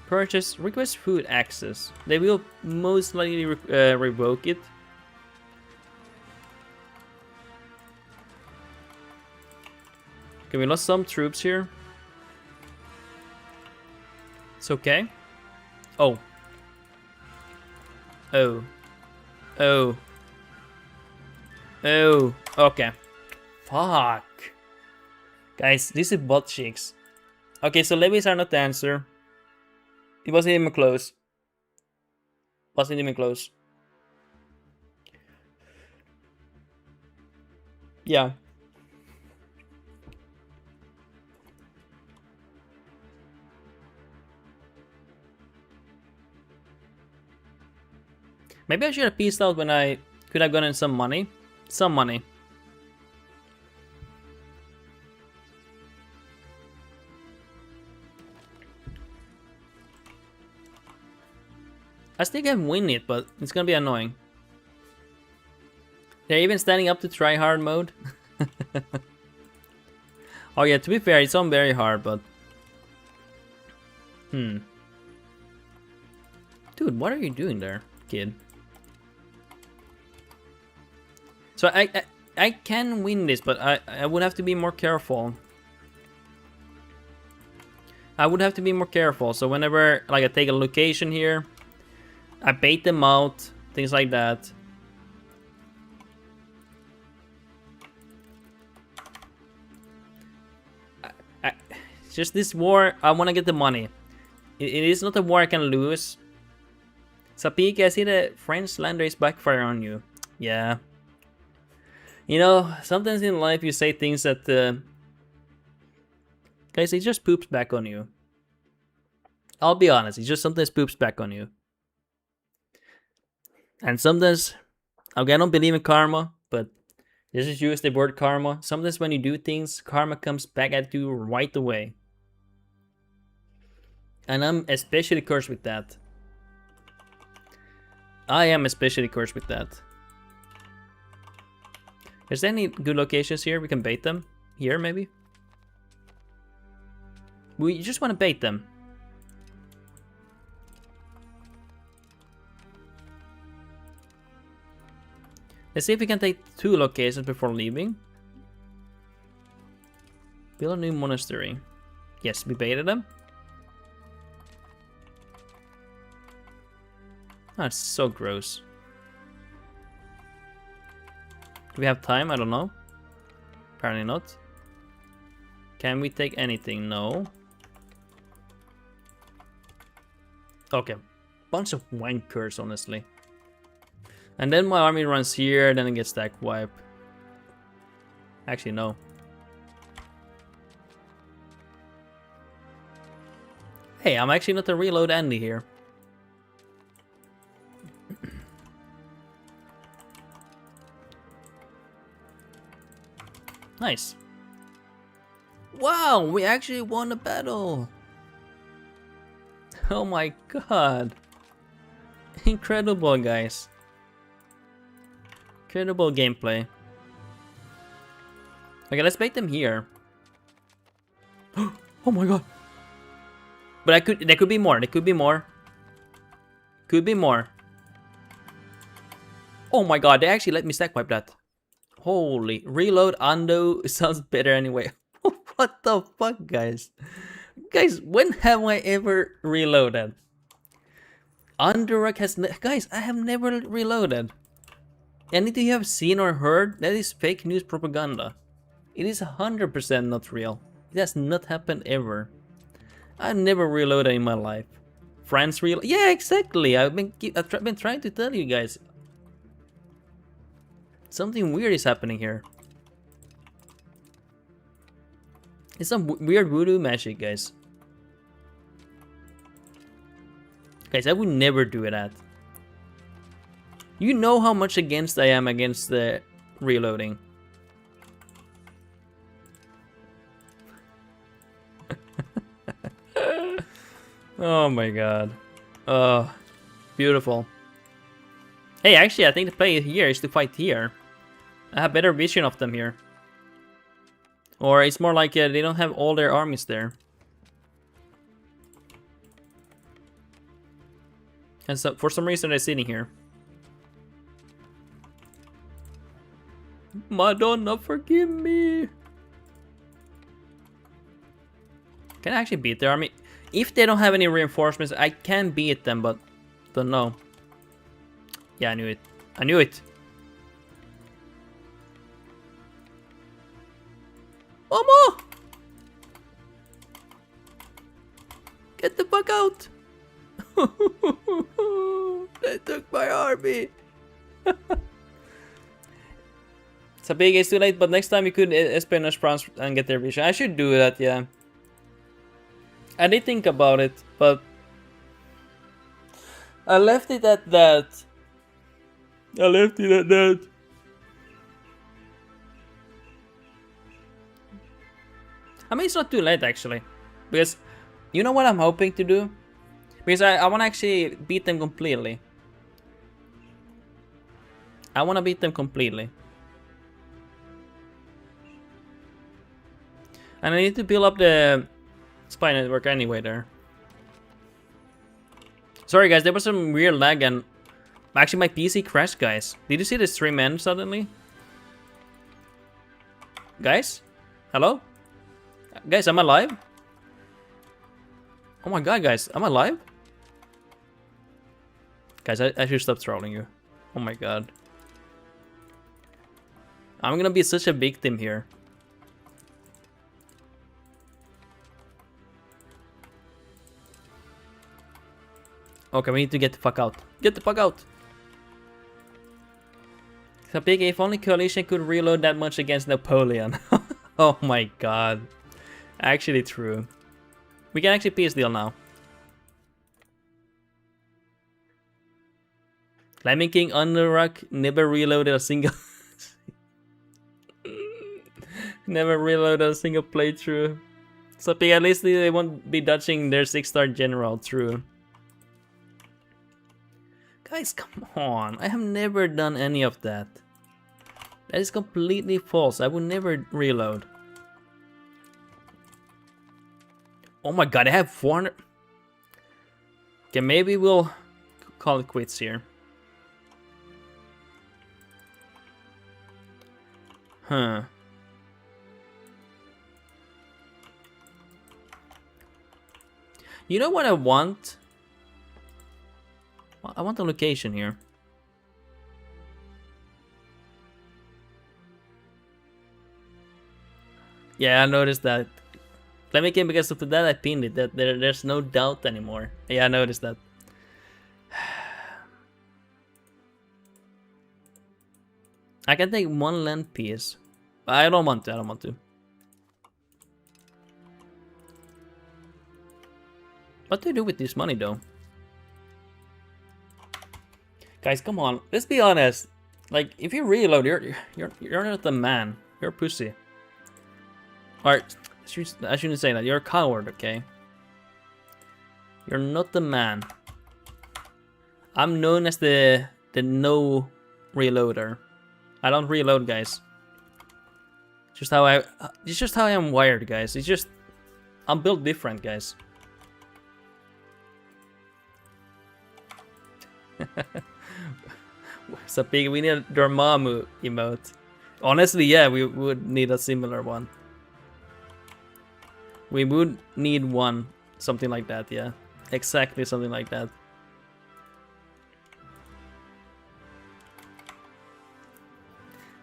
Purchase, request food access. They will most likely revoke it. Okay, we lost some troops here. It's okay. Oh. Oh. Oh. Oh. Okay. Fuck. Guys, this is butt cheeks. Okay, so levies are not the answer. It wasn't even close. Wasn't even close. Yeah. Maybe I should have peaced out when I could have gotten some money. Some money. I still can win it, but it's gonna be annoying. They're even standing up to try hard mode. Oh yeah, to be fair, it's on very hard, but... Dude, what are you doing there, kid? So I can win this, but I would have to be more careful. I would have to be more careful, so whenever like I take a location here, I bait them out, things like that. It's just this war, I want to get the money. It is not a war I can lose. Sapik, I see the French lander is backfire on you. Yeah. You know, sometimes in life you say things that... guys, it just poops back on you. I'll be honest, it just sometimes poops back on you. And sometimes, okay, I don't believe in karma, but this is use the word karma. Sometimes when you do things, karma comes back at you right away. And I'm especially cursed with that. I am especially cursed with that. Is there any good locations here? We can bait them. Here, maybe? We just want to bait them. Let's see if we can take 2 locations before leaving. Build a new monastery. Yes, we baited them. That's so gross. Do we have time? I don't know. Apparently not. Can we take anything? No. Okay. Bunch of wankers, honestly. And then my army runs here, then it gets stack wipe. Actually, no. Hey, I'm actually not a reload Andy here. Nice. Wow, we actually won a battle. Oh my god. Incredible, guys. Incredible gameplay. Okay, let's bait them here. Oh my god. But there could be more. There could be more. Could be more. Oh my god, they actually let me stack wipe that. Holy, reload Ando sounds better anyway. What the fuck, guys? Guys, when have I ever reloaded? Brandenburg has guys, I have never reloaded. Anything you have seen or heard, that is fake news propaganda. It is 100% not real. It has not happened ever. I've never reloaded in my life. France reload? Yeah, exactly. I've been trying to tell you guys. Something weird is happening here. It's some weird voodoo magic, guys. Guys, I would never do that. You know how much against I am against the reloading. Oh my god. Oh, beautiful. Hey, actually, I think the play here is to fight here. I have better vision of them here. Or it's more like they don't have all their armies there. And so, for some reason, they're sitting here. Madonna, forgive me. Can I actually beat their army? If they don't have any reinforcements, I can beat them, but don't know. Yeah, I knew it. I knew it. Momo! Get the fuck out! They took my army. It's a big, it's too late, but next time you could espionage France and get their vision. I should do that, yeah. I did think about it, but I left it at that. I left it at that. I mean, it's not too late actually, because you know what I'm hoping to do? Because I want to actually beat them completely. I want to beat them completely. And I need to build up the spy network anyway there. Sorry guys, there was some weird lag and actually my PC crashed, guys. Did you see the stream end suddenly? Guys? Hello? Guys, am I live? Oh my god, guys, am I live? Guys, I should stop trolling you. Oh my god. I'm gonna be such a victim here. Okay, we need to get the fuck out. Get the fuck out! So big, if only coalition could reload that much against Napoleon. Oh my god. Actually true. We can actually peace deal now. Climbing King Underrock never reloaded a single... never reloaded a single playthrough. So big, at least they won't be dodging their 6-star general, true. Guys, come on. I have never done any of that. That is completely false. I would never reload. Oh my god, I have 400... Okay, maybe we'll call it quits here. Huh. You know what I want? I want a location here. Yeah, I noticed that. Let me game because of that I pinned it. That there's no doubt anymore. Yeah, I noticed that. I can take one land piece. I don't want to. I don't want to. What do you do with this money though? Guys, come on. Let's be honest. Like, if you reload, you're not the man. You're a pussy. Alright, I shouldn't say that. You're a coward, okay? You're not the man. I'm known as the no reloader. I don't reload, guys. It's just how I am wired, guys. It's just I'm built different, guys. So big, we need a Dormammu emote. Honestly, yeah, we would need a similar one. We would need one, something like that, yeah. Exactly something like that.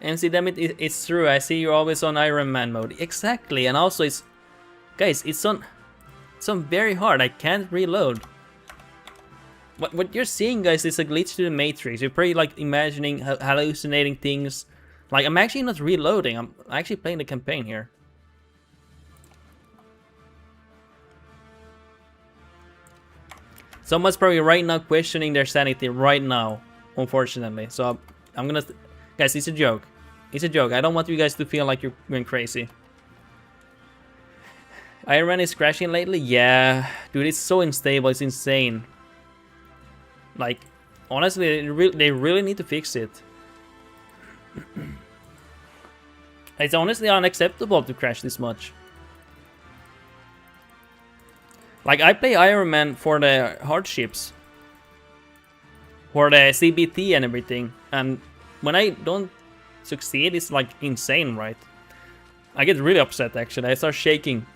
MC, damn it, it's true. I see you're always on Iron Man mode. Exactly, and also it's... Guys, it's on very hard. I can't reload. What you're seeing, guys, is a glitch to the Matrix. You're probably like imagining, hallucinating things. Like, I'm actually not reloading. I'm actually playing the campaign here. Someone's probably right now questioning their sanity right now, unfortunately. So I'm gonna... Guys, it's a joke. It's a joke. I don't want you guys to feel like you're going crazy. Iron Man is crashing lately? Yeah. Dude, it's so unstable. It's insane. Like, honestly, they really need to fix it. It's honestly unacceptable to crash this much. Like, I play Iron Man for the hardships. For the CBT and everything. And when I don't succeed, it's like insane, right? I get really upset, actually. I start shaking.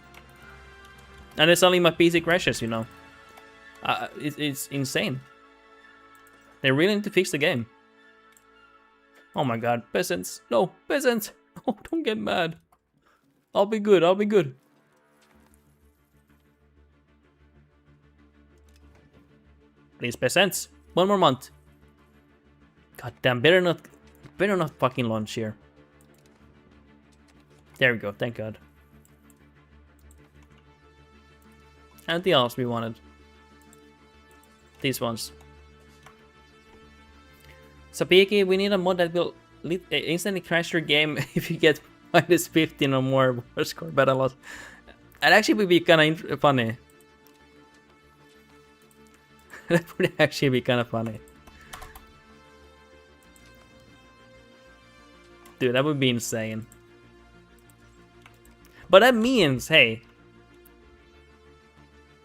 And it's only my PC crashes, you know. It's insane. They really need to fix the game. Oh my god, peasants. No, peasants. Oh, don't get mad. I'll be good, I'll be good. Please, peasants. One more month. God damn, better not fucking launch here. There we go, thank god. Anything else we wanted? These ones. Sapiki, we need a mod that will instantly crash your game if you get minus 15 or more score battle loss. That actually would be kind of funny. That would actually be kind of funny. Dude, that would be insane. But that means, hey.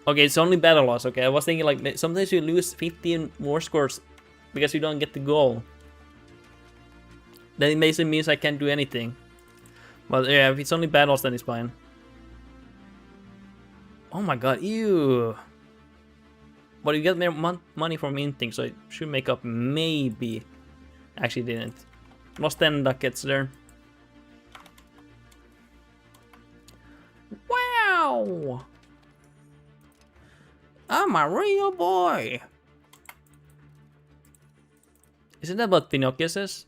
Okay, it's only battle loss, okay? I was thinking like sometimes you lose 15 more scores because you don't get the goal. Then it basically means I can't do anything. But yeah, if it's only battles, then it's fine. Oh my god, ew. But you get more money from minting, so it should make up maybe. Actually didn't. Lost 10 ducats there. Wow! I'm a real boy! Isn't that what Pinocchio says?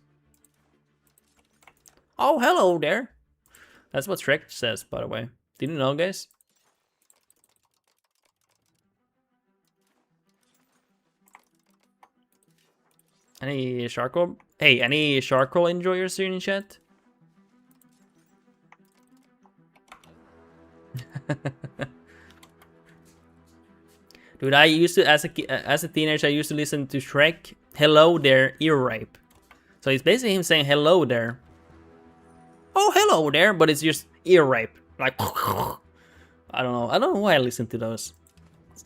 Oh, hello there! That's what Shrek says, by the way. Did you know, guys? Any charcoal? Hey, any charcoal enjoyers here in chat? Dude, I used to, as a teenager, I used to listen to Shrek. Hello there, ear rape. So it's basically him saying hello there. Oh, hello there, but it's just ear rape. Like, I don't know. I don't know why I listened to those.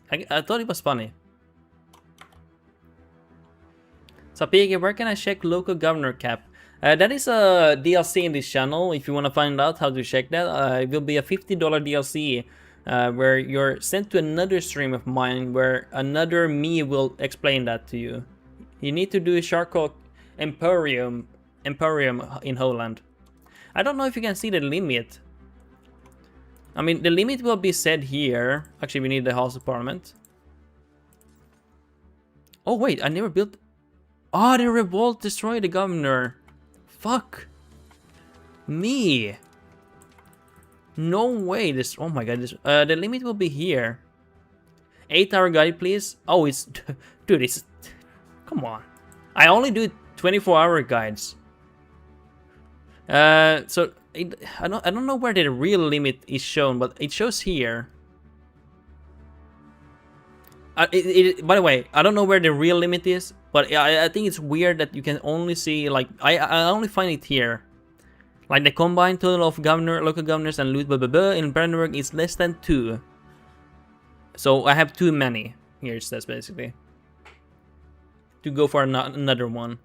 I thought it was funny. So, Piggy, where can I check local governor cap? That is a DLC in this channel. If you want to find out how to check that, it will be a $50 DLC where you're sent to another stream of mine where another me will explain that to you. You need to do a charcoal emporium in Holland. I don't know if you can see the limit. I mean, the limit will be set here. Actually, we need the House of Parliament. Oh wait, I never built. Oh, the revolt destroyed the governor. Fuck me. No way. This. Oh my god. This. The limit will be here. 8-hour guide, please. Oh, it's. Dude, it's. Come on. I only do 24-hour guides. So I don't know where the real limit is shown, but it shows here. By the way, I don't know where the real limit is, but I think it's weird that you can only see, like, I only find it here. Like, the combined total of local governors and loot in Brandenburg is less than 2. So I have too many. Here it says, basically. To go for another one.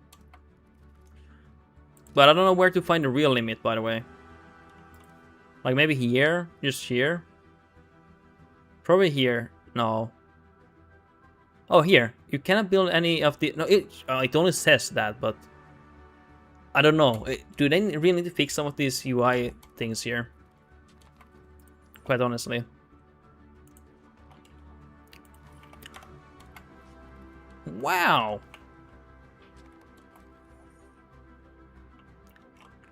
But I don't know where to find the real limit, by the way. Like, maybe here? Just here? Probably here. No. Oh, here. You cannot build any of the... No, it only says that, but... I don't know. Do they really need to fix some of these UI things here? Quite honestly. Wow!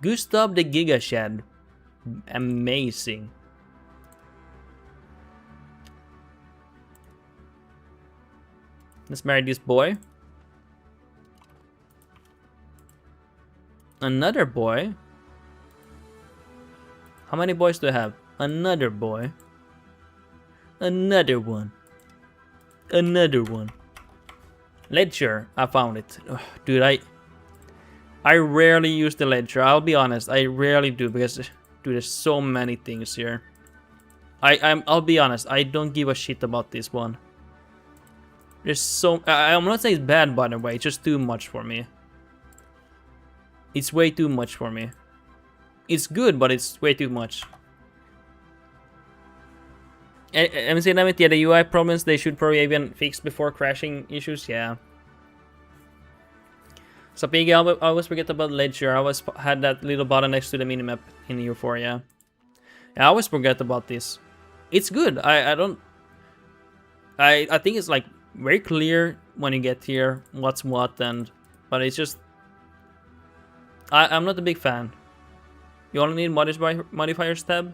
Gustav the Giga Shed. Amazing. Let's marry this boy. Another boy. How many boys do I have? Another boy. Another one. Another one. Ledger, I found it. Ugh, dude, I rarely use the ledger. I'll be honest, I rarely do because, dude, there's so many things here. I'll be honest, I don't give a shit about this one. There's so I'm not saying it's bad, by the way. It's just too much for me. It's way too much for me. It's good, but it's way too much. I'm saying that, yeah, the UI problems they should probably even fix before crashing issues. Yeah. So Piggy, I always forget about Ledger. I always had that little button next to the minimap in U4. Yeah. I always forget about this. It's good. I think it's like very clear when you get here what's what, but it's just I'm not a big fan. You only need modifiers tab.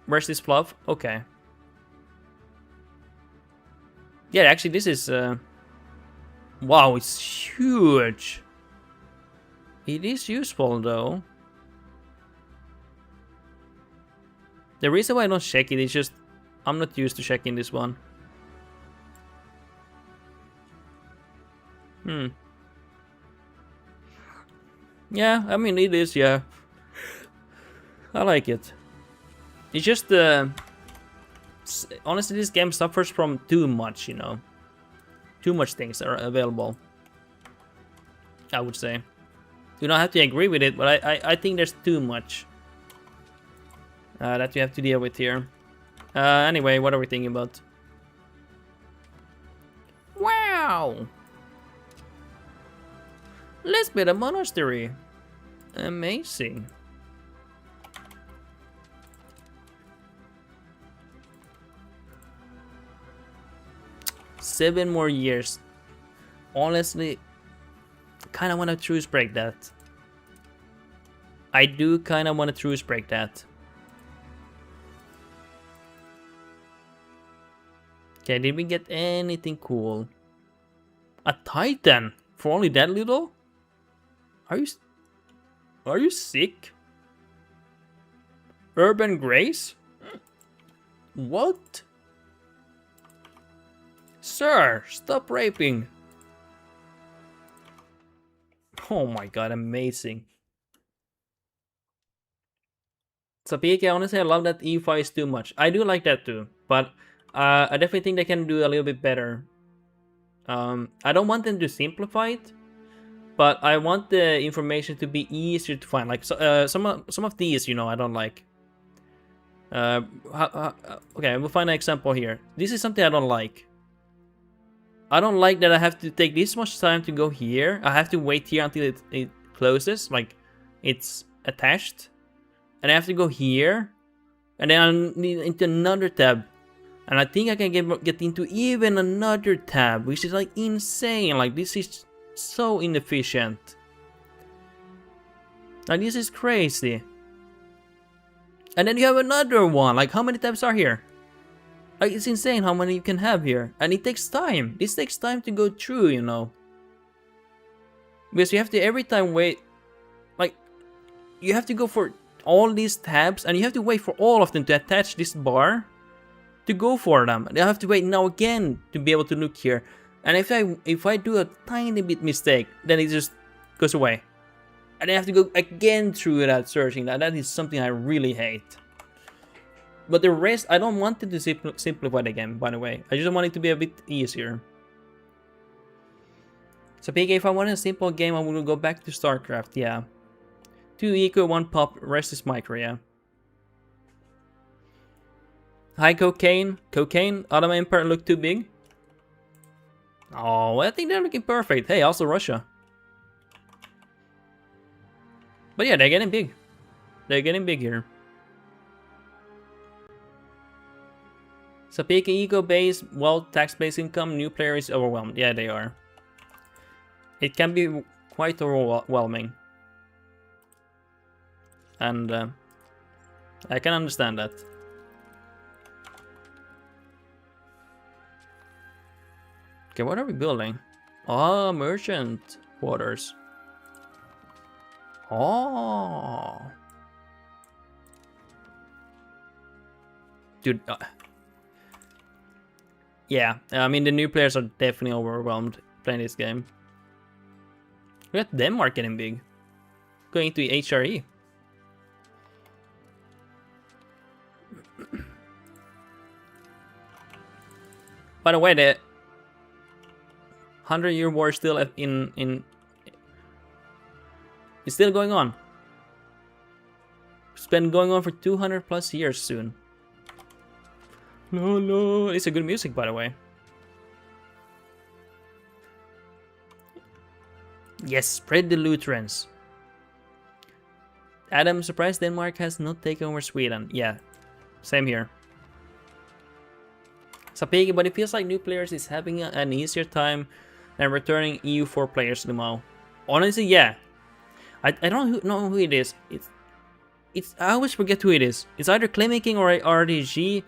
Where's this fluff? Okay. Yeah, actually this is wow, it's huge. It is useful though. The reason why I don't check it is just I'm not used to checking this one. Yeah, I mean it is, yeah. I like it. It's just honestly this game suffers from too much, you know. Too much things are available, I would say. You don't have to agree with it, but I think there's too much that you have to deal with here. Anyway, what are we thinking about? Wow! Let's build a monastery. Amazing. Seven more years. Honestly, kind of want to truce break that. I do kind of want to truce break that. Okay, did we get anything cool? A Titan for only that little? Are you sick? Urban Grace? What? Sir, stop raping. Oh my god, amazing. So PK, honestly, I love that E5 is too much. I do like that too, but I definitely think they can do a little bit better. I don't want them to simplify it, but I want the information to be easier to find. Like some of these, you know, I don't like. Okay, we'll find an example here. This is something I don't like. I don't like that I have to take this much time to go here. I have to wait here until it closes, like it's attached. And I have to go here. And then I need into another tab. And I think I can get into even another tab, which is like insane. Like this is so inefficient. Like this is crazy. And then you have another one. Like how many tabs are here? Like it's insane how many you can have here. And it takes time. This takes time to go through, you know. Because you have to every time wait. Like you have to go for all these tabs and you have to wait for all of them to attach this bar to go for them. And I have to wait now again to be able to look here. And if I do a tiny bit mistake, then it just goes away. And I have to go again through that searching. That is something I really hate. But the rest, I don't want it to simplify the game, by the way. I just want it to be a bit easier. So PK, if I want a simple game, I will go back to StarCraft, yeah. 2 eco, 1 pop, rest is micro, yeah. Hi Cocaine. Cocaine, Ottoman Empire look too big? Oh, I think they're looking perfect. Hey, also Russia. But yeah, they're getting big. They're getting big here. So PK ego base, wealth, tax-based income, new player is overwhelmed. Yeah, they are. It can be quite overwhelming. And I can understand that. Okay, what are we building? Oh, merchant quarters. Oh. Dude, Yeah, I mean, the new players are definitely overwhelmed playing this game. We got Denmark getting big. Going to HRE. By the way, the 100-year war is still it's still going on. It's been going on for 200 plus years soon. No, it's a good music, by the way. Yes, spread the Lutherans. Adam, surprised Denmark has not taken over Sweden. Yeah, same here. Sapigi, but it feels like new players is having an easier time than returning EU4 players to MAU. Honestly, yeah. I don't know who it is. It's I always forget who it is. It's either Clemaking or RDG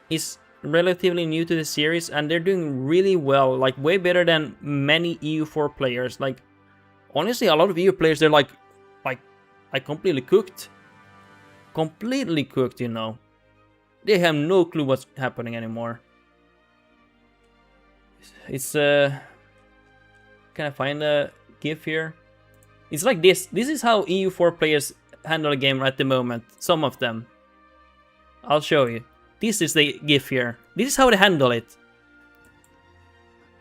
is relatively new to the series, and they're doing really well, like way better than many EU4 players. Like, honestly, a lot of EU players, they're like completely cooked. Completely cooked, you know. They have no clue what's happening anymore. It's can I find a GIF here? It's like this. This is how EU4 players handle a game at the moment. Some of them. I'll show you. This is the GIF here. This is how they handle it.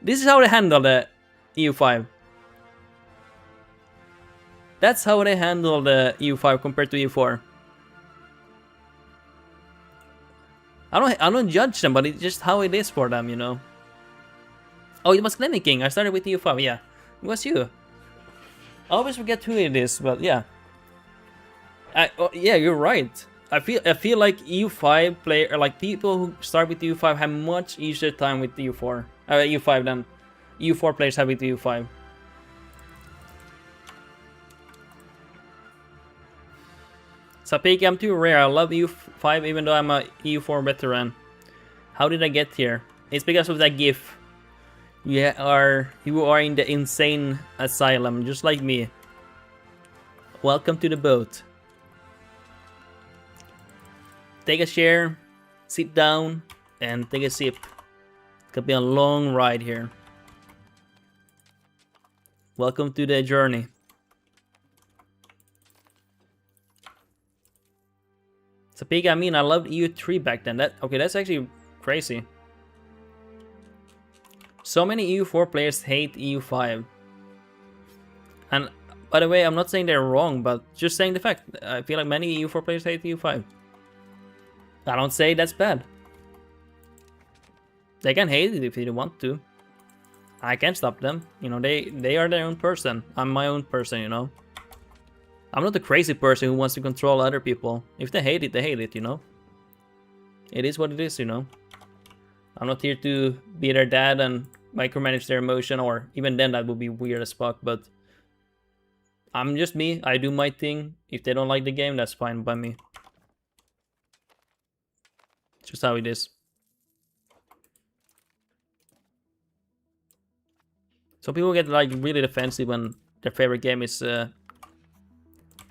This is how they handle the EU5. That's how they handle the EU5 compared to EU4. I don't judge them, but it's just how it is for them, you know. Oh, it was Clemaking. I started with EU5, yeah. It was you. I always forget who it is, but yeah. Yeah, you're right. I feel like EU5 player, like people who start with EU5 have much easier time with EU4, EU5 than EU4 players have with EU5. Sapiki, I'm too rare. I love EU5 even though I'm a EU4 veteran. How did I get here? It's because of that GIF. You are in the insane asylum, just like me. Welcome to the boat. Take a chair, sit down, and take a sip. It could be a long ride here. Welcome to the journey. Sapika, I mean, I loved EU3 back then. That's actually crazy. So many EU4 players hate EU5. And by the way, I'm not saying they're wrong, but just saying the fact. I feel like many EU4 players hate EU5. I don't say that's bad. They can hate it if they want to. I can't stop them. You know, they are their own person. I'm my own person, you know. I'm not a crazy person who wants to control other people. If they hate it, you know. It is what it is, you know. I'm not here to be their dad and micromanage their emotion, or even then that would be weird as fuck, but I'm just me. I do my thing. If they don't like the game, that's fine by me. It's just how it is. So people get like really defensive when their favorite game is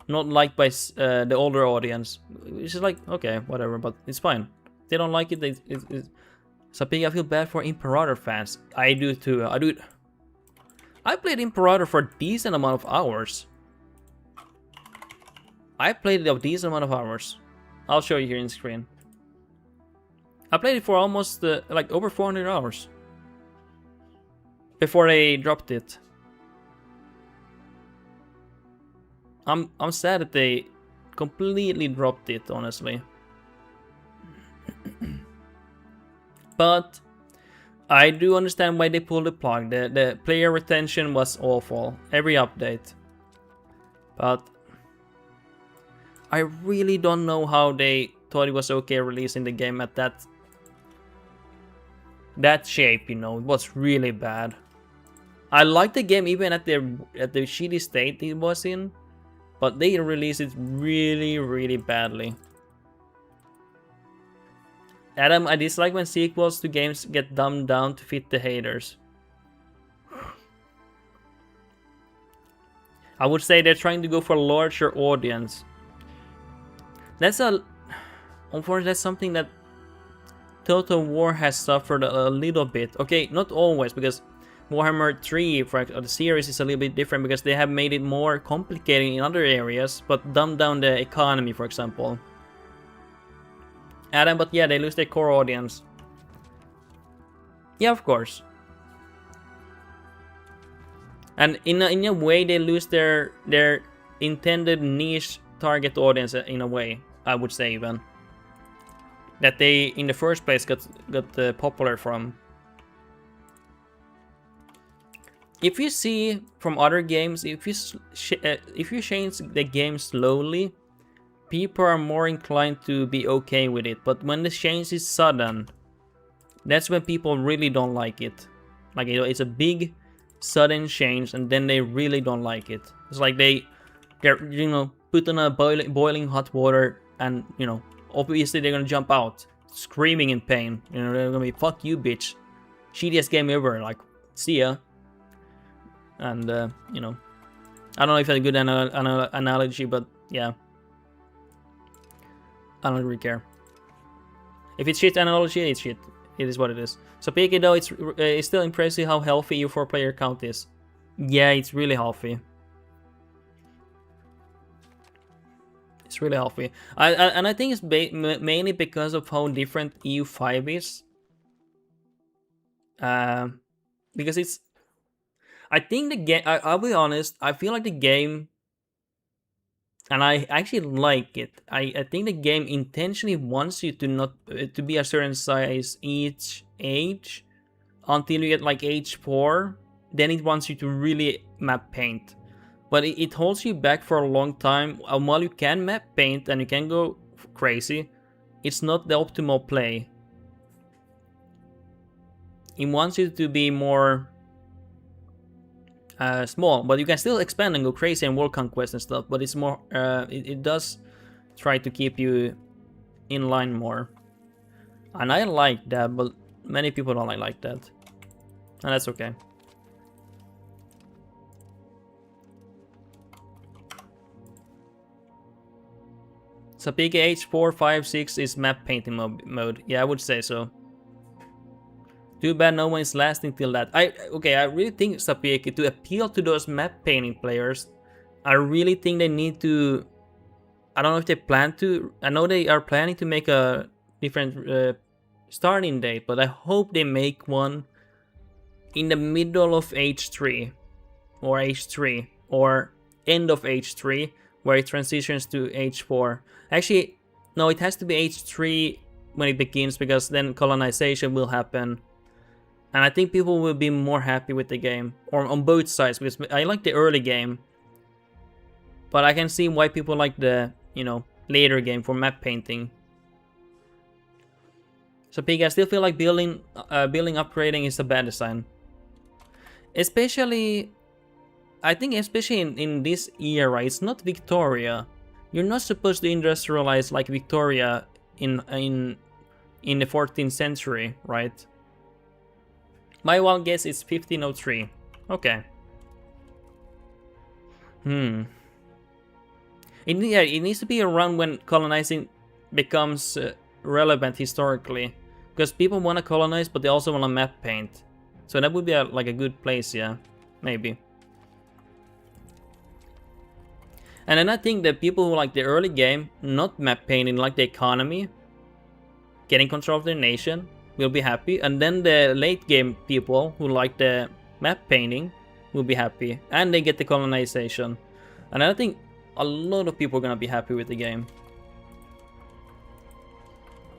not liked by the older audience. It's just like, okay, whatever, but it's fine. If they don't like it, Sapig, I feel bad for Imperator fans. I do too. I played Imperator for a decent amount of hours. I played it a decent amount of hours. I'll show you here in screen. I played it for almost like over 400 hours before they dropped it. I'm sad that they completely dropped it, honestly. But I do understand why they pulled the plug. The player retention was awful every update. But I really don't know how they thought it was okay releasing the game at that shape, you know. It was really bad. I liked the game even at the shitty state it was in, but they released it really, really badly. Adam, I dislike when sequels to games get dumbed down to fit the haters. I would say they're trying to go for a larger audience. Unfortunately, that's something that Total War has suffered a little bit. Okay, not always, because Warhammer 3 for the series is a little bit different because they have made it more complicated in other areas, but dumbed down the economy, for example. Adam, but yeah, they lose their core audience. Yeah, of course. And in a way, they lose their intended niche target audience in a way, I would say even. That they, in the first place, got popular from. If you see from other games, if you change the game slowly, people are more inclined to be okay with it. But when the change is sudden, that's when people really don't like it. Like, you know, it's a big, sudden change, and then they really don't like it. It's like they're, you know, put on a boiling hot water, and, you know, obviously they're gonna jump out, screaming in pain. You know, they're gonna be, fuck you, bitch. Shittiest game ever. Like, see ya. And, you know, I don't know if that's a good analogy, but yeah. I don't really care. If it's shit analogy, it's shit. It is what it is. So PK though, it's still impressive how healthy your 4-player count is. Yeah, it's really healthy. It's really healthy. And I think it's mainly because of how different EU5 is. Because it's... I think the game... I'll be honest, I feel like the game... And I actually like it. I think the game intentionally wants you to not to be a certain size each age until you get like age 4. Then it wants you to really map paint. But it holds you back for a long time. And while you can map paint and you can go crazy, it's not the optimal play. It wants you to be more small, but you can still expand and go crazy and world conquest and stuff. But it's more, it does try to keep you in line more, and I like that. But many people don't like that, and that's okay. So PKH 4, 5, 6 is map painting mode. Yeah, I would say so. Too bad no one is lasting till that. I really think Sapieki, to appeal to those map painting players, I really think they need to... I don't know if they plan to... I know they are planning to make a different starting date, but I hope they make one in the middle of H3 or H3 or end of H3 where it transitions to H4. Actually, no, it has to be H3 when it begins, because then colonization will happen. And I think people will be more happy with the game, or on both sides, because I like the early game, but I can see why people like the, you know, later game for map painting. So Pig, I still feel like building upgrading is a bad design. Especially, I think especially in this era, it's not Victoria. You're not supposed to industrialize like Victoria in the 14th century, right? My wild guess is 1503. Okay. It needs to be around when colonizing becomes relevant historically. Because people want to colonize, but they also want to map paint. So that would be like a good place, yeah. Maybe. And then I think that people who like the early game, not map painting, like the economy, getting control of their nation, will be happy. And then the late game people who like the map painting will be happy. And they get the colonization. And I think a lot of people are gonna be happy with the game.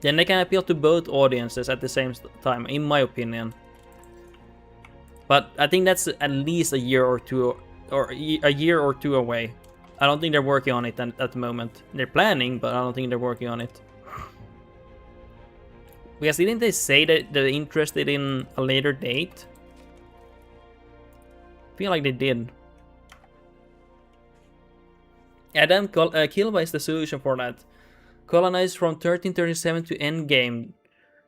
Then they can appeal to both audiences at the same time, in my opinion. But I think that's at least a year or two, or a year or two away. I don't think they're working on it at the moment. They're planning, but I don't think they're working on it. Because didn't they say that they're interested in a later date? I feel like they did. Adam, Kilba is the solution for that. Colonize from 1337 to endgame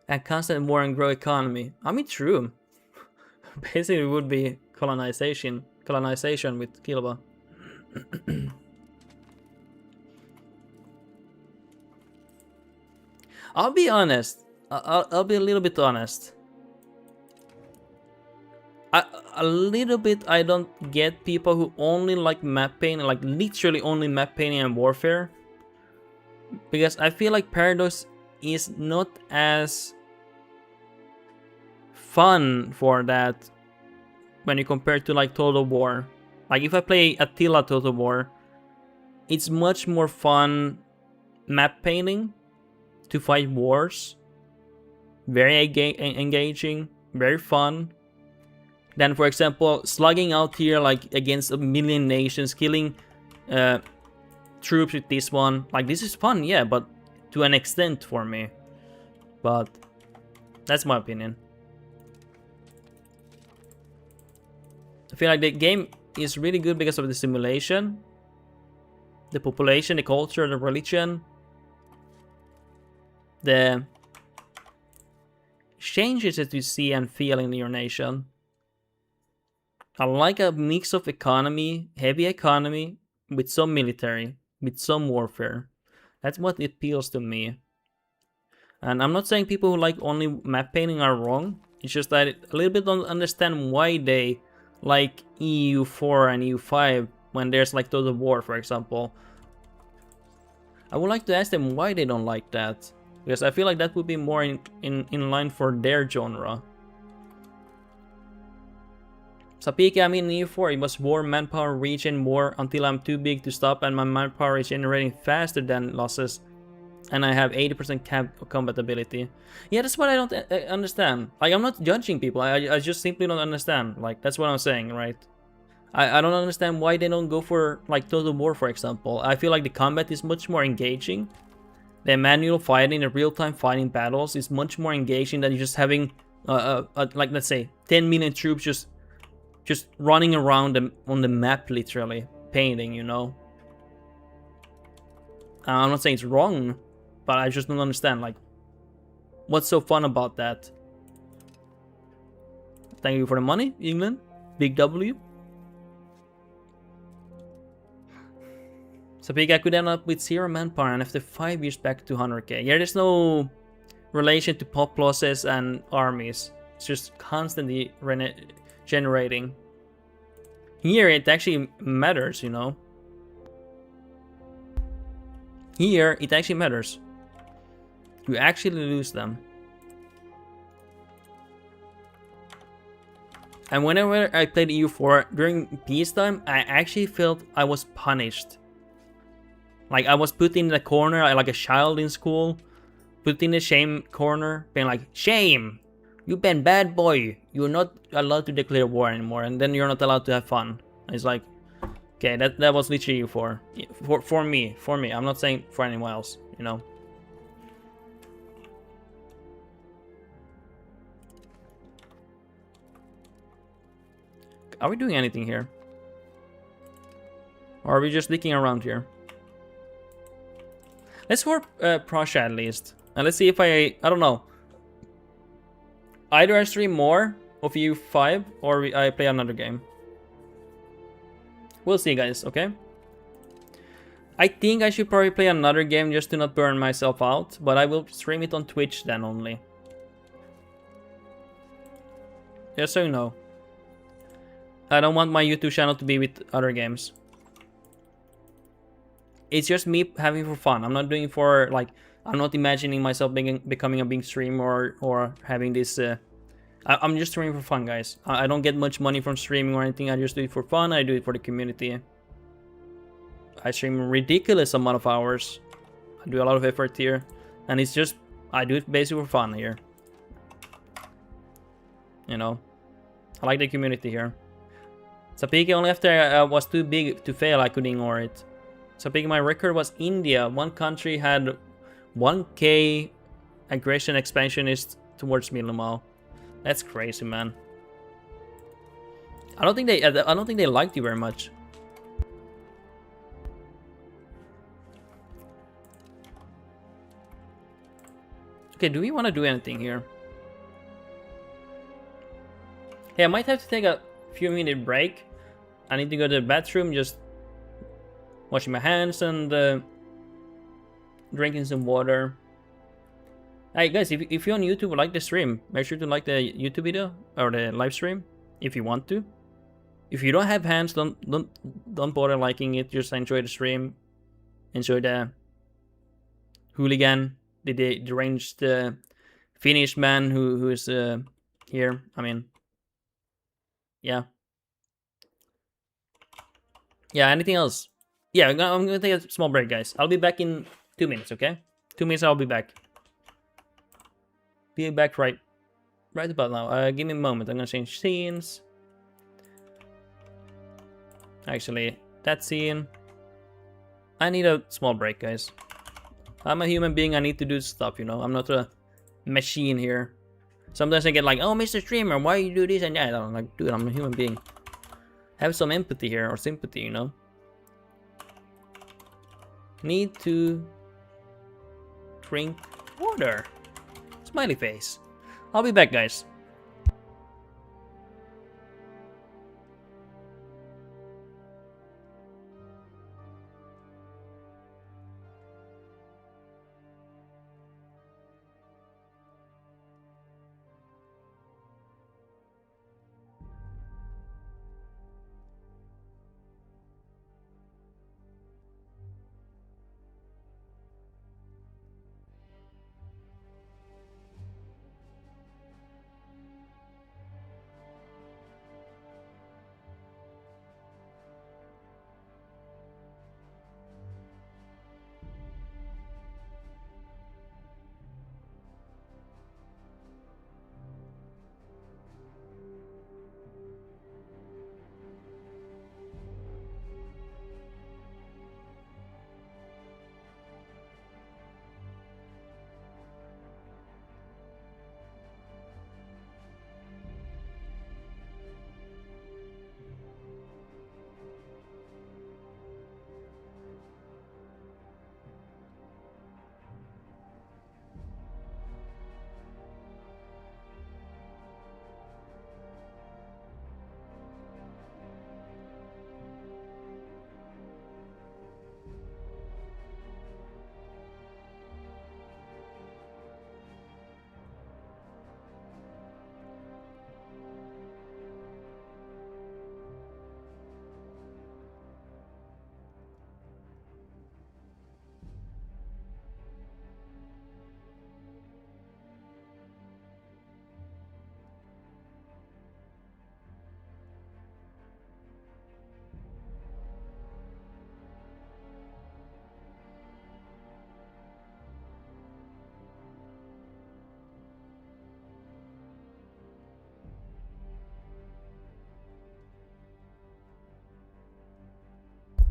and constant war and grow economy. I mean, true. Basically, it would be colonization with Kilba. I'll be honest. I'll be a little bit honest. A little bit I don't get people who only like map painting, like literally only map painting and warfare. Because I feel like Paradox is not as fun for that when you compare to like Total War. Like if I play Attila Total War, it's much more fun map painting to fight wars. Very engaging, very fun. Than, for example, slugging out here like against a million nations, killing troops with this one. Like, this is fun, yeah, but to an extent for me. But that's my opinion. I feel like the game is really good because of the simulation, the population, the culture, the religion, the changes that you see and feel in your nation. I like a mix of economy, heavy economy, with some military, with some warfare. That's what appeals to me. And I'm not saying people who like only map painting are wrong. It's just that I a little bit don't understand why they like EU4 and EU5 when there's like Total War, for example. I would like to ask them why they don't like that. Because I feel like that would be more in line for their genre. Sapika, I mean in EU4, it was war, manpower, regen, war, until I'm too big to stop and my manpower is generating faster than losses. And I have 80% compatibility. Yeah, that's what I don't understand. Like, I'm not judging people, I just simply don't understand. Like, that's what I'm saying, right? I don't understand why they don't go for, like, Total War, for example. I feel like the combat is much more engaging. The manual fighting, the real-time fighting battles is much more engaging than just having, like, let's say, 10 million troops just running around on the map, literally, painting, you know? I'm not saying it's wrong, but I just don't understand, like, what's so fun about that? Thank you for the money, England. Big W. Sapika could end up with 0 manpower and after 5 years back to 100k. Yeah, there's no relation to pop losses and armies. It's just constantly generating. Here it actually matters, you know. Here it actually matters. You actually lose them. And whenever I played EU4 during peacetime, I actually felt I was punished. Like I was put in the corner, like a child in school, put in the shame corner, being like, shame! You've been bad boy. You're not allowed to declare war anymore, and then you're not allowed to have fun. It's like, okay, that was literally for me. I'm not saying for anyone else, you know. Are we doing anything here? Or are we just dicking around here? Let's for Prussia at least. And let's see if I don't know. Either I stream more of EU5 or I play another game. We'll see, guys, okay? I think I should probably play another game just to not burn myself out, but I will stream it on Twitch then only. Just so you know. I don't want my YouTube channel to be with other games. It's just me having for fun. I'm not doing it for, like, I'm not imagining myself becoming a big streamer or having this... I'm just streaming for fun, guys. I don't get much money from streaming or anything. I just do it for fun. I do it for the community. I stream a ridiculous amount of hours. I do a lot of effort here. And it's just... I do it basically for fun here. You know? I like the community here. Sapiki, only after I was too big to fail, I could ignore it. Sapiki, my record was India. One country had 1k aggression expansionist towards Millimau. That's crazy, man. I don't think they liked you very much. Okay, do we want to do anything here? Hey, I might have to take a few minute break. I need to go to the bathroom, just washing my hands and drinking some water. Hey guys, if you're on YouTube like the stream, make sure to like the YouTube video or the live stream if you want to. If you don't have hands, don't bother liking it. Just enjoy the stream, enjoy the hooligan, the deranged Finnish man who is here. I mean, yeah. Yeah. Anything else? Yeah, I'm gonna take a small break, guys. I'll be back in 2 minutes. Okay, 2 minutes. I'll be back. Be back right about now. Give me a moment. I'm gonna change scenes. Actually, that scene. I need a small break, guys. I'm a human being. I need to do stuff, you know. I'm not a machine here. Sometimes I get like, oh, Mr. Streamer, why you do this and that? I'm like, dude, I'm a human being. Have some empathy here, or sympathy, you know. Need to drink water. Smiley face. I'll be back, guys.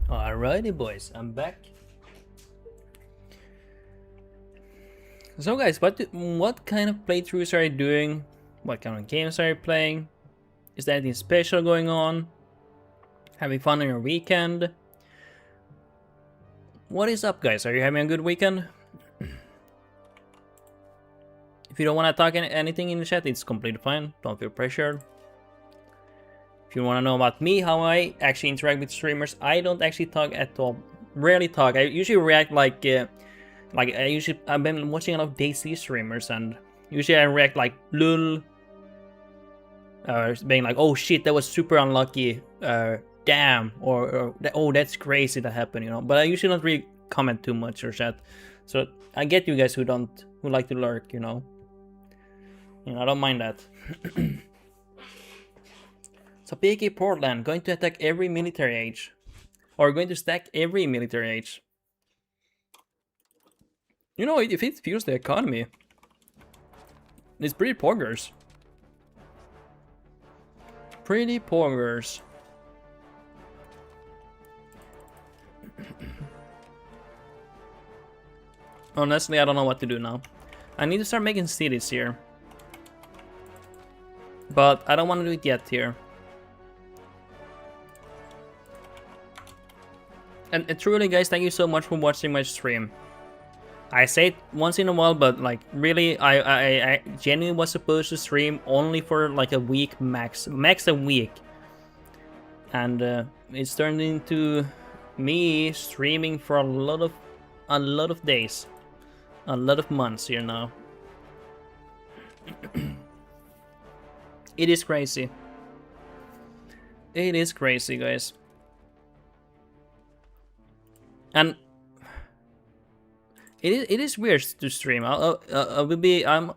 Alrighty, boys, I'm back. So, guys, what kind of playthroughs are you doing? What kind of games are you playing? Is there anything special going on? Having fun on your weekend? What is up, guys? Are you having a good weekend? If you don't want to talk anything in the chat, it's completely fine. Don't feel pressured. If you want to know about me, how I actually interact with streamers, I don't actually talk at all. Rarely talk. I usually react like I've been watching a lot of DayZ streamers, and usually I react like lul, being like, oh shit, that was super unlucky, damn, or oh, that's crazy that happened, you know. But I usually don't really comment too much or chat. So I get you guys who like to lurk, you know. I don't mind that. So PK Portland going to attack every military age, or going to stack every military age. You know, if it fuels the economy, it's pretty poggers. Pretty poggers. Honestly, I don't know what to do now. I need to start making cities here. But I don't want to do it yet here. And truly, guys, thank you so much for watching my stream. I say it once in a while, but like really, I genuinely was supposed to stream only for like a week max a week, and it's turned into me streaming for a lot of days, a lot of months here now. It is crazy. It is crazy, guys. And it is weird to stream. I will be. I'm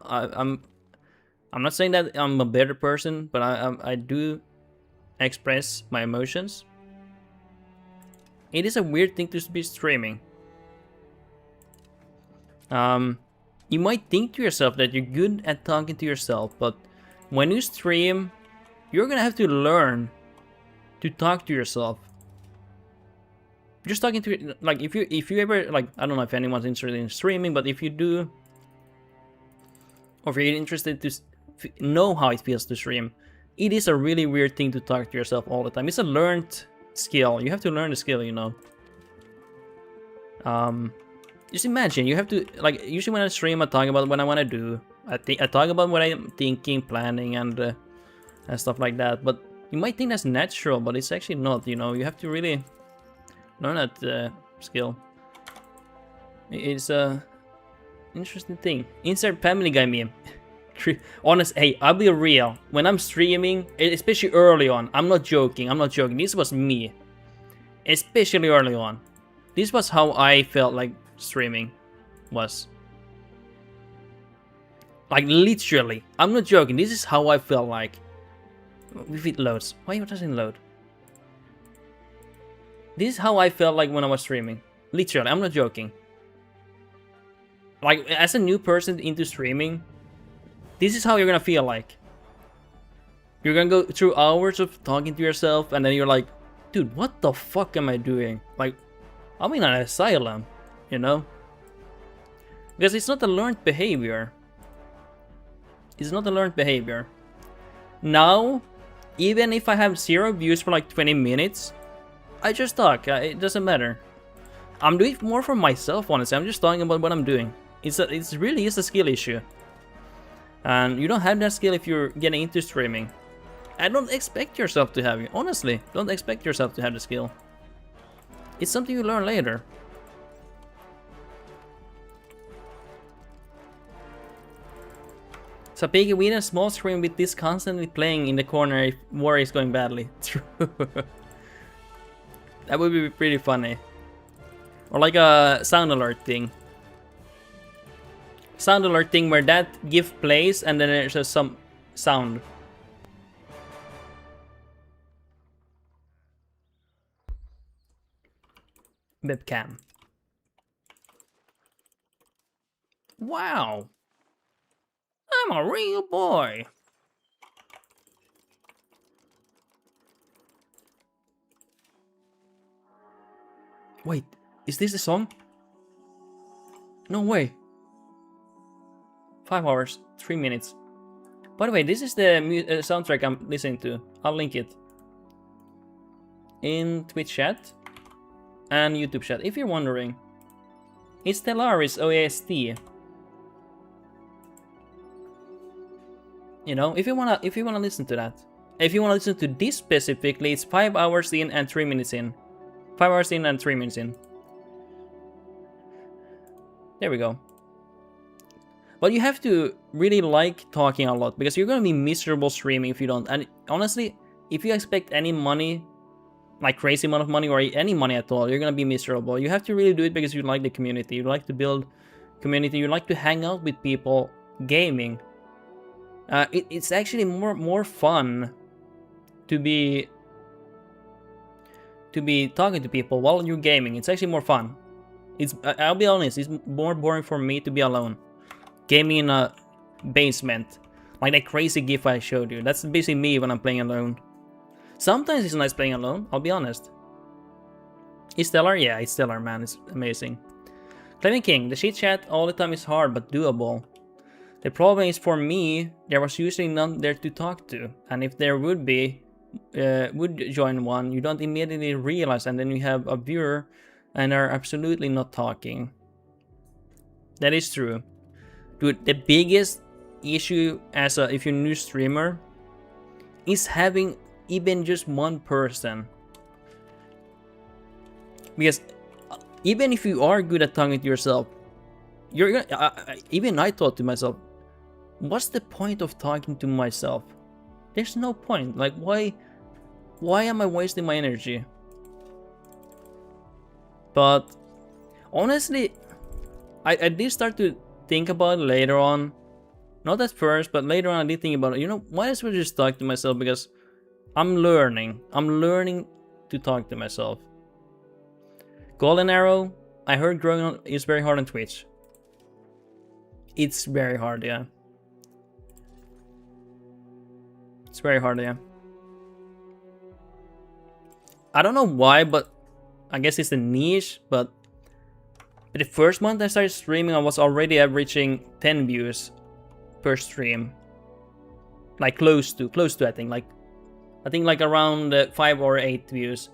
not saying that I'm a better person, but I do express my emotions. It is a weird thing to be streaming. You might think to yourself that you're good at talking to yourself, but when you stream, you're gonna have to learn to talk to yourself. Just talking to, like, if you ever, like, I don't know if anyone's interested in streaming, but if you do, or if you're interested to know how it feels to stream, it is a really weird thing to talk to yourself all the time. It's a learned skill. You have to learn the skill, you know. Just imagine, you have to, like, usually when I stream, I talk about what I want to do. I talk about what I'm thinking, planning, and stuff like that. But you might think that's natural, but it's actually not, you know. You have to really learn that skill. It's a interesting thing. Insert Family Guy meme. Honest, hey, I'll be real. When I'm streaming, especially early on, I'm not joking. This was me. Especially early on. This was how I felt like streaming was. Like, literally. I'm not joking. This is how I felt like. If it loads. Why doesn't it load? This is how I felt like when I was streaming. Literally, I'm not joking. Like, as a new person into streaming, this is how you're gonna feel like. You're gonna go through hours of talking to yourself, and then you're like, dude, what the fuck am I doing? Like, I'm in an asylum, you know? Because it's not a learned behavior. It's not a learned behavior. Now, even if I have 0 views for like 20 minutes, I just talk. It doesn't matter. I'm doing it more for myself, honestly. I'm just talking about what I'm doing. It's really a skill issue. And you don't have that skill if you're getting into streaming. I don't expect yourself to have it. Honestly, don't expect yourself to have the skill. It's something you learn later. So Piggy, we need a small screen with this constantly playing in the corner if war is going badly. True. That would be pretty funny. Or like a sound alert thing. Sound alert thing where that GIF plays and then there's just some sound. Webcam. Wow. I'm a real boy. Wait, is this the song? No way. 5 hours, 3 minutes. By the way, this is the soundtrack I'm listening to. I'll link it in Twitch chat and YouTube chat, if you're wondering. It's Stellaris OAST. You know, if you wanna listen to that. If you wanna listen to this specifically, it's 5 hours in and 3 minutes in. 5 hours in and 3 minutes in. There we go. But you have to really like talking a lot, because you're gonna be miserable streaming if you don't. And honestly, if you expect any money, like crazy amount of money or any money at all, you're gonna be miserable. You have to really do it because you like the community. You like to build community. You like to hang out with people gaming. It's actually more fun to be talking to people while you're gaming. It's actually more fun. I'll be honest, it's more boring for me to be alone. Gaming in a basement. Like that crazy GIF I showed you. That's basically me when I'm playing alone. Sometimes it's nice playing alone, I'll be honest. It's stellar? Yeah, it's stellar, man. It's amazing. Clevin King, the shit chat all the time is hard but doable. The problem is, for me, there was usually none there to talk to. And if there would be, would join one, you don't immediately realize, and then you have a viewer and are absolutely not talking. That is true. Dude, the biggest issue if you're a new streamer is having even just one person. Because even if you are good at talking to yourself, you're gonna, even I thought to myself, what's the point of talking to myself? There's no point. Like, why am I wasting my energy? But honestly, I did start to think about it later on. Not at first, but later on I did think about it. You know, why as well just talk to myself, because I'm learning. I'm learning to talk to myself. Golden Arrow, I heard growing on is very hard on Twitch. It's very hard, yeah. It's very hard, yeah. I don't know why, but I guess it's a niche, but the first month I started streaming, I was already averaging 10 views per stream. Like close to I think like around 5 or 8 views.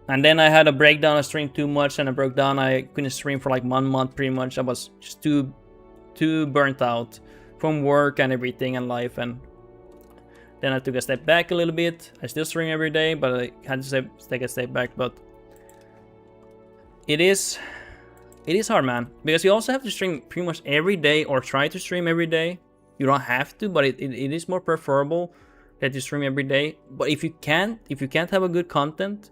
And then I had a breakdown, I streamed too much and I broke down. I couldn't stream for like 1 month pretty much. I was just too burnt out from work and everything and life, and then I took a step back a little bit. I still stream every day, but I had to take a step back. But it is hard, man, because you also have to stream pretty much every day, or try to stream every day. You don't have to, but it is more preferable that you stream every day. But if you can't have a good content,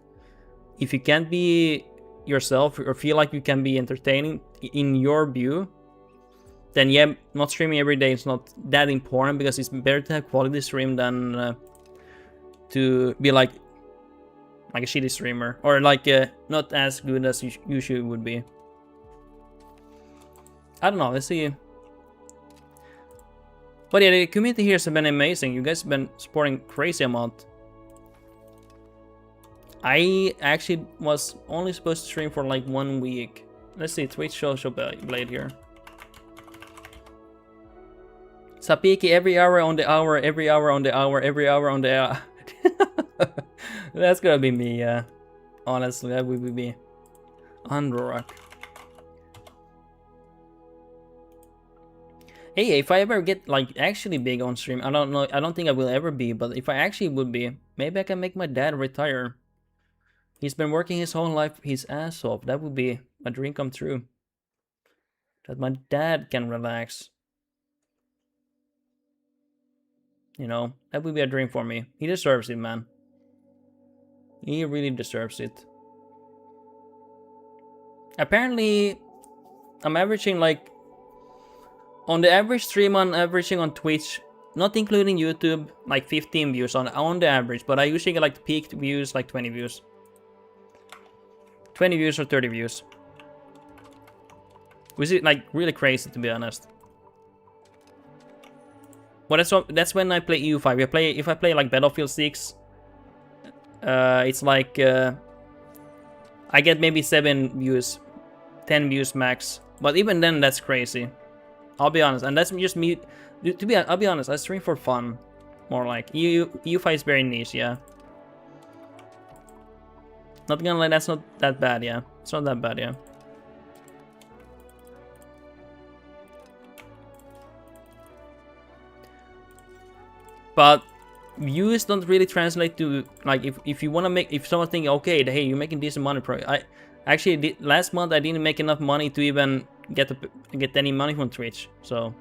if you can't be yourself or feel like you can be entertaining in your view, then yeah, not streaming every day is not that important, because it's better to have quality stream than to be like a shitty streamer, or like not as good as you usually would be. I don't know, let's see. But yeah, the community here has been amazing. You guys have been supporting crazy amount. I actually was only supposed to stream for like 1 week. Let's see, Twitch social blade here. Sapiki every hour on the hour, every hour on the hour, every hour on the hour. That's gonna be me, yeah. Honestly, that would be me. Androrak. Hey, if I ever get like actually big on stream, I don't know, I don't think I will ever be, but if I actually would be, maybe I can make my dad retire. He's been working his whole life his ass off. That would be a dream come true. That my dad can relax. You know, that would be a dream for me. He deserves it, man. He really deserves it. Apparently, I'm averaging like, on the average stream, I'm averaging on Twitch, not including YouTube, like 15 views on the average, but I usually get like peaked views, like 20 views. 20 views or 30 views. Which is like really crazy, to be honest. But that's when I play EU5. If I play like Battlefield 6, it's like I get maybe 7 views, 10 views max. But even then, that's crazy. I'll be honest, and that's just me. I'll be honest, I stream for fun, more like. EU5 is very niche, yeah. Not gonna lie, that's not that bad, yeah. It's not that bad, yeah. But views don't really translate to, like, if you want to make, if someone think, okay, hey, you're making decent money, I actually did, last month I didn't make enough money to even get any money from Twitch, so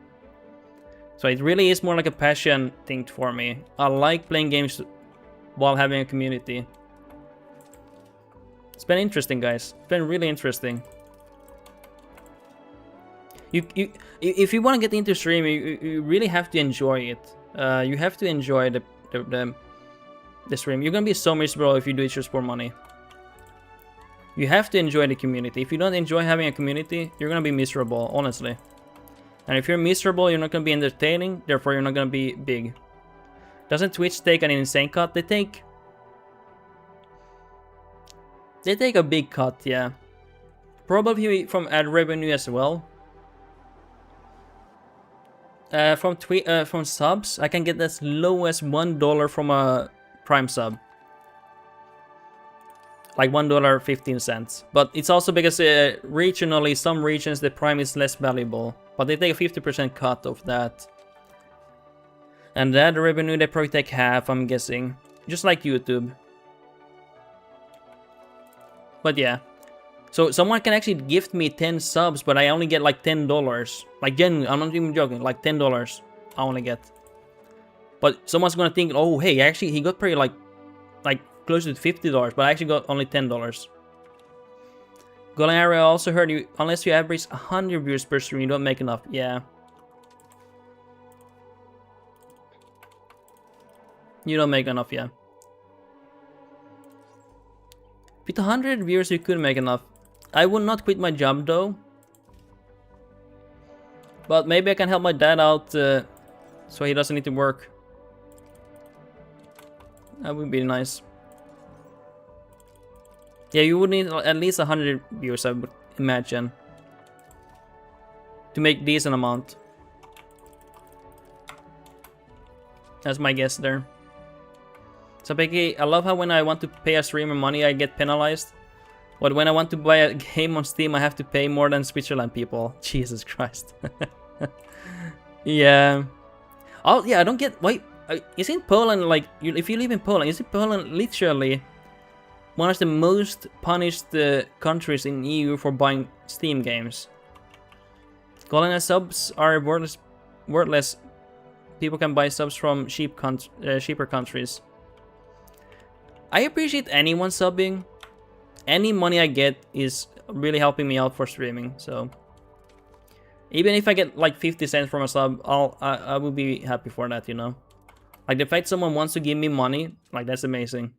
it really is more like a passion thing for me. I like playing games while having a community. It's been interesting, guys. It's been really interesting. If you want to get into streaming, you really have to enjoy it. You have to enjoy the stream. You're gonna be so miserable if you do it just for money. You have to enjoy the community. If you don't enjoy having a community, you're gonna be miserable, honestly. And if you're miserable, you're not gonna be entertaining, therefore you're not gonna be big. Doesn't Twitch take an insane cut? They take a big cut, yeah. Probably from ad revenue as well. From subs, I can get as low as $1 from a Prime sub. Like $1.15. But it's also because regionally, some regions the Prime is less valuable. But they take a 50% cut of that. And the ad revenue, they probably take half, I'm guessing. Just like YouTube. But yeah. So someone can actually gift me 10 subs, but I only get like $10. Like genuinely, I'm not even joking. Like $10 I only get. But someone's gonna think, oh hey, actually he got pretty like close to $50, but I actually got only $10. Golden Arrow, I also heard you, unless you average 100 views per stream, you don't make enough. Yeah. You don't make enough, yeah. With 100 viewers, you could make enough. I would not quit my job though. But maybe I can help my dad out so he doesn't need to work. That would be nice. Yeah, you would need at least 100 viewers, I would imagine, to make decent amount. That's my guess there. So Becky, I love how when I want to pay a streamer money, I get penalized. But when I want to buy a game on Steam, I have to pay more than Switzerland people. Jesus Christ. Yeah. Oh, yeah, I don't get... Why... Isn't Poland, like... if you live in Poland, isn't Poland literally one of the most punished countries in EU for buying Steam games? Calling as subs are worthless. People can buy subs from cheaper countries. I appreciate anyone subbing. Any money I get is really helping me out for streaming, so even if I get like 50 cents from a sub, I will be happy for that, you know. Like the fact someone wants to give me money, like that's amazing.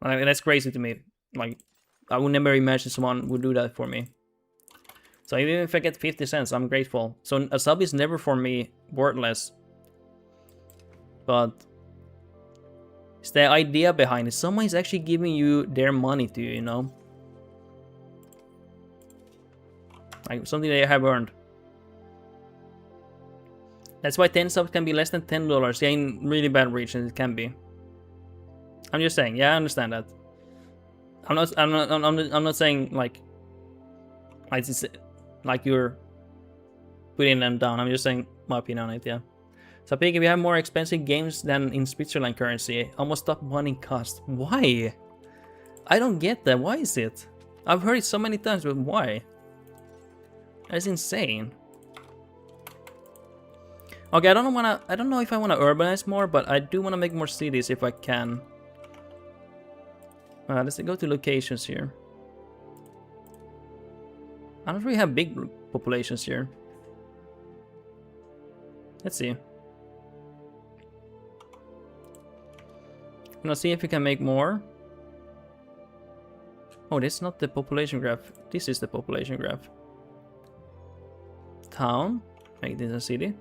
Like, that's crazy to me. Like I would never imagine someone would do that for me. So even if I get 50 cents, I'm grateful. So a sub is never for me worthless. But it's the idea behind it. Someone is actually giving you their money to you, you know? Like something they have earned. That's why 10 subs can be less than $10. Yeah, in really bad regions it can be. I'm just saying, yeah, I understand that. I'm not saying like you're putting them down. I'm just saying my opinion on it, yeah. So Piggy, we have more expensive games than in Switzerland currency. Almost stop running cost. Why? I don't get that. Why is it? I've heard it so many times, but why? That's insane. Okay, I don't know if I wanna urbanize more, but I do wanna make more cities if I can. Let's go to locations here. I don't really have big populations here. Let's see. Now see if we can make more. Oh, this is not the population graph. This is the population graph. Town. Make this a city.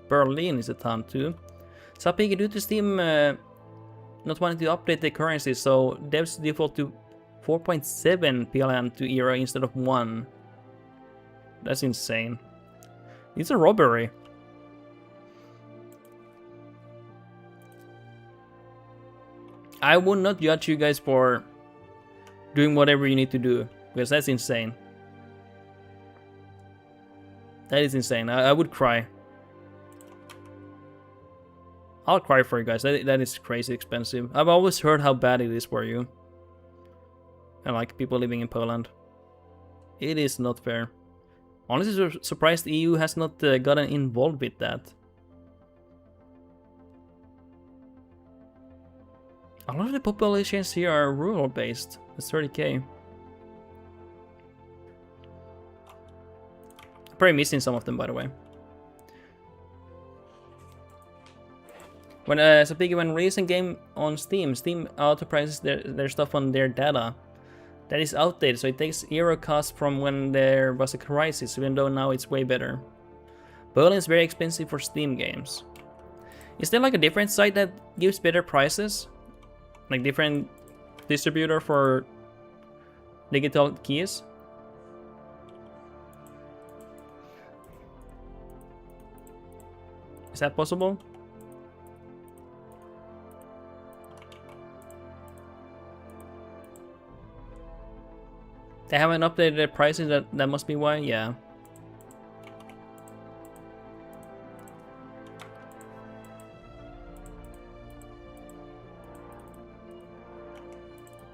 Berlin is a town too. So Piggy, due to Steam not wanting to update the currency, so devs default to 4.7 PLN to euro instead of 1. That's insane. It's a robbery. I would not judge you guys for doing whatever you need to do, because that's insane. That is insane. I would cry. I'll cry for you guys. That is crazy expensive. I've always heard how bad it is for you. And like people living in Poland. It is not fair. Honestly, surprised the EU has not gotten involved with that. A lot of the populations here are rural based. That's 30k. I'm probably missing some of them, by the way. When when releasing game on Steam, Steam auto prices their stuff on their data. That is outdated, so it takes euro cost from when there was a crisis, even though now it's way better. Berlin is very expensive for Steam games. Is there like a different site that gives better prices? Like different distributor for digital keys? Is that possible? They haven't updated their prices, that must be why, yeah.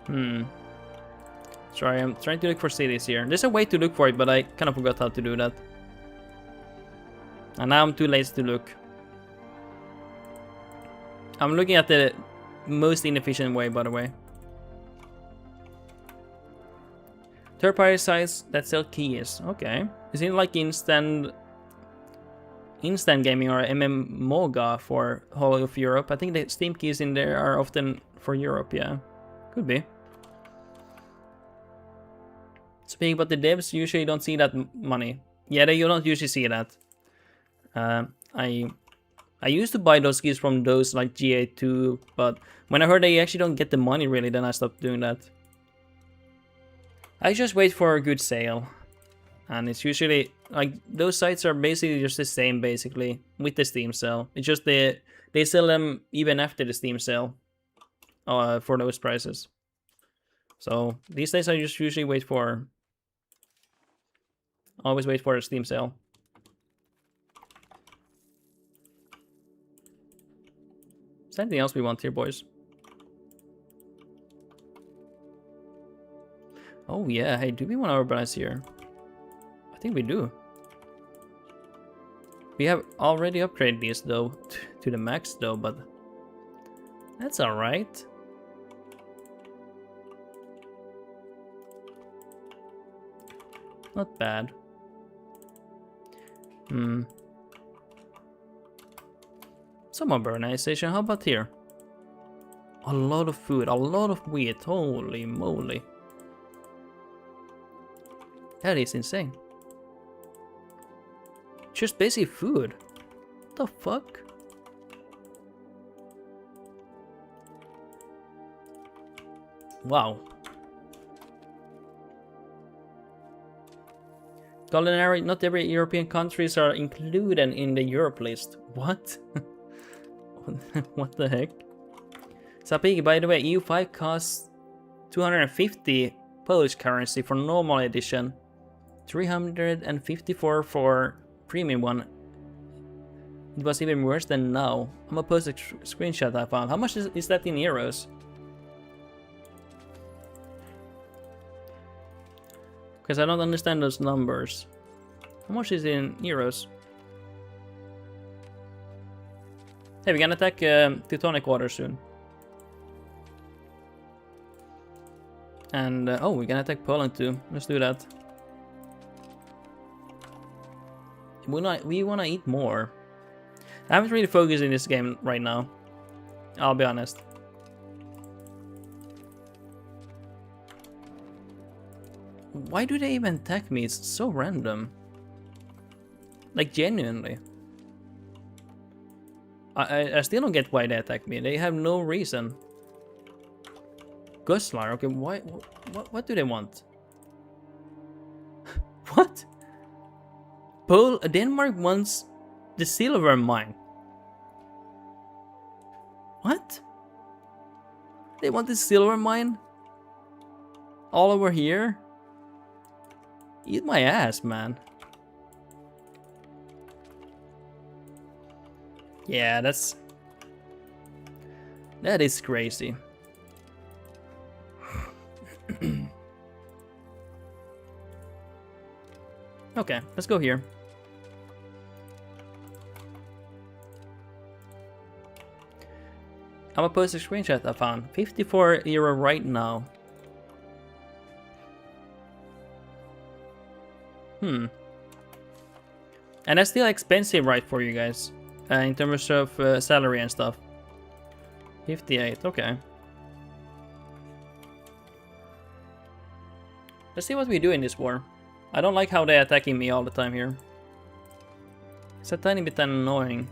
Sorry, I'm trying to look for cities here. There's a way to look for it, but I kind of forgot how to do that. And now I'm too lazy to look. I'm looking at the most inefficient way, by the way. Third-party sites that sell keys. Okay. Is it like instant gaming or MMOGA for whole of Europe? I think the Steam keys in there are often for Europe, yeah. Could be. Speaking about the devs, usually don't see that money. Yeah, you don't usually see that. I used to buy those keys from those like GA2, but when I heard they actually don't get the money really, then I stopped doing that. I just wait for a good sale. And it's usually, like, those sites are basically just the same, basically, with the Steam sale. It's just they sell them even after the Steam sale for those prices. So these days I just usually always wait for a Steam sale. Is there anything else we want here, boys? Oh yeah, hey, do we want to urbanize here? I think we do. We have already upgraded these though to the max though, but that's alright. Not bad. Some urbanization, how about here? A lot of food, a lot of wheat, holy moly. That is insane. Just basic food. What the fuck? Wow. Culinary, not every European countries are included in the Europe list. What? What the heck? Sapigi, by the way, EU5 costs 250 Polish currency for normal edition, 354 for premium one. It was even worse than now. I'm gonna post a screenshot I found. How much is that in euros? Because I don't understand those numbers. How much is it in euros? Hey, we're gonna attack Teutonic Water soon. And, oh, we're gonna attack Poland too. Let's do that. We wanna eat more. I haven't really focused in this game right now. I'll be honest. Why do they even attack me? It's so random. Like, genuinely. I still don't get why they attack me. They have no reason. Goslar, okay, why? What do they want? What? Denmark wants the silver mine. What? They want the silver mine? All over here? Eat my ass, man. Yeah, that is crazy. Okay, let's go here. I'm gonna post a screenshot I found. 54 euro right now. And that's still expensive, right, for you guys? In terms of salary and stuff. 58, okay. Let's see what we do in this war. I don't like how they're attacking me all the time here. It's a tiny bit annoying.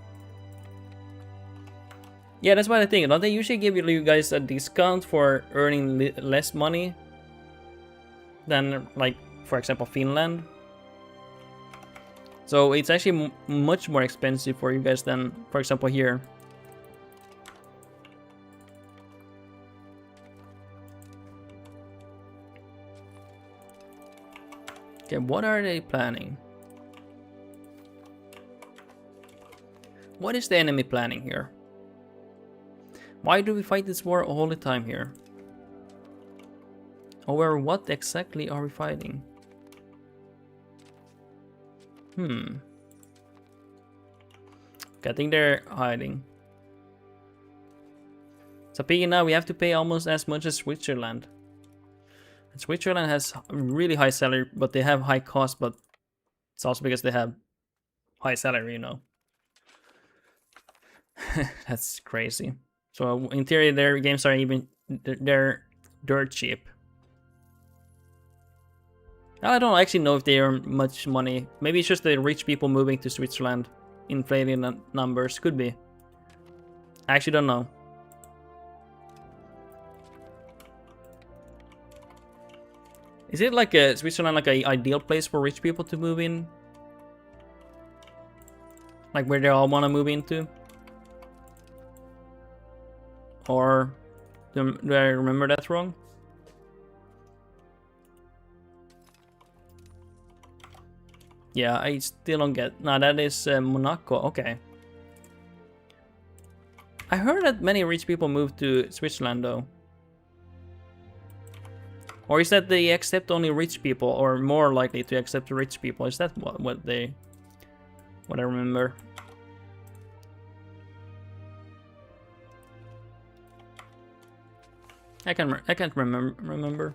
Yeah, that's what I think. Don't they usually give you guys a discount for earning less money than, like, for example, Finland? So it's actually much more expensive for you guys than, for example, here. Okay, what are they planning? What is the enemy planning here? Why do we fight this war all the time here? Over what exactly are we fighting? I think they're hiding. So speaking now, we have to pay almost as much as Switzerland. And Switzerland has a really high salary, but they have high cost, but it's also because they have high salary, you know. That's crazy. So in theory, their games are they're dirt cheap. I don't actually know if they earn much money. Maybe it's just the rich people moving to Switzerland, inflating the numbers. Could be. I actually don't know. Is it like a Switzerland like a ideal place for rich people to move in? Like where they all want to move into? Or do I remember that wrong? Yeah, I still don't get. No, that is Monaco. Okay. I heard that many rich people move to Switzerland though. Or is that they accept only rich people, or more likely to accept rich people? Is that what I remember? I can't remember.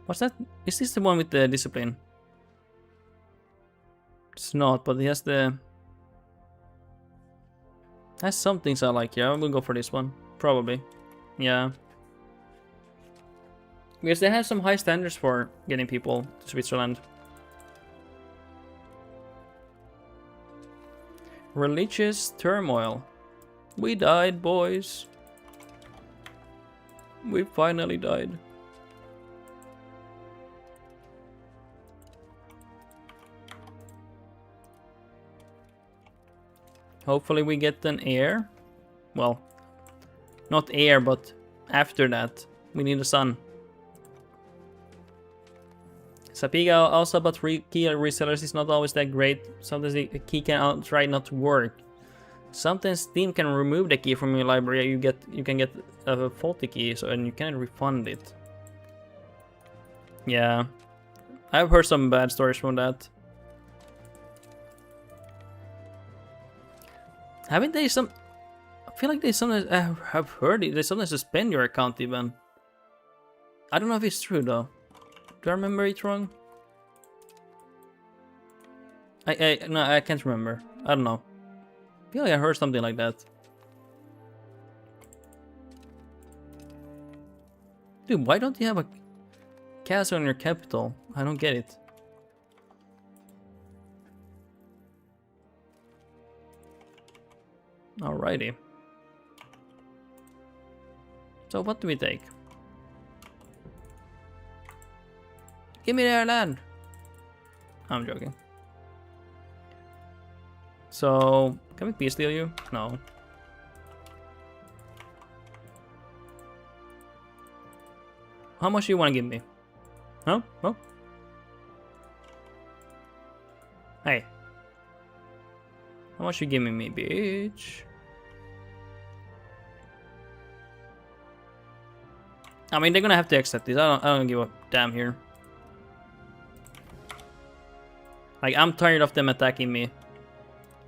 What's that? Is this the one with the discipline? It's not, but he has the. Has some things I like. Yeah, we'll go for this one. Probably. Yeah. Because they have some high standards for getting people to Switzerland. Religious turmoil. We died, boys. We finally died. Hopefully we get an heir. Well, not heir, but after that, we need a son. Sapiga also, but key resellers is not always that great. Sometimes the key can outright not work. Sometimes Steam can remove the key from your library. You can get a faulty key, and you can't refund it. Yeah, I've heard some bad stories from that. Haven't they some? I feel like they sometimes have heard it. They sometimes suspend your account even. I don't know if it's true though. Do I remember it wrong? No, I can't remember. I don't know. I feel like I heard something like that. Dude, why don't you have a castle in your capital? I don't get it. Alrighty. So what do we take? Give me their land! I'm joking. So, can we peace deal you? No. How much do you want to give me? Huh? Oh? Hey. How much you giving me, bitch? I mean, they're gonna have to accept this. I don't give a damn here. Like, I'm tired of them attacking me.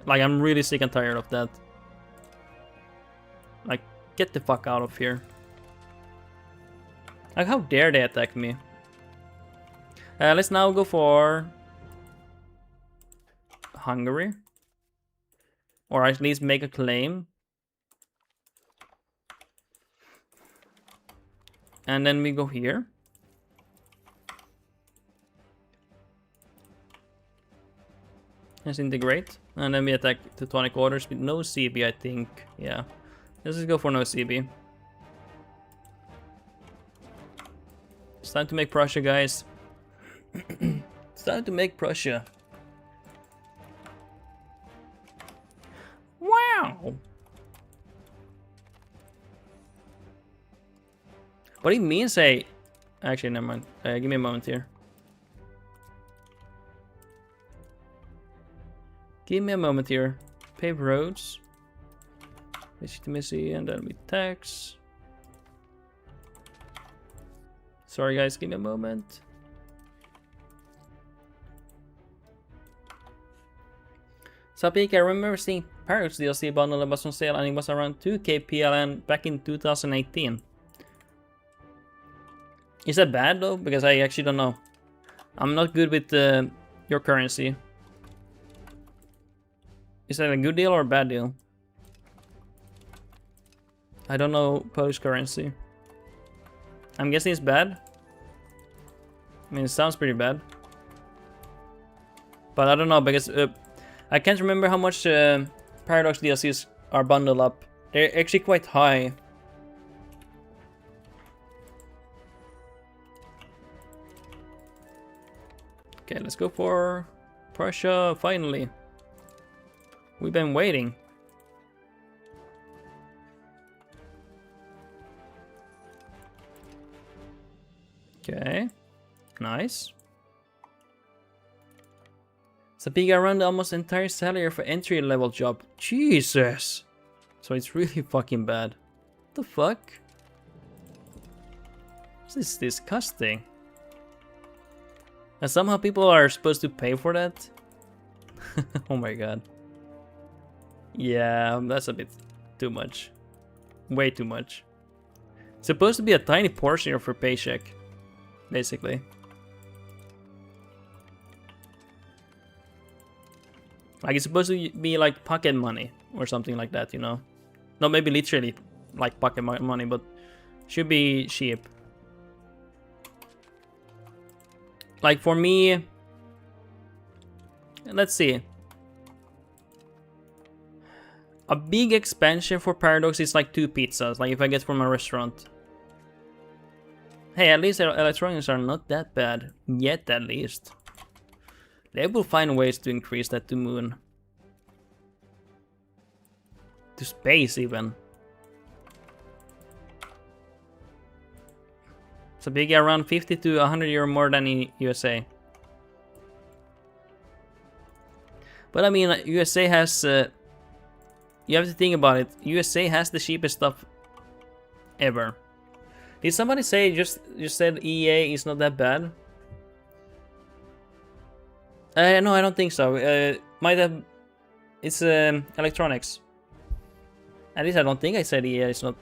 Like, I'm really sick and tired of that. Like, get the fuck out of here. Like, how dare they attack me? Let's now go for Hungary. Or at least make a claim. And then we go here. Let's integrate. And then we attack Teutonic Orders with no CB, I think. Yeah. Let's just go for no CB. It's time to make Prussia, guys. It's time to make Prussia. Wow! What it means, actually, never mind. Give me a moment here. Give me a moment here. Pave roads. Legitimacy, and then we tax. Sorry guys, give me a moment. So Peak, I remember seeing Paradox DLC bundle that was on sale and it was around 2k PLN back in 2018. Is that bad though? Because I actually don't know. I'm not good with your currency. Is that a good deal or a bad deal? I don't know Polish currency. I'm guessing it's bad. I mean, it sounds pretty bad. But I don't know because I can't remember how much Paradox DLCs are bundled up. They're actually quite high. Okay, let's go for Prussia, finally. We've been waiting. Okay, nice. Sapiga around almost entire salary for entry level job. Jesus! So it's really fucking bad. What the fuck? This is disgusting. And somehow people are supposed to pay for that? Oh my god. Yeah, that's a bit too much. Way too much. It's supposed to be a tiny portion of your paycheck, basically. Like it's supposed to be like pocket money or something like that, you know? Not maybe literally like pocket money, but should be cheap. Like for me, let's see. A big expansion for Paradox is like 2 pizzas, like if I get from a restaurant. Hey, at least electronics are not that bad. Yet, at least. They will find ways to increase that to moon. To space, even. So big around 50 to 100 euro more than in USA. But I mean, USA has... you have to think about it. USA has the cheapest stuff ever. Did somebody say just said EA is not that bad? No, I don't think so. Might have. It's electronics. At least I don't think I said EA is not.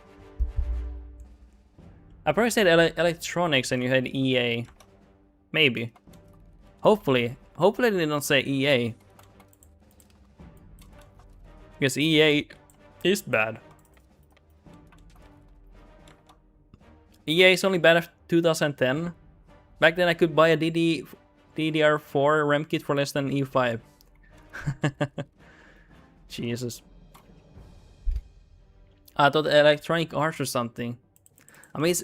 I probably said electronics and you had EA. Maybe. Hopefully I did not say EA. Because EA is bad. EA is only bad after 2010. Back then I could buy a DDR4 RAM kit for less than E5. Jesus. I thought Electronic Arts or something. I mean, it's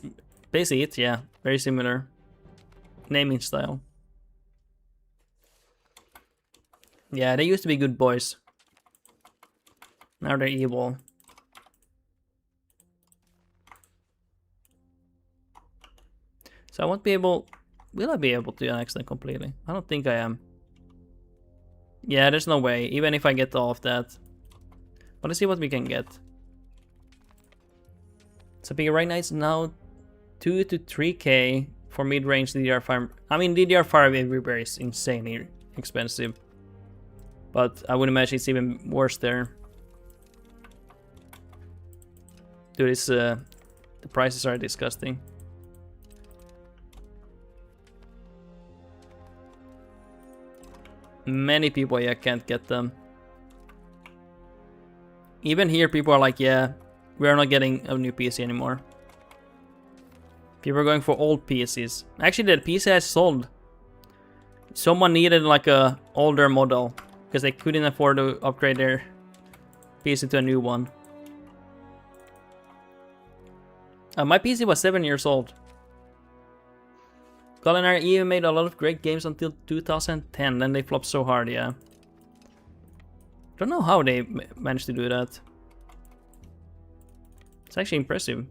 basically it, yeah. Very similar. Naming style. Yeah, they used to be good boys. Now they're evil. So I won't be able... Will I be able to annex them completely? I don't think I am. Yeah, there's no way, even if I get all of that. But let's see what we can get. So right now it's now 2 to 3k for mid-range DDR5. I mean, DDR5 everywhere is insanely expensive. But I would imagine it's even worse there. Dude, it's, the prices are disgusting. Many people, yeah, can't get them. Even here, people are like, yeah, we are not getting a new PC anymore. People are going for old PCs. Actually, the PC has sold. Someone needed like a older model because they couldn't afford to upgrade their PC to a new one. My PC was 7 years old. Culinary even made a lot of great games until 2010, then they flopped so hard, yeah. Don't know how they managed to do that. It's actually impressive.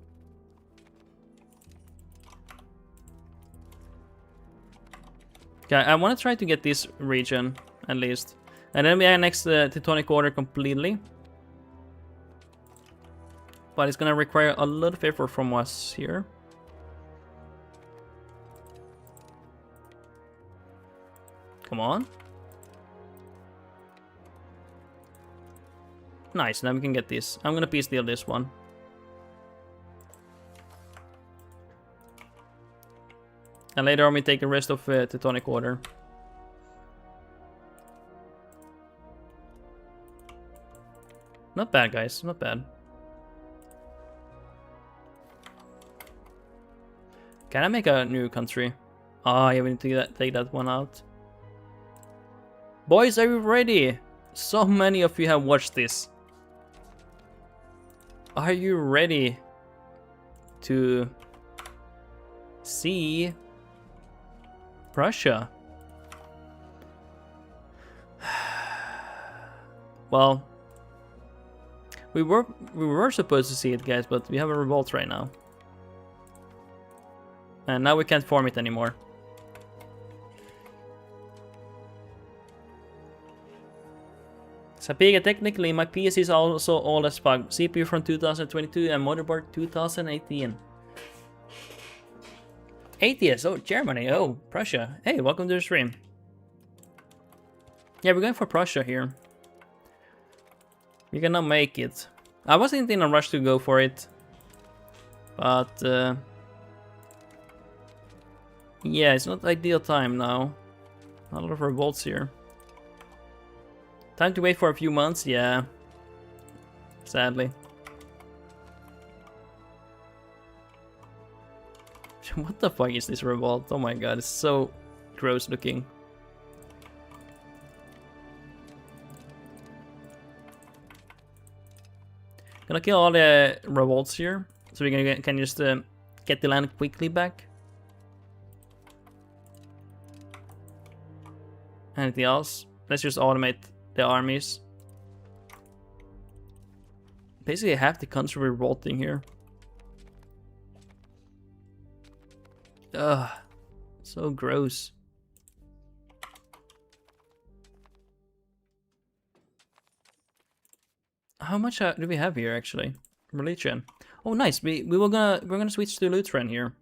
Okay, I want to try to get this region, at least. And then we annex the Teutonic Order completely. But it's gonna require a lot of effort from us here. Come on. Nice, now we can get this. I'm gonna peace deal this one. And later on we take the rest of Teutonic Order. Not bad, guys. Not bad. Can I make a new country? Oh, yeah, we need to take that one out. Boys, are you ready? So many of you have watched this. Are you ready to see Prussia? Well, we were supposed to see it, guys, but we have a revolt right now. And now we can't form it anymore. Sapiga, technically my PC is also old as fuck. CPU from 2022 and motherboard 2018. 80s, oh, Germany, oh, Prussia. Hey, welcome to the stream. Yeah, we're going for Prussia here. We cannot make it. I wasn't in a rush to go for it. But, yeah, it's not ideal time now. A lot of revolts here. Time to wait for a few months, yeah. Sadly. What the fuck is this revolt? Oh my god, it's so gross looking. Gonna kill all the revolts here, so we can just get the land quickly back. Anything else? Let's just automate the armies. Basically, half the country revolting here. Ugh, so gross. How much do we have here actually? Religion. Oh, nice. We're gonna switch to Lutheran here.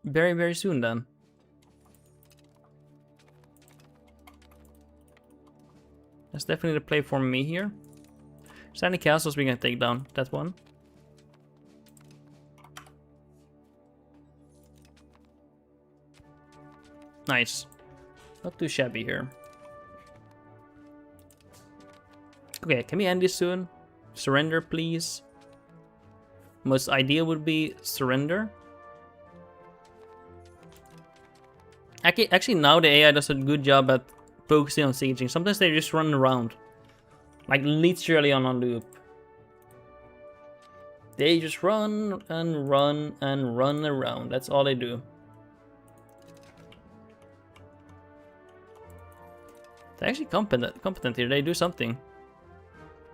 Very soon then. That's definitely the play for me here. Is there any castles we can take down? That one. Nice. Not too shabby here. Okay, can we end this soon? Surrender, please. Most ideal would be surrender. Actually, now the AI does a good job at focusing on sieging. Sometimes they just run around. Like literally on a loop. They just run and run and run around. That's all they do. They're actually competent here. They do something.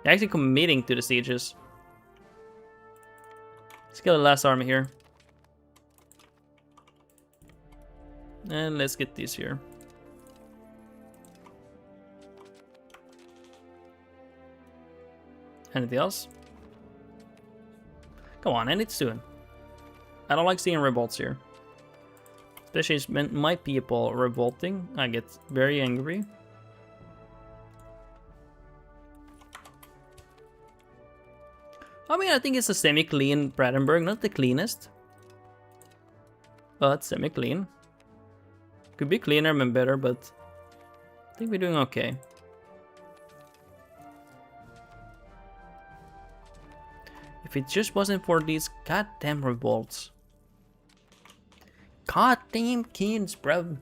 They're actually committing to the sieges. Let's kill the last army here. And let's get these here. Anything else? Come on, end it soon. I don't like seeing revolts here. Especially my people revolting. I get very angry. I mean, I think it's a semi-clean Brandenburg. Not the cleanest. But semi-clean. Could be cleaner and better, but I think we're doing okay. If it just wasn't for these goddamn revolts. Goddamn kids, bro.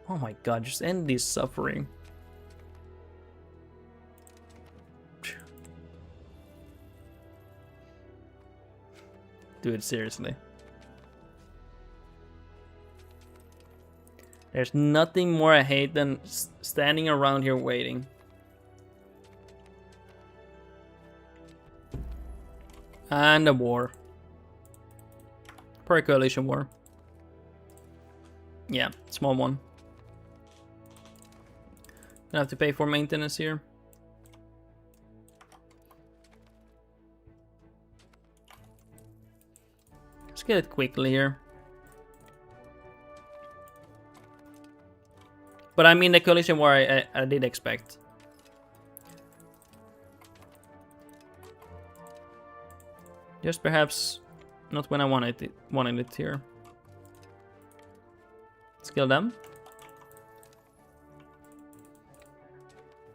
Oh my god, just end this suffering. Dude, seriously. There's nothing more I hate than standing around here waiting. And a war. Probably a coalition war. Yeah, small one. Gonna have to pay for maintenance here. Let's get it quickly here. But I mean the coalition war I did expect. Just perhaps not when I wanted it here. Let's kill them.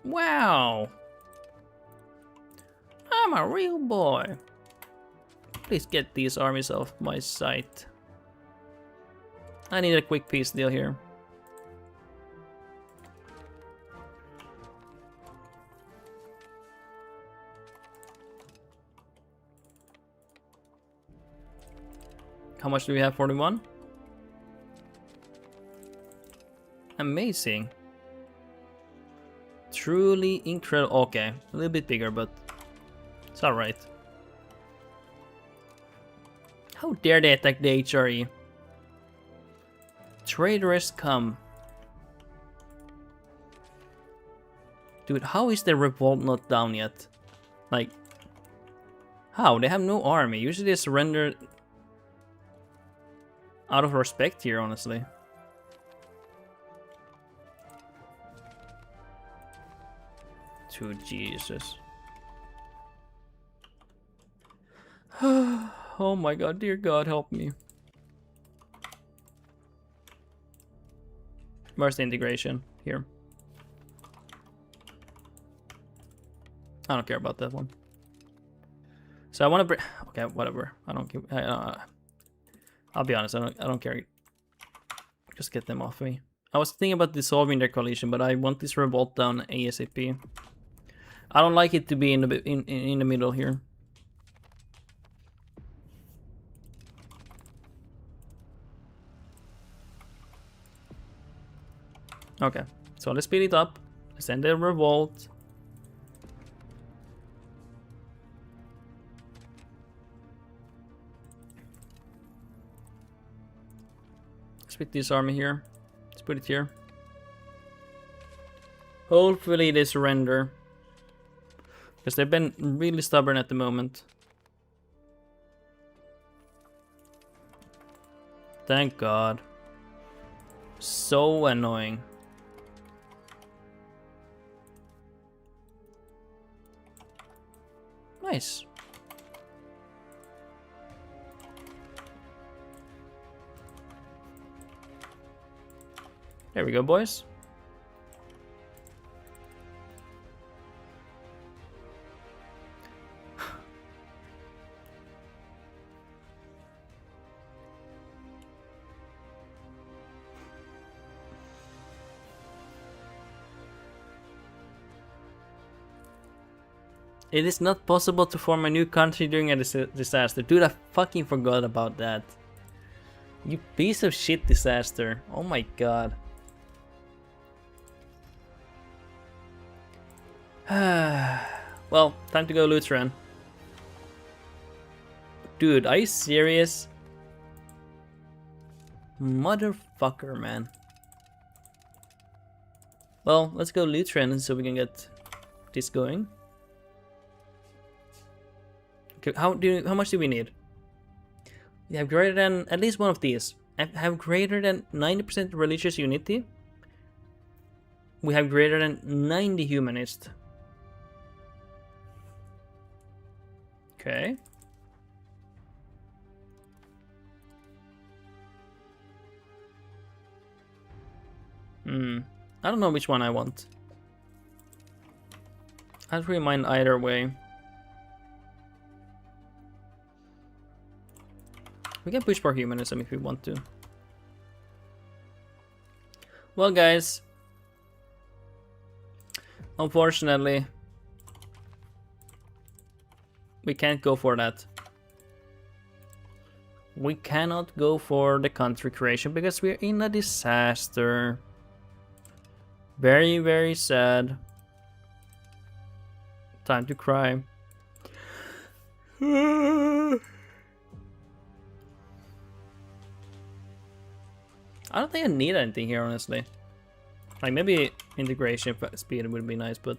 Wow! I'm a real boy. Please get these armies off my sight. I need a quick peace deal here. How much do we have? 41? Amazing. Truly incredible. Okay, a little bit bigger, but it's alright. How dare they attack the HRE? Traitorous come. Dude, how is the revolt not down yet? Like, how? They have no army. Usually they surrender out of respect here, honestly. To Jesus. Oh my god, dear God, help me. Where's the integration? Here. I don't care about that one. So I want to bring. Okay, whatever. I don't care. I'll be honest. I don't care. Just get them off me. I was thinking about dissolving their coalition, but I want this revolt down ASAP. I don't like it to be in the middle here. Okay, so let's speed it up. Send a revolt. Let's put this army here. Let's put it here. Hopefully they surrender. Because they've been really stubborn at the moment. Thank God. So annoying. Nice. There we go, boys. It is not possible to form a new country during a disaster. Dude, I fucking forgot about that. You piece of shit disaster. Oh my god. Well, time to go Lutheran. Dude, are you serious? Motherfucker, man. Well, let's go Lutheran so we can get this going. Okay, how much do we need? We have greater than at least one of these. Have greater than 90% religious unity. We have greater than 90 humanist. Okay. I don't know which one I want. I don't really mind either way. We can push for humanism if we want to. Well, guys. Unfortunately, we can't go for that. We cannot go for the country creation because we're in a disaster. Very, very sad. Time to cry. I don't think I need anything here, honestly. Like, maybe integration speed would be nice, but...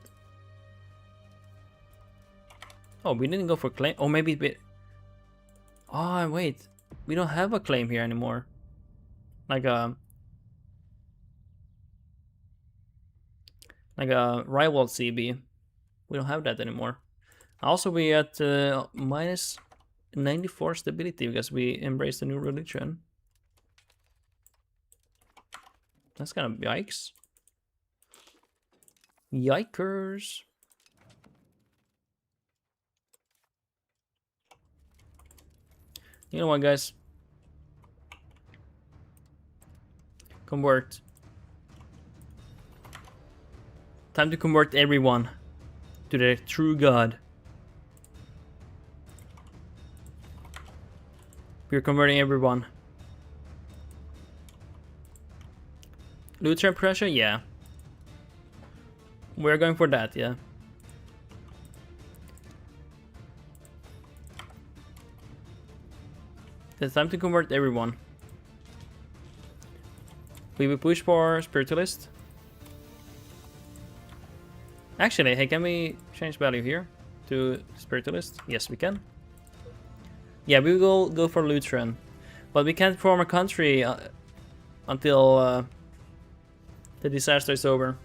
Oh, we didn't go for claim. Oh, maybe we... Oh, wait. We don't have a claim here anymore. Like, Like a rival CB. We don't have that anymore. Also, we at minus 94 stability because we embraced the new religion. That's kind of yikes. Yikers. You know what, guys? Convert. Time to convert everyone to the true God. We're converting everyone. Lutheran Prussia, yeah. We're going for that, yeah. It's time to convert everyone. We will push for Spiritualist. Actually, hey, can we change value here to Spiritualist? Yes, we can. Yeah, we will go for Lutheran. But we can't form a country until the disaster is over.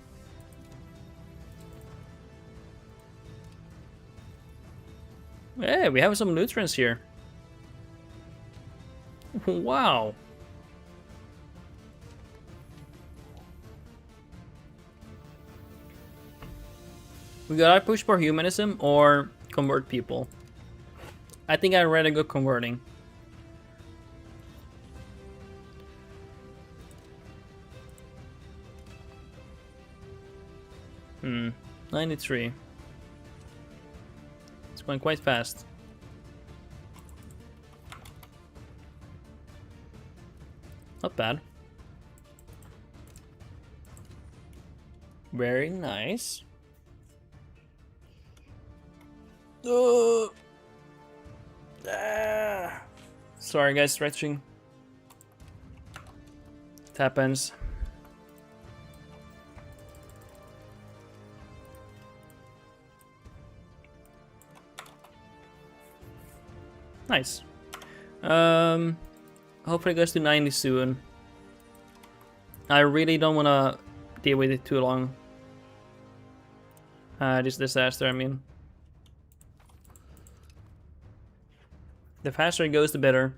Hey, we have some Lutherans here. Wow. We gotta push for humanism or convert people. I think I'd rather go converting. Hmm, 93. It's going quite fast. Not bad. Very nice. Sorry guys, stretching. It happens. Nice. Hopefully it goes to 90 soon. I really don't want to deal with it too long. This disaster, I mean. The faster it goes, the better.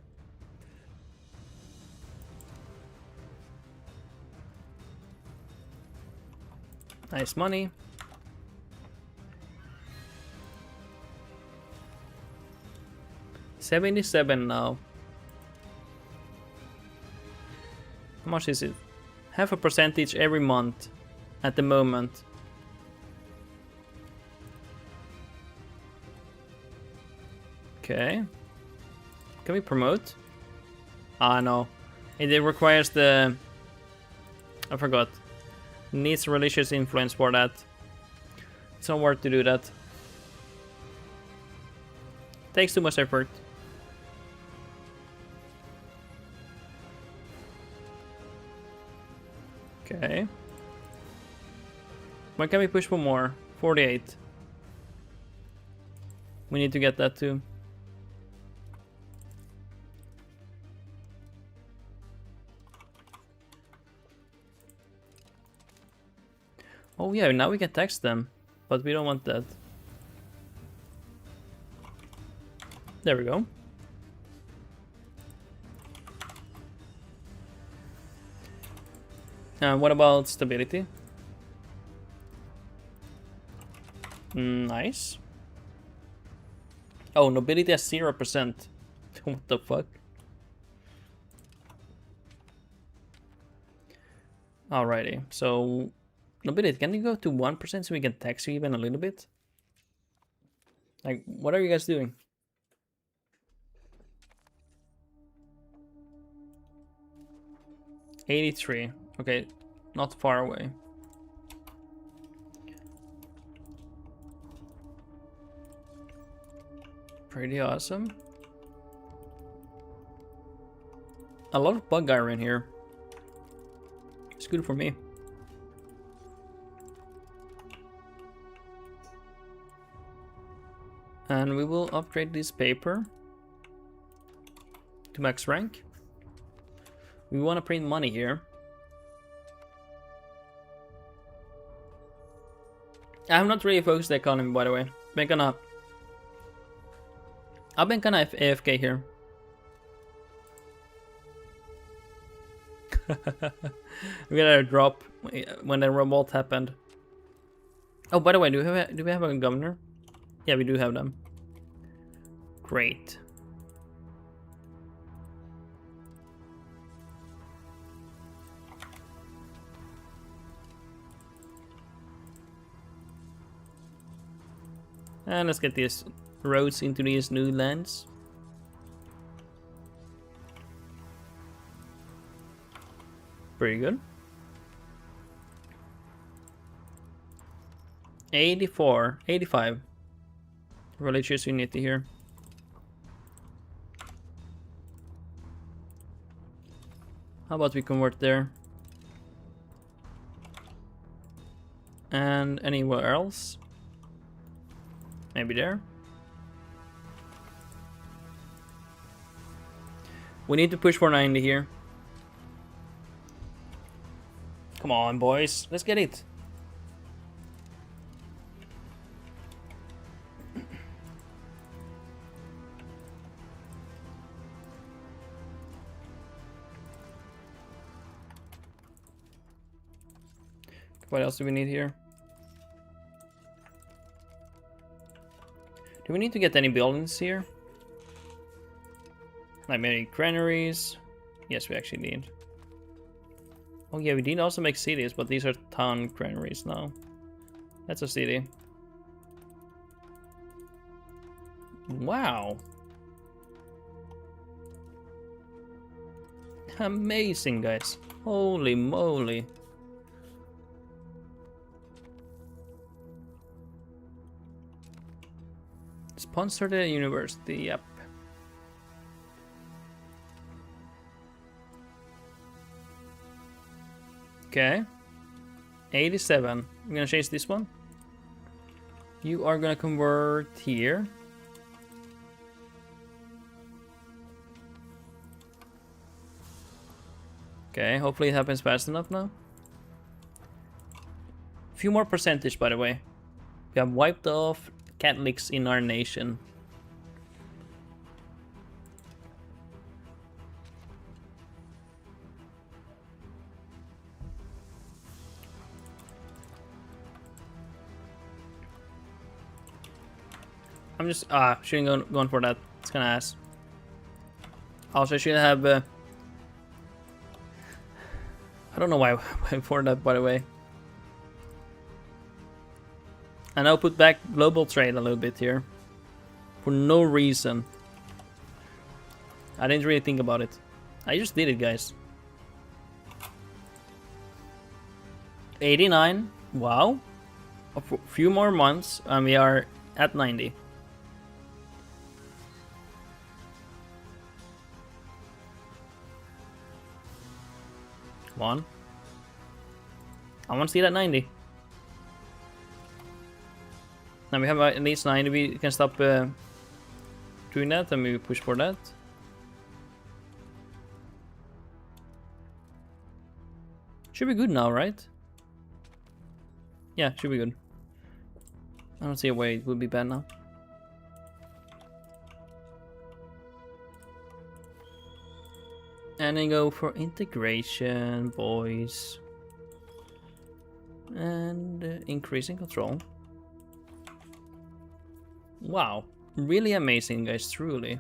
Nice money. $77 now. How much is it? Half a percentage every month at the moment. Okay. Can we promote? Ah, no. It requires the... I forgot. Needs religious influence for that. It's not worth to do that. Takes too much effort. Okay. When can we push for more? 48. We need to get that too. Oh yeah, now we can tax them, but we don't want that. There we go. What about stability? Nice. Oh, nobility has 0%. What the fuck? Alrighty, so nobility, can you go to 1% so we can tax you even a little bit? Like, what are you guys doing? $83. Okay, not far away. Pretty awesome. A lot of bug iron here. It's good for me. And we will upgrade this paper to max rank. We want to print money here. I'm not really focused on the economy, by the way. I've been kinda AFK here. We got a drop when the revolt happened. Oh, by the way, do we have a governor? Yeah, we do have them. Great. And let's get these roads into these new lands. Pretty good. 84, 85. Religious unity here. How about we convert there? And anywhere else? Maybe there? We need to push for 90 here. Come on, boys. Let's get it. What else do we need here? Do we need to get any buildings here? Like maybe granaries? Yes, we actually need. Oh yeah, we did also make cities, but these are town granaries now. That's a city. Wow. Amazing, guys. Holy moly. Sponsor the university, yep. Okay. 87. I'm gonna change this one. You are gonna convert here. Okay, hopefully it happens fast enough now. Few more percentage, by the way. We have wiped off Catholics in our nation. I'm just shouldn't going for that. It's kinda ass. Also, I should have I don't know why I went for that, by the way. And I'll put back global trade a little bit here. For no reason. I didn't really think about it. I just did it, guys. 89. Wow. A few more months and we are at 90. Come on. I want to see that 90. Now we have at least 90. We can stop doing that and maybe push for that. Should be good now, right? Yeah, should be good. I don't see a way it would be bad now. And then go for integration, boys. And increasing control. Wow, really amazing, guys, truly.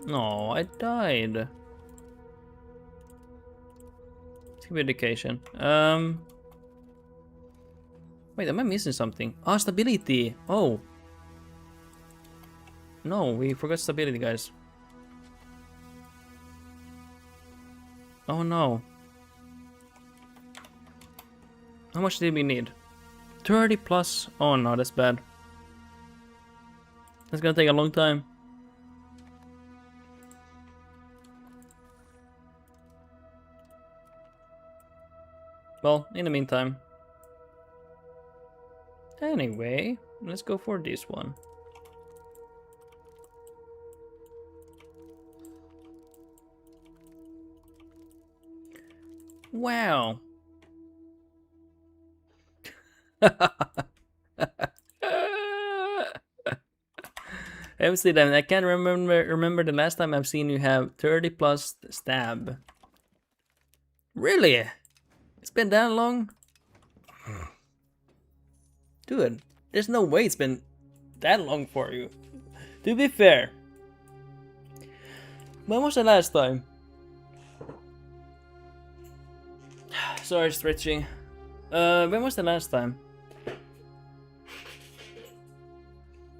No, I died. Let's give me education. Wait, am I missing something? Oh, stability. Oh. No, we forgot stability, guys. Oh no. How much did we need? 30 plus. Oh no, that's bad. That's gonna take a long time. Well, in the meantime. Anyway, let's go for this one. Wow. MC then I can't remember the last time I've seen you have 30 plus stab. Really? It's been that long? Dude, there's no way it's been that long for you. To be fair. When was the last time? Sorry, stretching. When was the last time?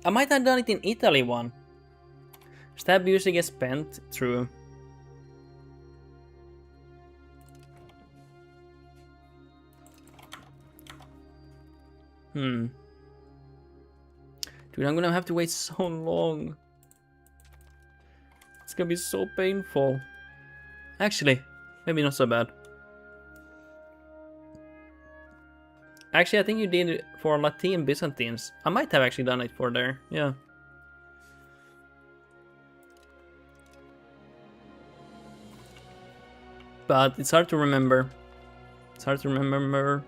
I might have done it in Italy one. Stab usually gets spent through. Dude, I'm gonna have to wait so long. It's gonna be so painful. Actually, maybe not so bad. Actually, I think you did it for Latin Byzantines. I might have actually done it for there, yeah. But it's hard to remember. It's hard to remember.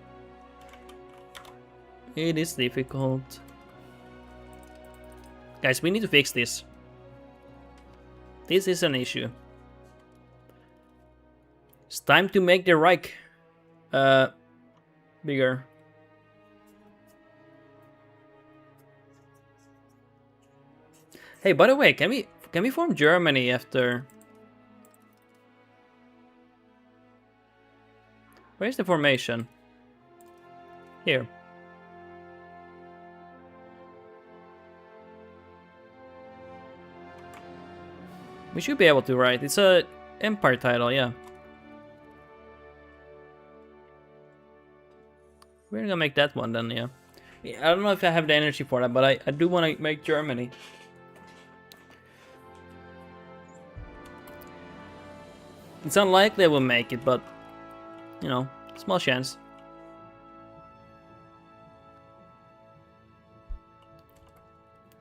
It is difficult. Guys, we need to fix this. This is an issue. It's time to make the Reich bigger. Hey, by the way, can we form Germany after? Where's the formation? Here. We should be able to, right? It's a empire title, yeah. We're gonna make that one then, yeah. I don't know if I have the energy for that, but I do want to make Germany. It's unlikely I will make it, but, you know, small chance.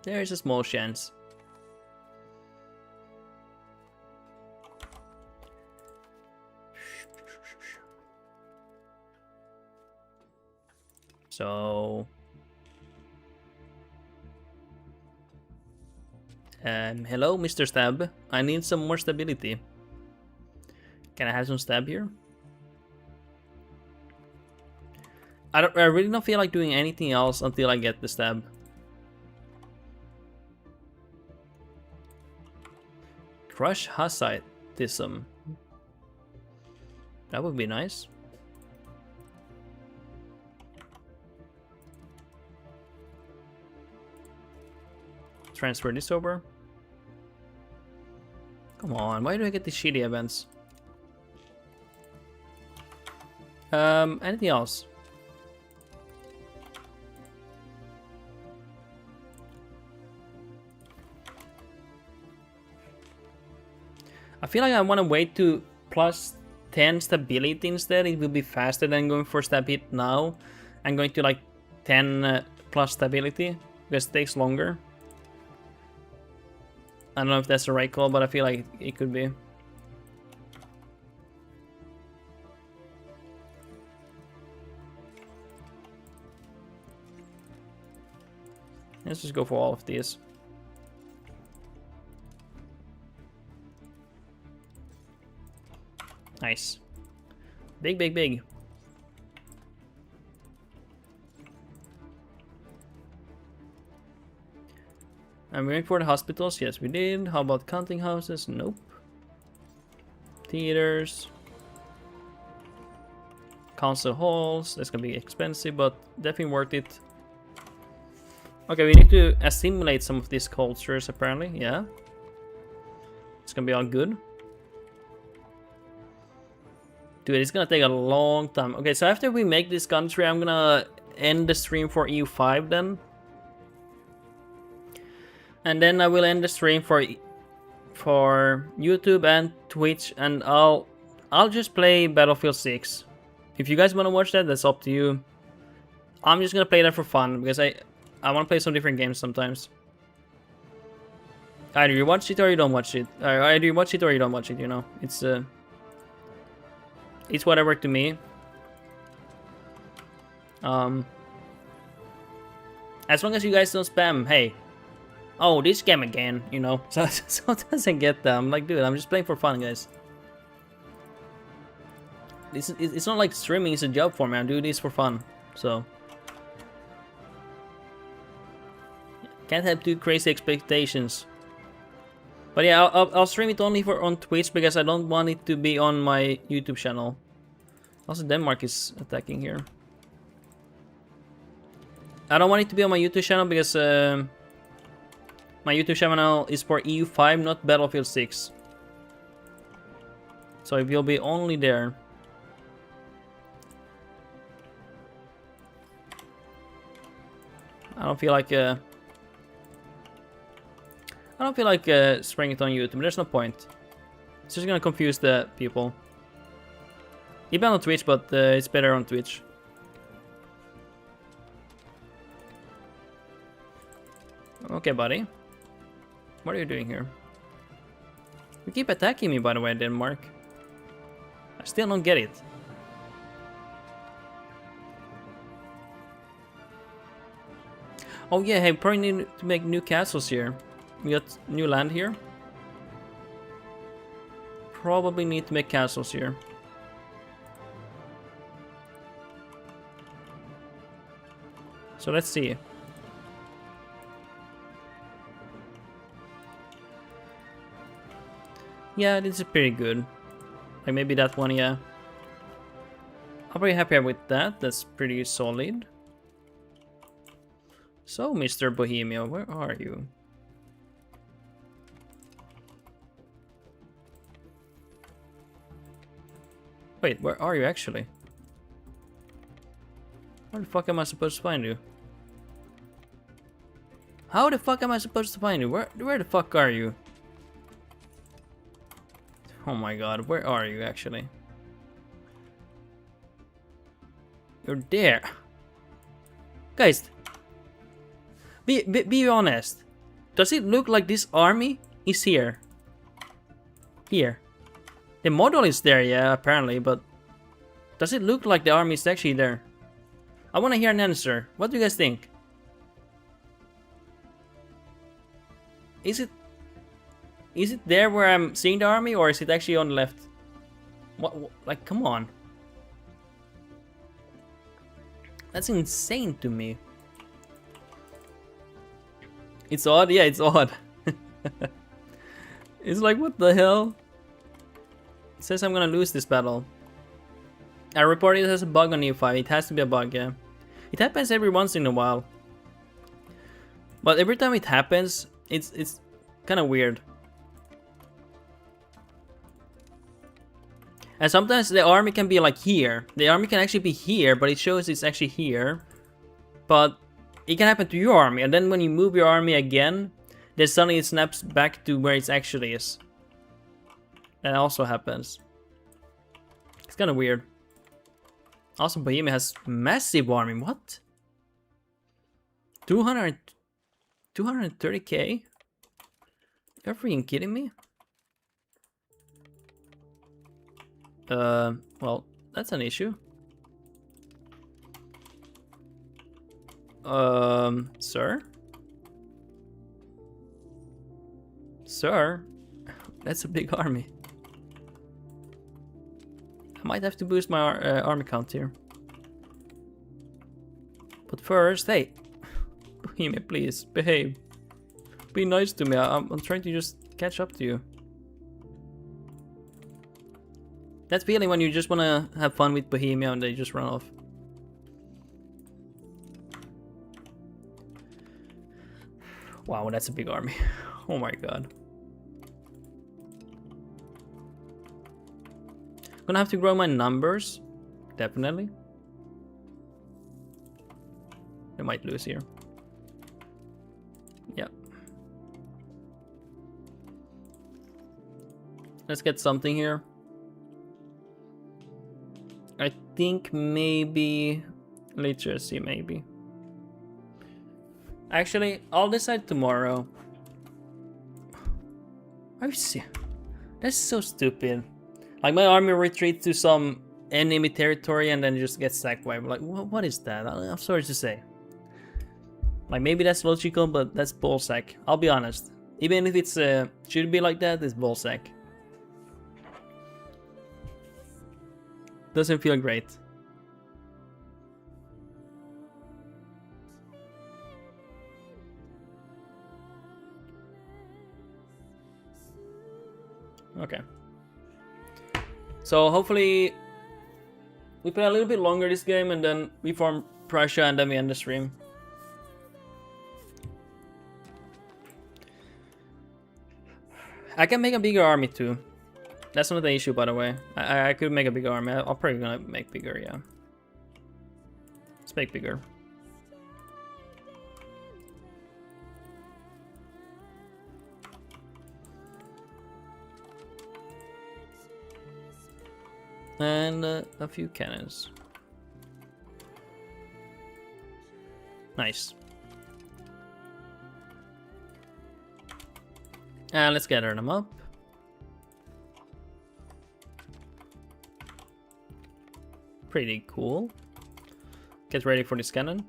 There is a small chance. So... hello, Mr. Stab. I need some more stability. Can I have some stab here? I really don't feel like doing anything else until I get the stab. Crush Hussitism. That would be nice. Transfer this over. Come on, why do I get these shitty events? Anything else? I feel like I want to wait to plus 10 stability instead. It will be faster than going for stab hit now. I'm going to like 10 plus stability because it takes longer. I don't know if that's the right call, but I feel like it could be. Let's just go for all of these. Nice. Big, big, big. And we went for the hospitals. Yes, we did. How about counting houses? Nope. Theaters. Council halls. That's gonna be expensive, but definitely worth it. Okay, we need to assimilate some of these cultures, apparently. Yeah. It's gonna be all good. Dude, it's gonna take a long time. Okay, so after we make this country, I'm gonna end the stream for EU5 then. And then I will end the stream for YouTube and Twitch, and I'll just play Battlefield 6. If you guys wanna watch that, that's up to you. I'm just gonna play that for fun because I wanna play some different games sometimes. Either you watch it or you don't watch it. Either you watch it or you don't watch it, you know. It's It's whatever to me. As long as you guys don't spam, hey, oh, this game again, you know. So it doesn't get them. Like, dude, I'm just playing for fun, guys. It's not like streaming is a job for me. I'm doing this for fun, so can't have too crazy expectations. But yeah, I'll stream it only on Twitch because I don't want it to be on my YouTube channel. Also, Denmark is attacking here. I don't want it to be on my YouTube channel because my YouTube channel is for EU5, not Battlefield 6. So it will be only there. I don't feel like spraying it on YouTube. There's no point. It's just gonna confuse the people. Even on Twitch, but it's better on Twitch. Okay, buddy. What are you doing here? You keep attacking me, by the way, Denmark. I still don't get it. Oh yeah, hey, probably need to make new castles here. We got new land here. Probably need to make castles here. So let's see. Yeah, this is pretty good. Like maybe that one, yeah. I'm pretty happy with that. That's pretty solid. So, Mr. Bohemia, where are you? Wait, where are you actually? Where the fuck am I supposed to find you? How the fuck am I supposed to find you? Where the fuck are you? Oh my god, where are you actually? You're there. Guys, be honest. Does it look like this army is here? Here. The model is there, yeah, apparently, but does it look like the army is actually there? I want to hear an answer. What do you guys think? Is it there where I'm seeing the army, or is it actually on the left? What like, come on. That's insane to me. It's odd? Yeah, it's odd. It's like, what the hell? It says I'm gonna lose this battle. I reported it as a bug on EU5. It has to be a bug, yeah. It happens every once in a while. But every time it happens, it's kind of weird. And sometimes the army can be like here. The army can actually be here, but it shows it's actually here. But it can happen to your army, and then when you move your army again, then suddenly it snaps back to where it actually is. That also happens. It's kind of weird. Also, Bohemia has massive army. What? 230k? You're freaking kidding me? Well, that's an issue. Sir? Sir? That's a big army. I might have to boost my army count here. But first, hey, Bohemia, please, behave. Be nice to me, I'm trying to just catch up to you. That feeling when you just want to have fun with Bohemia and they just run off. Wow, that's a big army. Oh my god. Gonna have to grow my numbers. Definitely. I might lose here. Yeah. Let's get something here. I think maybe literacy, maybe. Actually, I'll decide tomorrow. Are you serious? That's so stupid. Like, my army retreats to some enemy territory and then just get sacked by. Like, what is that? I'm sorry to say. Like, maybe that's logical, but that's ballsack. I'll be honest. Even if it's should be like that, it's ballsack. Doesn't feel great. Okay. So hopefully we play a little bit longer this game and then we form Prussia and then we end the stream. I can make a bigger army too. That's not the issue, by the way. I could make a bigger army. I'm probably gonna make bigger, yeah. Let's make bigger. And a few cannons. Nice. And let's gather them up. Pretty cool. Get ready for this cannon.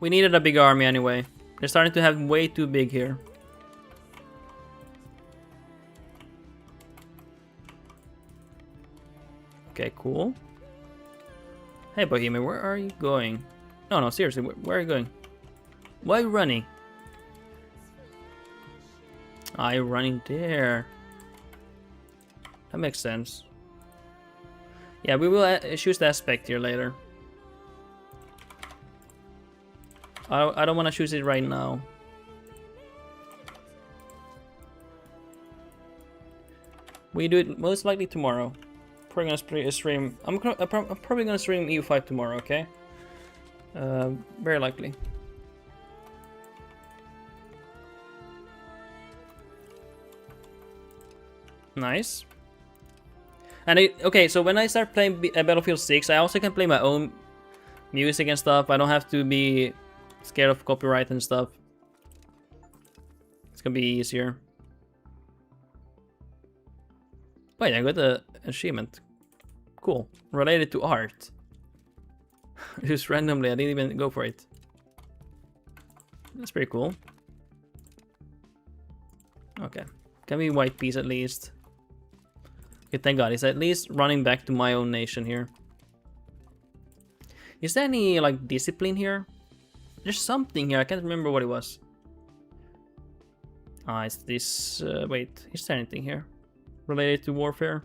We needed a big army anyway. They're starting to have way too big here. Okay, cool. Hey, Bohemian, where are you going? No, seriously, where are you going? Why are you running? Ah, you're running there. That makes sense. Yeah, we will choose the aspect here later. I don't want to choose it right now. We do it most likely tomorrow. Probably gonna stream. I'm probably gonna stream EU5 tomorrow. Okay. Very likely. Nice. And okay, so when I start playing Battlefield 6, I also can play my own music and stuff. I don't have to be scared of copyright and stuff. It's gonna be easier. Wait, I got the achievement. Cool. Related to art. Just randomly, I didn't even go for it. That's pretty cool. Okay. Can be white piece at least. Okay, thank God. It's at least running back to my own nation here. Is there any, like, discipline here? There's something here. I can't remember what it was. Ah, it's this... wait, is there anything here? Related to warfare?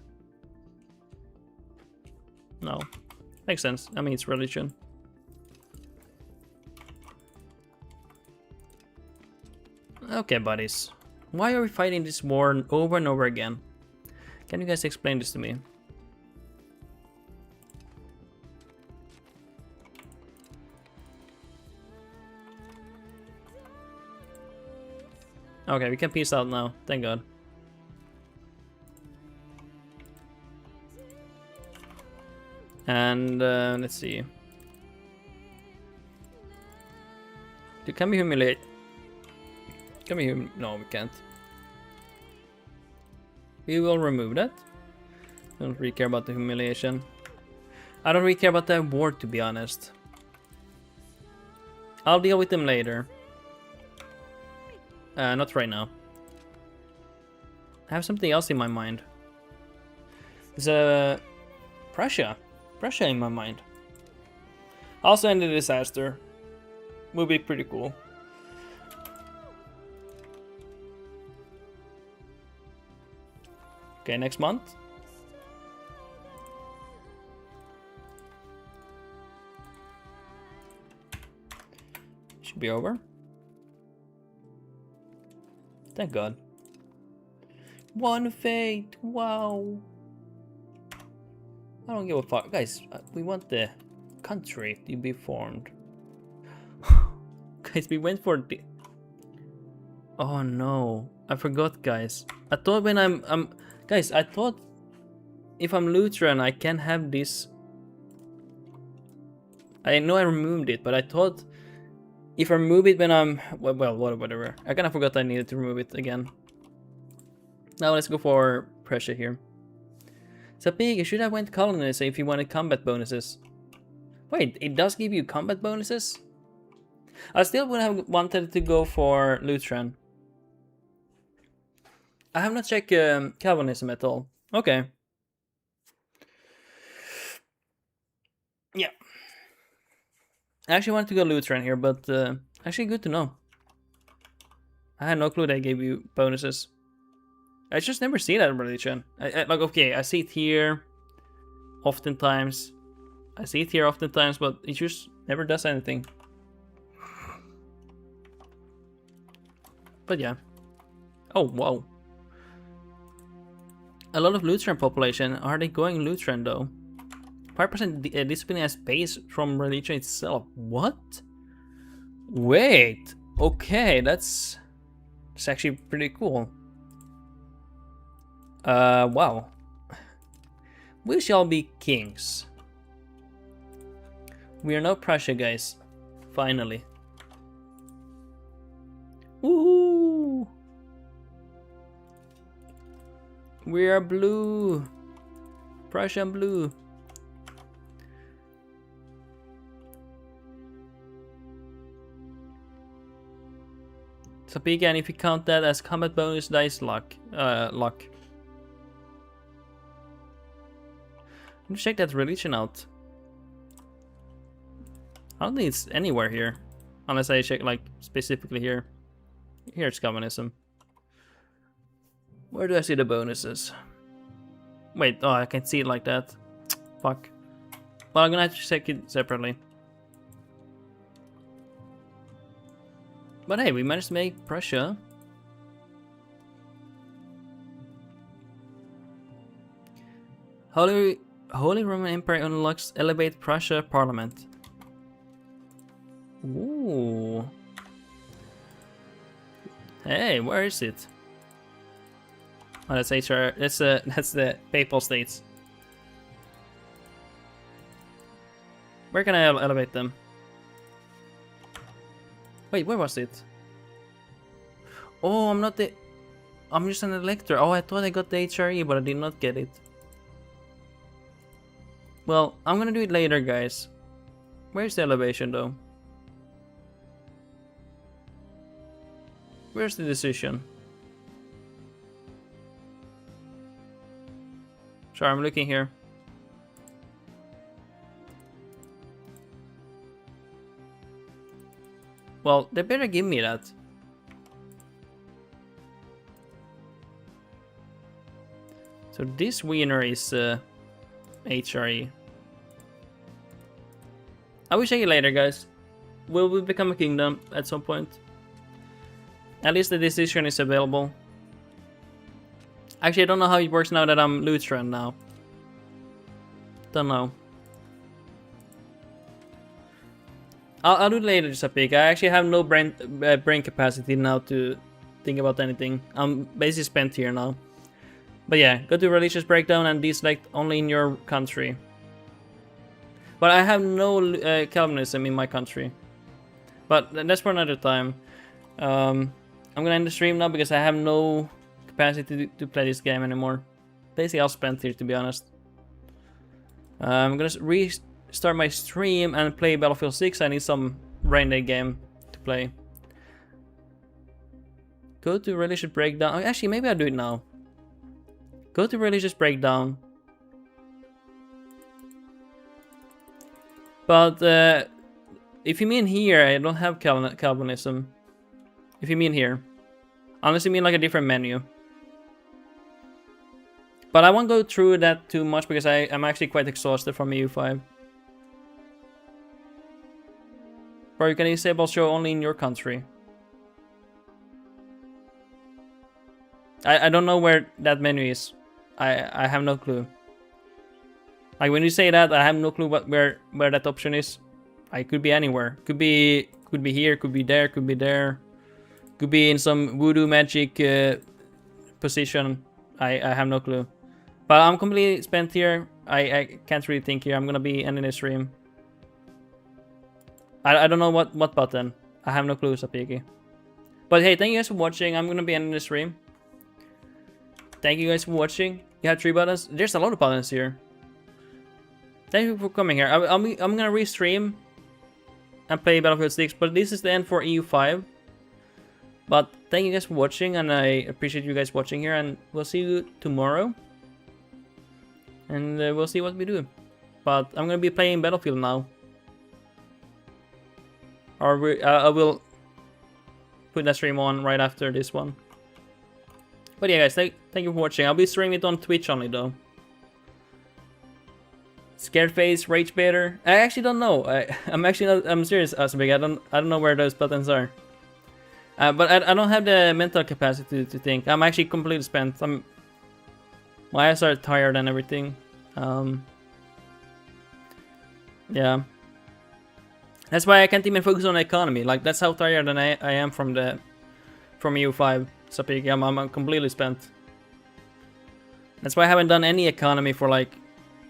No. Makes sense. I mean, it's religion. Okay, buddies. Why are we fighting this war over and over again? Can you guys explain this to me? Okay, we can peace out now. Thank God. And let's see. Can we humiliate? Can we no, we can't. We will remove that. Don't really care about the humiliation. I don't really care about that war, to be honest. I'll deal with them later. Not right now. I have something else in my mind. There's Prussia. Prussia in my mind. Also end the disaster. Would be pretty cool. Okay, next month. Should be over. Thank God. One fate. Wow. I don't give a fuck. Guys, we want the country to be formed. Guys, we went for the... Oh no. I forgot, guys. I thought when I'm... Guys, I thought if I'm Lutheran, I can have this... I know I removed it, but I thought if I remove it when I'm... Well, whatever. I kind of forgot I needed to remove it again. Now let's go for Prussia here. So big, you should have went colonist if you wanted combat bonuses. Wait, it does give you combat bonuses? I still would have wanted to go for Lutheran. I have not checked Calvinism at all. Okay. Yeah. I actually wanted to go Lutheran here, but actually good to know. I had no clue they gave you bonuses. I just never see that in religion. Like, okay, I see it here oftentimes. I see it here oftentimes, but it just never does anything. But yeah. Oh, wow. A lot of Lutheran population. Are they going Lutheran though? 5% discipline as base from religion itself. What? Wait. Okay, that's actually pretty cool. Wow. We shall be kings. We are now Prussia, guys. Finally. Woo! We are blue. Prussian blue. So again, if you count that as combat bonus dice luck. Luck. Let me check that religion out. I don't think it's anywhere here. Unless I check like specifically here. Here's communism. Where do I see the bonuses? Wait, oh, I can see it like that. Fuck. Well, I'm gonna have to check it separately. But hey, we managed to make Prussia. Holy Roman Empire unlocks Elevate Prussia Parliament. Ooh. Hey, where is it? Oh, that's HR. That's the Papal States. Where can I elevate them? Wait, where was it? Oh, I'm not the... I'm just an elector. Oh, I thought I got the HRE, but I did not get it. Well, I'm gonna do it later, guys. Where's the elevation, though? Where's the decision? Sorry, I'm looking here. Well, they better give me that. So this winner is HRE. I will check it later, guys. Will we become a kingdom at some point? At least the decision is available. Actually, I don't know how it works now that I'm Lutheran now. Don't know. I'll do it later, Sapik. I actually have no brain capacity now to think about anything. I'm basically spent here now. But yeah, go to religious breakdown and deselect only in your country. But I have no Calvinism in my country. But that's for another time. I'm gonna end the stream now because I have no capacity to play this game anymore. Basically, I'll spend here, to be honest. I'm gonna restart my stream and play Battlefield 6. I need some rain day game to play. Go to religious breakdown. Oh, actually, maybe I'll do it now. Go to religious breakdown. But if you mean here, I don't have Calvinism. If you mean here. Unless you mean like a different menu. But I won't go through that too much because I'm actually quite exhausted from EU5. Or you can disable show only in your country. I don't know where that menu is. I have no clue. Like when you say that, I have no clue where that option is. I could be anywhere. Could be here, could be there, could be there. Could be in some voodoo magic position. I have no clue. But I'm completely spent here. I can't really think here. I'm gonna be ending the stream. I don't know what button. I have no clue, Sapiki. But hey, thank you guys for watching. I'm gonna be ending the stream. Thank thank you guys for watching. You have 3 buttons. There's a lot of buttons here. Thank you for coming here. I'm gonna restream and play Battlefield 6, but this is the end for EU5. But thank you guys for watching, and I appreciate you guys watching here, and we'll see you tomorrow. And we'll see what we do. But I'm gonna be playing Battlefield now. Or I will put that stream on right after this one. But yeah guys, thank you for watching. I'll be streaming it on Twitch only though. Scared face, rage baiter. I actually don't know. I'm serious, Asbig. I don't know where those buttons are. But I don't have the mental capacity to think. I'm actually completely spent. My eyes are tired and everything. Yeah. That's why I can't even focus on the economy. Like, that's how tired I am from EU5. So I'm completely spent. That's why I haven't done any economy for like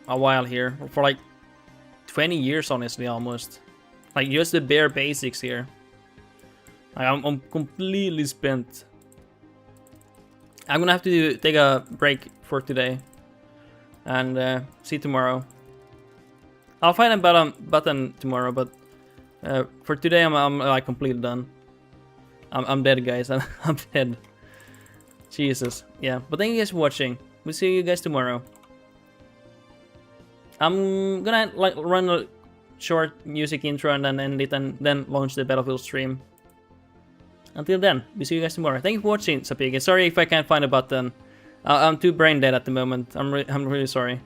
a while here. For like 20 years, honestly, almost. Like, just the bare basics here. Like, I'm completely spent. I'm gonna have to take a break for today. And see you tomorrow. I'll find a button tomorrow, but for today I'm like completely done. I'm dead, guys. I'm dead. Jesus. Yeah. But thank you guys for watching. We'll see you guys tomorrow. I'm gonna like run a short music intro and then end it and then launch the Battlefield stream. Until then, we'll see you guys tomorrow. Thank you for watching, Sapigi. Sorry if I can't find a button. I'm too brain dead at the moment. I'm really sorry.